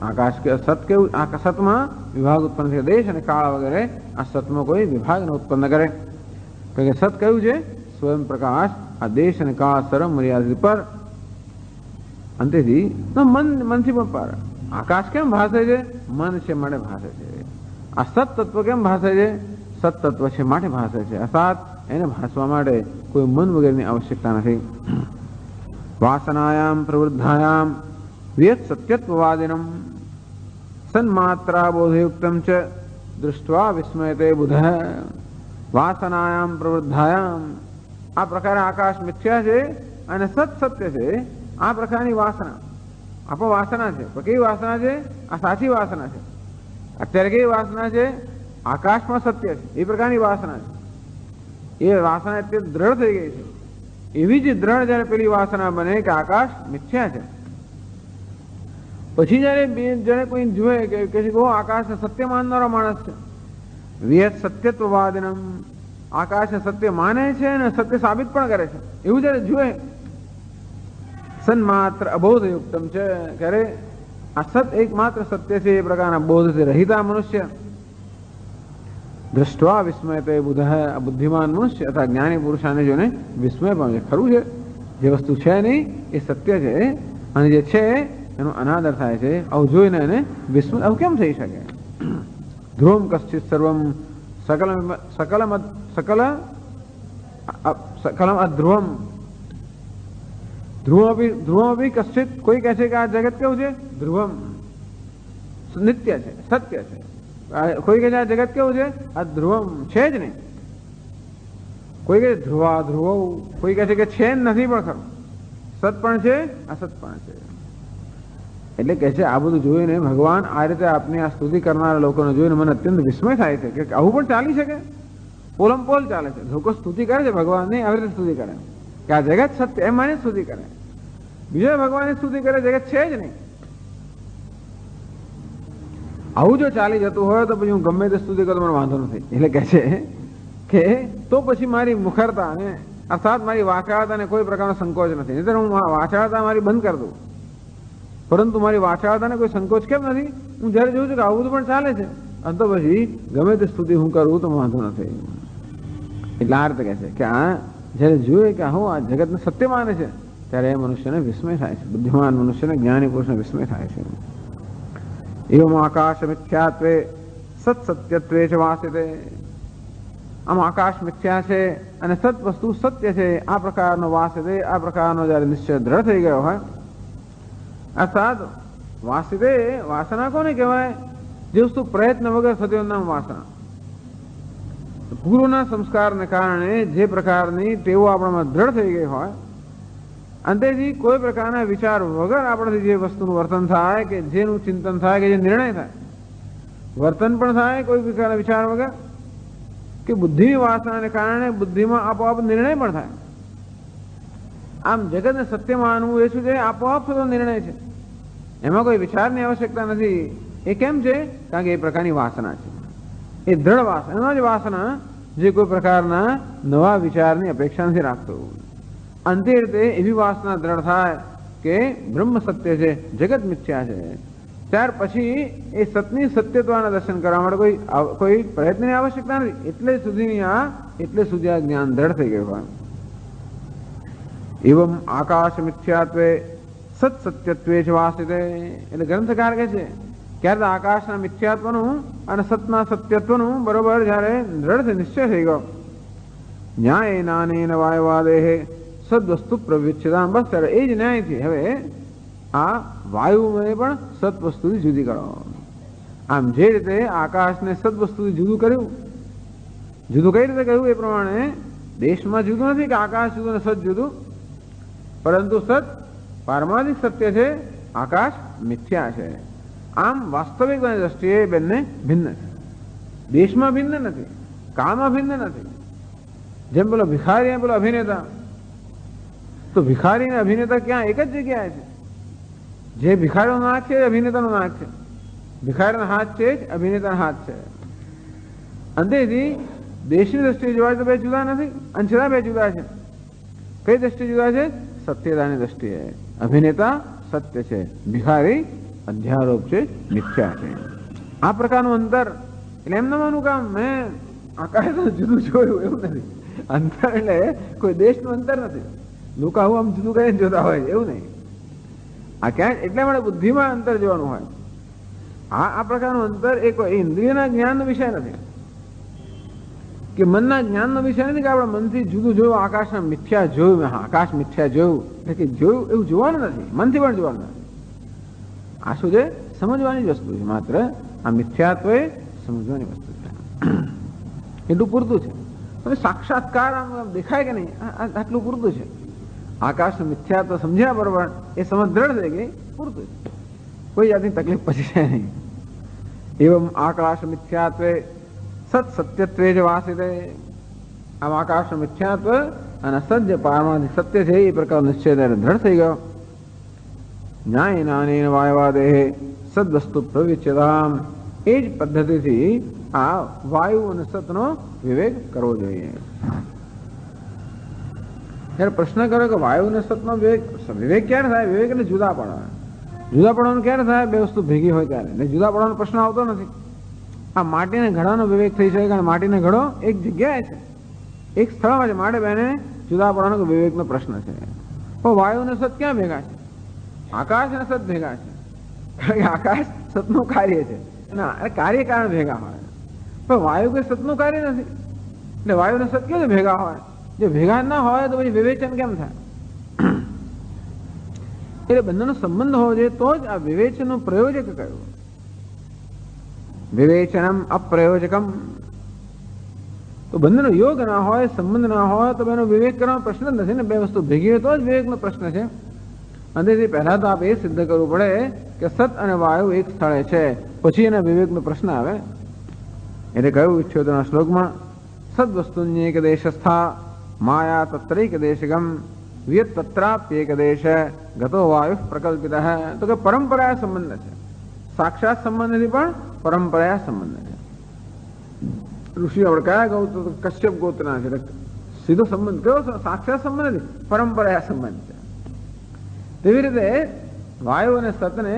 આકાશ કે સત કેવું? સતમાં વિભાગ ઉત્પન્ન કરે. દેશ અને કાળ વગેરે આ સતમાં કોઈ વિભાગ ઉત્પન્ન કરે. કારણ કે સત કયું છે? સ્વયં પ્રકાશ. આ દેશ અને કાળ સરમ મર્યાદિત પર. અંતેથી મનથી પણ પર. આકાશ કેમ ભાસે છે? મન છે માટે ભાસે છે. આ સત તત્વ કેમ ભાસે છે? સત તત્વ છે માટે ભાસે છે. અર્થાત એને ભાસવા માટે કોઈ મન વગેરેની આવશ્યકતા નથી. વાસનાયામ પ્રવૃદ્ધાયામ વિયત સત્યત્વવાદિનમ સન્માત્રા બોધયુક્તમ ચ દૃષ્ટ્વા વિસ્મયતે બુધ. વાસનાયામ પ્રવૃદ્ધાયામ, આ પ્રકારે આકાશ મિથ્યા છે અને સત સત્ય છે. આ પ્રકારની વાસના આપણો વાસના છે. પણ કેવી વાસના છે? આ સાચી વાસના છે. અત્યારે કેવી વાસના છે? આકાશમાં સત્ય છે એ પ્રકારની વાસના છે. એ વાસના અત્યારે દ્રઢ થઈ ગઈ છે. એવી જ દ્રઢ જયારે પેલી વાસના બને કે આકાશ મિથ્યા છે, પછી જયારે કોઈ જુએ કે આકાશ સત્ય માનનારો માણસ છે, વિયત સત્યત્વવાદનમ, આકાશ સત્ય માને છે અને સત્ય સાબિત પણ કરે છે, એવું જયારે જુએ સન્માત્ર અબોધયુક્તમ છે, ક્યારે આ સત એકમાત્ર સત્ય છે એ પ્રકારના બોધથી રહિતા મનુષ્ય દ્રષ્ટવા વિસ્મયતે બુધ, આ બુદ્ધિમાન મનુષ્ય અથવા જ્ઞાની પુરુષાને જોઈને વિસ્મય પામે છે. ખરું છે, જે વસ્તુ છે નહીં એ સત્ય છે અને જે છે એનો અનાદર થાય છે. આવું જોઈને એને વિસ્મય આવું કેમ થઈ શકે? ધ્રુવમ કશ્ચિત સર્વમ સકલમ અધ્રુવમ, ધ્રુવમ બી કશ્ચિત, કોઈ કહે છે કે આ જગત કેવું છે? ધ્રુવમ, નિત્ય છે, સત્ય છે. કોઈ કહે છે આ જગત કેવું છે? આ ધ્રુવમ છે જ નહીં. કોઈ કહે ધ્રુવા ધ્રુવ, કોઈ કહે છે કે છે નથી પણ ખરું, સત પણ છે અસત પણ છે. એટલે કહે છે આ બધું જોઈને ભગવાન આ રીતે આપની આ સ્તુતિ કરનારા લોકોને જોઈને મને અત્યંત વિસ્મય થાય છે કે આવું પણ ચાલી શકે. પોલમ પોલ ચાલે છે, લોકો સ્તુતિ કરે છે ભગવાનની, આવી રીતે સ્તુતિ કરે કે આ જગત સત્ય એમ માની સ્તુતિ કરે. બીજા ભગવાનની સ્તુતિ કરે જગત છે જ નહીં. આવું જો ચાલી જતું હોય તો પછી હું ગમે તે સ્તુતિ કરું મને વાંધો નથી. એટલે કહે છે કે તો પછી મારી મુખરતા અને અર્થાત મારી વાચાળતાને કોઈ પ્રકારનો સંકોચ નથી. નહીં તો હું વાચાળતા મારી બંધ કરી દઉં, પરંતુ મારી વાચાળતાને કોઈ સંકોચ કેમ નથી? હું જયારે જોઉં છું કે આવું બધું પણ ચાલે છે અને તો પછી ગમે તે સ્તુતિ હું કરું તો વાંધો નથી. એટલે આ રીતે કહે છે કે આ જયારે જોઈએ કે હું આ જગતને સત્ય માને છે ત્યારે એ મનુષ્યને વિસ્મય થાય છે. બુદ્ધિમાન મનુષ્યને, જ્ઞાની પુરુષને વિસ્મય થાય છે. એવમ આકાશ મિથ્યાત્વે સત સત્યત્વે છે વાસિતે. આમ આકાશ મિથ્યા છે અને સત વસ્તુ સત્ય છે આ પ્રકારનો વાસિતે, આ પ્રકારનો જયારે નિશ્ચય દ્રઢ થઈ ગયો હોય, અર્થાત વાસિતે, વાસના કોને કહેવાય? જે વસ્તુ પ્રયત્ન વગર થતી નામ વાસના. પૂર્વના સંસ્કારને કારણે જે પ્રકારની ટેવો આપણામાં દ્રઢ થઈ ગઈ હોય, અંતેથી કોઈ પ્રકારના વિચાર વગર આપણાથી જે વસ્તુનું વર્તન થાય કે જેનું ચિંતન થાય કે જે નિર્ણય થાય, વર્તન પણ થાય કોઈ પ્રકારના વિચાર વગર, કે બુદ્ધિની વાસનાને કારણે બુદ્ધિમાં આપોઆપ નિર્ણય પણ થાય. આમ જગતને સત્ય માનવું એ શું છે? આપોઆપ થતો નિર્ણય છે, એમાં કોઈ વિચારની આવશ્યકતા નથી. એ કેમ છે? કારણ કે એ પ્રકારની વાસના છે, એ દ્રઢ વાસના. એમાં જ વાસના જે કોઈ પ્રકારના નવા વિચારની અપેક્ષા નથી રાખતો. અંતે રીતે એવી વાસના દ્રઢ થાય કે બ્રહ્મ સત્ય છે, જગત મિથ્યા છે, ત્યાર પછી એ સતની સત્યત્વના દર્શન કરવા માટે કોઈ પ્રયત્નની આવશ્યકતા નથી. એટલે સુધી આ જ્ઞાન દ્રઢ થઈ ગયું હોય. એવમ આકાશ મિથ્યાત્વે સત સત્યત્વે જ વાસિતે. એટલે ગ્રંથકાર કહે છે ક્યારે આકાશના મિથ્યાત્વનું અને સતના સત્યત્વનું બરોબર જયારે દ્રઢ નિશ્ચય થઈ ગયો, ન્યાય નાનેન વાયુવાદેહે સદવસ્તુ પ્રવિચ્છેદામ, બસ ત્યારે એ જ ન્યાયથી હવે આ વાયુને પણ સત્વસ્તુથી જુદી કરો. આમ જે રીતે આકાશને સદવસ્તુથી જુદું કર્યું, જુદું કઈ રીતે કર્યું એ પ્રમાણે દેશમાં જુદું નથી કે આકાશ જુદું ને સત જુદું, પરંતુ સત પારમાર્થિક સત્ય છે, આકાશ મિથ્યા છે. આમ વાસ્તવિકતાની દ્રષ્ટિએ બંને ભિન્ન છે. દેશમાં ભિન્ન નથી, કાળમાં ભિન્ન નથી. જેમ પેલો ભિખારી પેલો અભિનેતા, તો ભિખારી અને અભિનેતા ક્યાં એક જ જગ્યાએ છે. જે ભિખારીનો નાક છે અભિનેતાનો નાક છે, ભિખારીનો હાથ છે જ અભિનેતાનો હાથ છે. અંતેથી દેશની દ્રષ્ટિએ જોવા તો બે જુદા નથી, અને છતાં બે જુદા છે. કઈ દ્રષ્ટિએ જુદા છે? સત્યતાની દ્રષ્ટિએ. અભિનેતા સત્ય છે, ભિખારી અધ્યારોપ છે, મિથ્યા છે. આ પ્રકારનું અંતર. એટલે એમ ન માનું કામ મેં આકાશ જુદું જોયું એવું નથી. અંતર એટલે કોઈ દેશનું અંતર નથી. લોકો આવું આમ જુદું કરીને જોતા હોય એવું નહીં. આ ક્યાં એટલા માટે બુદ્ધિમાં અંતર જોવાનું હોય. આ પ્રકારનું અંતર એ કોઈ ઇન્દ્રિયના જ્ઞાનનો વિષય નથી, કે મનના જ્ઞાનનો વિષય નથી, કે આપણે મનથી જુદું જોયું, આકાશના મિથ્યા જોયું, મેં આકાશ મિથ્યા જોયું, એટલે કે જોયું એવું જોવાનું નથી, મનથી પણ જોવાનું નથી. આ શું છે? સમજવાની જ વસ્તુ છે. માત્ર આ મિથ્યાત્વ એ સમજવાની વસ્તુ છે, એટલું પૂરતું છે. તમે સાક્ષાત્કાર આમ દેખાય કે નહીં, આટલું પૂરતું છે. આકાશનું મિથ્યાત્વ સમજ્યા બરોબર, એ સમજ દ્રઢ થઈ ગઈ, પૂરતું છે. કોઈ જાતની તકલીફ પછી છે નહીં. એવમ આકાશ મિથ્યાત્વે સત સત્યત્વે જ વાસિતે. આમ આકાશનું મિથ્યાત્વ અને સત્ય પારમાર્થિક સત્ય છે એ પ્રકાર નિશ્ચય દ્રઢ થઈ ગયો. ન્યાય નાનેન વાયવાદેહે સદવસ્તુ પ્રવિચ્છેદામ. એ જ પદ્ધતિથી આ વાયુ અને સતનો વિવેક કરવો જોઈએ. ત્યારે પ્રશ્ન કર્યો કે વાયુ અને સતનો વિવેક ક્યારે થાય? વિવેક એટલે જુદા પડવા. જુદા પડવાનું ક્યારે થાય? બે વસ્તુ ભેગી હોય ત્યારે. એટલે જુદા પડવાનો પ્રશ્ન આવતો નથી. આ માટીને ઘડાનો વિવેક થઈ શકે, કારણ માટીને ઘડો એક જગ્યાએ છે, એક સ્થળમાં છે, માટે બેને જુદા પડવાનો વિવેકનો પ્રશ્ન છે. પણ વાયુ અને સત ક્યાં ભેગા છે? આકાશ અને સત ભેગા છે, કારણ કે આકાશ સતનું કાર્ય છે. ના, કાર્ય કારણ ભેગા હોય, પણ વાયુ કોઈ સતનું કાર્ય નથી. એટલે વાયુ અને સત કેવું ભેગા હોય? જો ભેગા ના હોય તો પછી વિવેચન કેમ થાય? એટલે બંનેનો સંબંધ હોવો જોઈએ, તો જ આ વિવેચનનું પ્રયોજક કયું. વિવેચનમ અપ્રયોજકમ. તો બંનેનો યોગ ના હોય, સંબંધ ના હોય તો બેનો વિવેક કરવાનો પ્રશ્ન જ નથી ને. બે વસ્તુ ભેગી હોય તો જ વિવેકનો પ્રશ્ન છે. અને પહેલા તો આપણે એ સિદ્ધ કરવું પડે કે સત અને વાયુ એક સ્થળે છે, પછી એના વિવેકનો પ્રશ્ન આવે. એટલે કહ્યું 78 શ્લોકમાં, સદવસ્તુન્યેક દેશસ્થા માયા તત્રૈક દેશગમ વિયત તત્રાપ્યેક દેશ ગતો વાયુ પ્રકલ્પિત. તો કે પરંપરા સંબંધ છે, સાક્ષાત સંબંધ નથી પણ પરંપરા સંબંધ છે. ઋષિ આપણે કયા ગૌત્ર? કશ્યપ ગોત્રના છે. સીધો સંબંધ કયો? સાક્ષાત સંબંધ નથી, પરંપરા સંબંધ છે. તેવી રીતે વાયુ અને સતને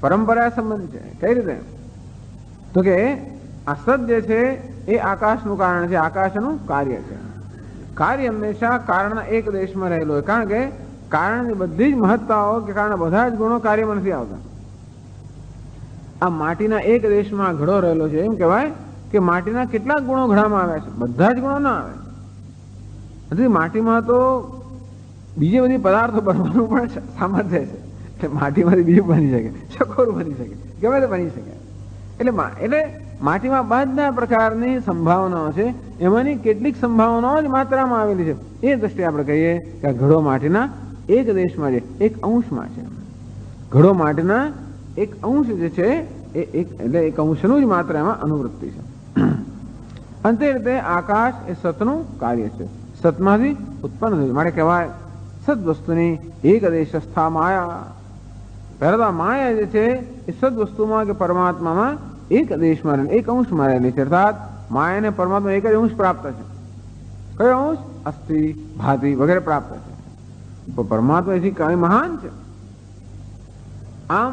પરંપરા સંબંધ છે. કઈ રીતે? તો કે આ સત જે છે એ આકાશનું કારણ છે, આકાશનું કાર્ય છે. કાર્ય હંમેશા કારણના એક દેશમાં રહેલું હોય, કારણ કે કારણની બધી જ મહત્તાઓ કે કારણ બધા જ ગુણો કાર્યમાં નથી આવતા. આ માટીના એક દેશમાં ઘડો રહેલો છે, એમ કહેવાય કે માટીના કેટલાક ગુણો ઘડામાં આવ્યા છે, બધા જ ગુણો ના આવે. માટીમાં તો બીજી બધી પદાર્થો બનવાનું પણ સામર્થ્ય છે. એટલે માટીમાંથી બીજું બની શકે, ચકોર બની શકે, ગમે તે બની શકે. એટલે માટીમાં બધા પ્રકારની સંભાવનાઓ છે, એમાંની કેટલીક સંભાવનાઓ જ માત્રામાં આવેલી છે. એ દ્રષ્ટિએ આપણે કહીએ કે આ ઘડો માટીના એક દેશમાં છે, એક અંશમાં છે. ઘડો માટીના એક અંશ જે છે એ એટલે એક અંશનું જ માત્ર એમાં અનુવૃત્તિ છે. અંતે રીતે આકાશ એ સતનું કાર્ય છે, સતમાંથી ઉત્પન્ન થયું, માટે કહેવાય સદ વસ્તુની એક દેશસ્થા માયા. પહેલા માયા જે છે એ સદ વસ્તુમાં કે પરમાત્મામાં એક દેશમાં એક અંશમાં રહેલી છે. અર્થાત માયાને પરમાત્મા એક જ અંશ પ્રાપ્ત છે. કયો અંશ? અસ્થિ, ભાતિ વગેરે પ્રાપ્ત છે. પણ પરમાત્મા એથી કઈ મહાન છે. આમ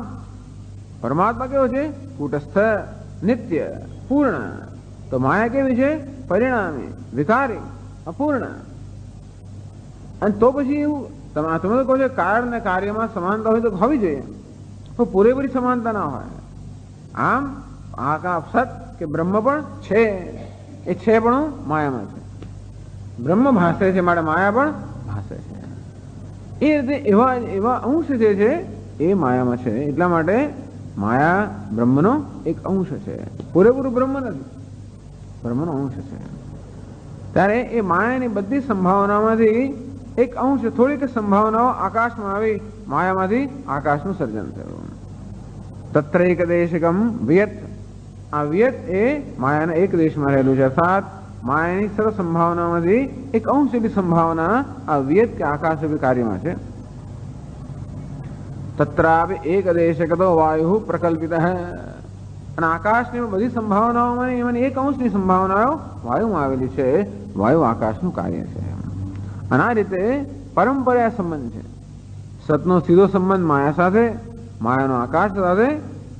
પરમાત્મા કેવો છે? કૂટસ્થ, નિત્ય, પૂર્ણ. તો માયા કેવી છે? પરિણામી, વિકારી, અપૂર્ણ. અને તો પછી એવું તમે તો કહો છો કારણ ને કાર્યમાં સમાનતા હોય તો હોવી જોઈએ, પણ પૂરેપૂરી સમાનતા ના હોય. આમ આકા સત કે બ્રહ્મ પણ છે, એ છે પણ માયામાં છે. બ્રહ્મ ભાસે છે માટે માયા પણ ભાસે છે. એ રીતે એવા એવા અંશ જે છે એ માયામાં છે. એટલા માટે માયા બ્રહ્મનો એક અંશ છે, પૂરેપૂરું બ્રહ્મ નથી, બ્રહ્મનો અંશ છે. ત્યારે એ માયાની બધી સંભાવનામાંથી એક અંશ, થોડીક સંભાવનાઓ આકાશમાં આવી, માયામાંથી આકાશનું સર્જન થયું. તત્ર એક દેશિકમ વિયત. આ વિયત એ માયાના એક દેશમાં રહેલું છે, અર્થાત માયાની સર્વ સંભાવનામાંથી એક અંશ જેટલી સંભાવના આ વિયત કે આકાશ રૂપી કાર્યમાં છે. તત્રાપી એક દેશકતો વાયુ પ્રકલ્પિત. અને આકાશની બધી સંભાવનાઓમાં એમાંની એક અંશની સંભાવનાઓ વાયુમાં આવેલી છે. વાયુ આકાશનું કાર્ય છે. અને આ રીતે પરંપરા સંબંધ છે. સતનો સીધો સંબંધ માયા સાથે, માયાનો આકાશ સાથે,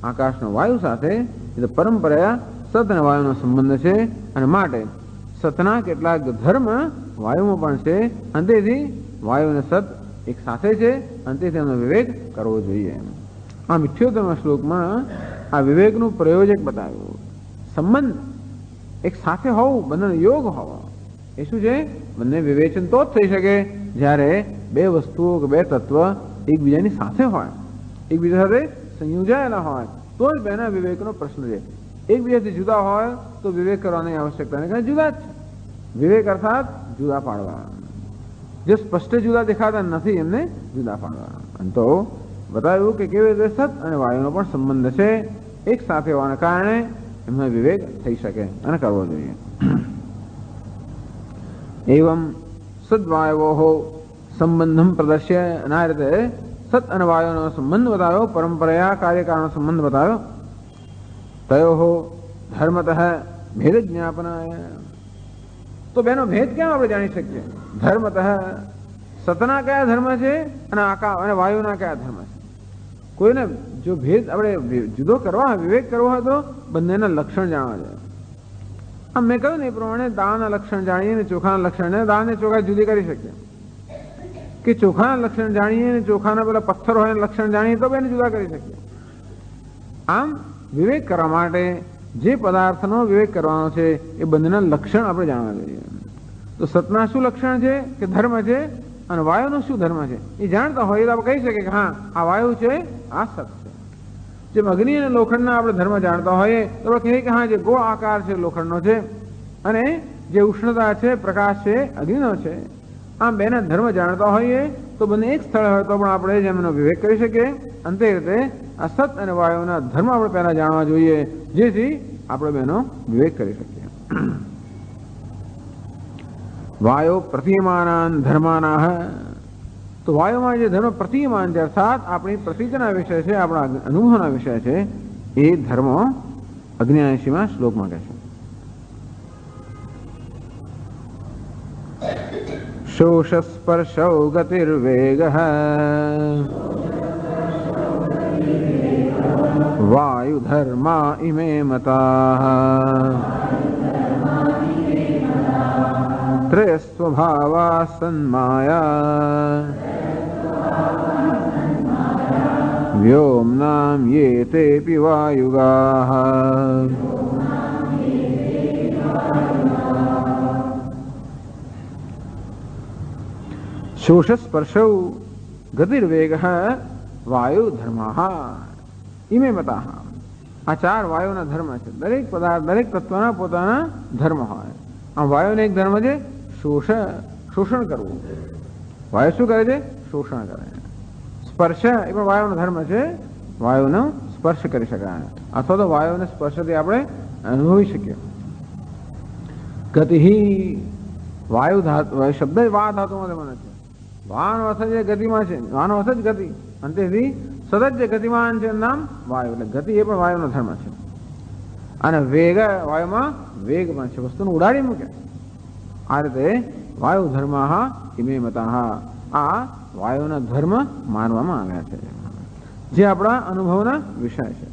આકાશનો વાયુ સાથે. એટલે પરંપરા સત અને વાયુનો સંબંધ છે. અને માટે સતના કેટલાક ધર્મ વાયુમાં પણ છે, અને તેથી વાયુ અને સત એક સાથે છે, અને તેથી એનો વિવેક કરવો જોઈએ. આ 78મા શ્લોકમાં આ વિવેકનું પ્રયોજક બતાવ્યું. સંબંધ એક સાથે હોવું, બંનેનો યોગ હોવો. એ શું છે? બંને વિવેચન તો જ થઈ શકે જ્યારે બે વસ્તુઓ કે બે તત્વ એકબીજાની સાથે હોય, એકબીજા સાથે સંયોજાયેલા હોય, તો જ બેના વિવેકનો પ્રશ્ન છે. એકબીજાથી જુદા હોય તો વિવેક કરવાની આવશ્યકતા નહીં, કારણ જુદા જ છે. વિવેક અર્થાત જુદા પાડવા. જે સ્પષ્ટ જુદા દેખાતા નથી એમને જુદા પાડવા. અને તો બતાવ્યું કે કેવી રીતે સત અને વાયુનો પણ સંબંધ છે. એક સાથે હોવાના કારણે એમનો વિવેક થઈ શકે અને કરવો જોઈએ. એવમ સદવાયવો સંબંધમ પ્રદર્શ્ય. આ રીતે સત અને વાયુનો સંબંધ બતાવ્યો, પરંપરા કાર્યકારનો સંબંધ બતાવ્યો. તયો ધર્મતઃ ભેદ જ્ઞાપનાય. તો બેનો ભેદ કેમ આપણે જાણી શકીએ? ધર્મતઃ સતના કયા ધર્મ છે અને વાયુના કયા ધર્મ છે. કોઈને જો ભેદ આપણે જુદો કરવા, વિવેક કરવો હોય તો બંનેના લક્ષણ જાણવા જોઈએ. આમ મેં કહ્યું ને એ પ્રમાણે દાળના લક્ષણ જાણીએ ને ચોખાના લક્ષણ, દાળ ને ચોખા જુદી કરી શકીએ, કે ચોખાના લક્ષણ જાણીએ ને ચોખાના પેલા પથ્થર હોય લક્ષણ જાણીએ તો બેને જુદા કરી શકીએ. આમ વિવેક કરવા માટે જે પદાર્થનો વિવેક કરવાનો છે એ બંનેના લક્ષણ આપણે જાણવા જોઈએ. તો સતના શું લક્ષણ છે કે ધર્મ છે, અને વાયુનો શું ધર્મ છે એ જાણતા હોય તો આપણે કહી શકીએ કે હા આ વાયુ છે, આ સત છે. જેમ અગ્નિ અને લોખંડના આપણે ધર્મ જાણતા હોઈએ તો આપણે કહીએ કે હા જે ગોળ આકાર છે લોખંડનો છે, અને જે ઉષ્ણતા છે પ્રકાશ છે અગ્નિનો છે. આમ બેના ધર્મ જાણતા હોઈએ તો બંને એક સ્થળે હોય તો પણ આપણે જેમ એનો વિવેક કરી શકીએ. અંતે રીતે આ સત અને વાયુના ધર્મ આપણે પહેલા જાણવા જોઈએ, જેથી આપણે બેનો વિવેક કરી શકીએ. વાયુ પ્રતિમાનાન ધર્માના. તો વાયુમાં જે ધર્મ પ્રતિમાન છે, અર્થાત આપણી પ્રતીકના વિષય છે, આપણા અનુભવના વિષય છે, એ ધર્મો 79મા શ્લોકમાં કહે છે. શોષસ્પર્શૌ ગતિર્વેગઃ વાયુ ધર્મા ઇમે મતાઃ ત્રયસ્વભાવા સન્માયા વ્યોમનામ યેતેપિ વાયુગાઃ. શોષસ્પર્શૌ ગતિર્વેગઃ વાયુ ધર્માઃ ઇમે મતાઃ. આ ચાર વાયુના ધર્મ છે. દરેક પદાર્થ, દરેક તત્વના પોતાના ધર્મ હોય. આ વાયુનો એક ધર્મ છે શોષણ કરવું. વાયુ શું કરે છે? શોષણ કરે. સ્પર્શ એ પણ વાયુનો ધર્મ છે. વાયુનો સ્પર્શ કરી શકાય, અથવા તો વાયુને સ્પર્શથી આપણે અનુભવી શકીએ. ગતિ વાયુ ધાતુ, શબ્દ વા ધાતુમાં મને છે. વાનો અર્થ જે ગતિમાં છે, વાનો અર્થ જ ગતિ, અને તેથી સતત જે ગતિમાન છે નામ વાયુ. એટલે ગતિ એ પણ વાયુનો ધર્મ છે. અને વેગ, વાયુમાં વેગ પણ છે, વસ્તુને ઉડાડી મૂકે. આ રીતે વાયુ ધર્મા ઇમે મતાઃ. આ વાયુના ધર્મ માનવામાં આવ્યા છે. જે આપણા અનુભવના વિષય છે.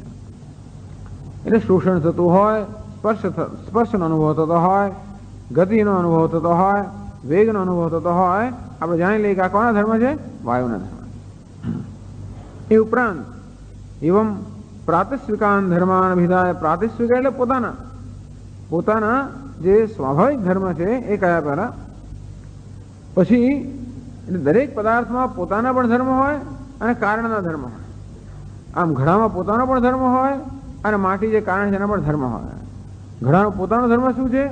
એટલે શોષણ થતું હોય, સ્પર્શનો અનુભવ થતો હોય, ગતિનો અનુભવ થતો હોય, વેગનો અનુભવ થતો હોય, આપણે જાણી લઈએ કે આ કોના ધર્મ છે? વાયુના ધર્મ. એ ઉપરાંત એવમ પ્રાતિસ્વિકાન ધર્માન અભિધાય, પ્રાતિસ્વિક એટલે પોતાના જે સ્વાભાવિક ધર્મ છે એ કયા પહેલા, પછી દરેક પદાર્થમાં પોતાના પણ ધર્મ હોય અને કારણના ધર્મ હોય. આમ ઘડામાં પોતાનો પણ ધર્મ હોય અને માટી જે કારણ છે એના પણ ધર્મ હોય. ઘડાનો પોતાનો ધર્મ શું છે?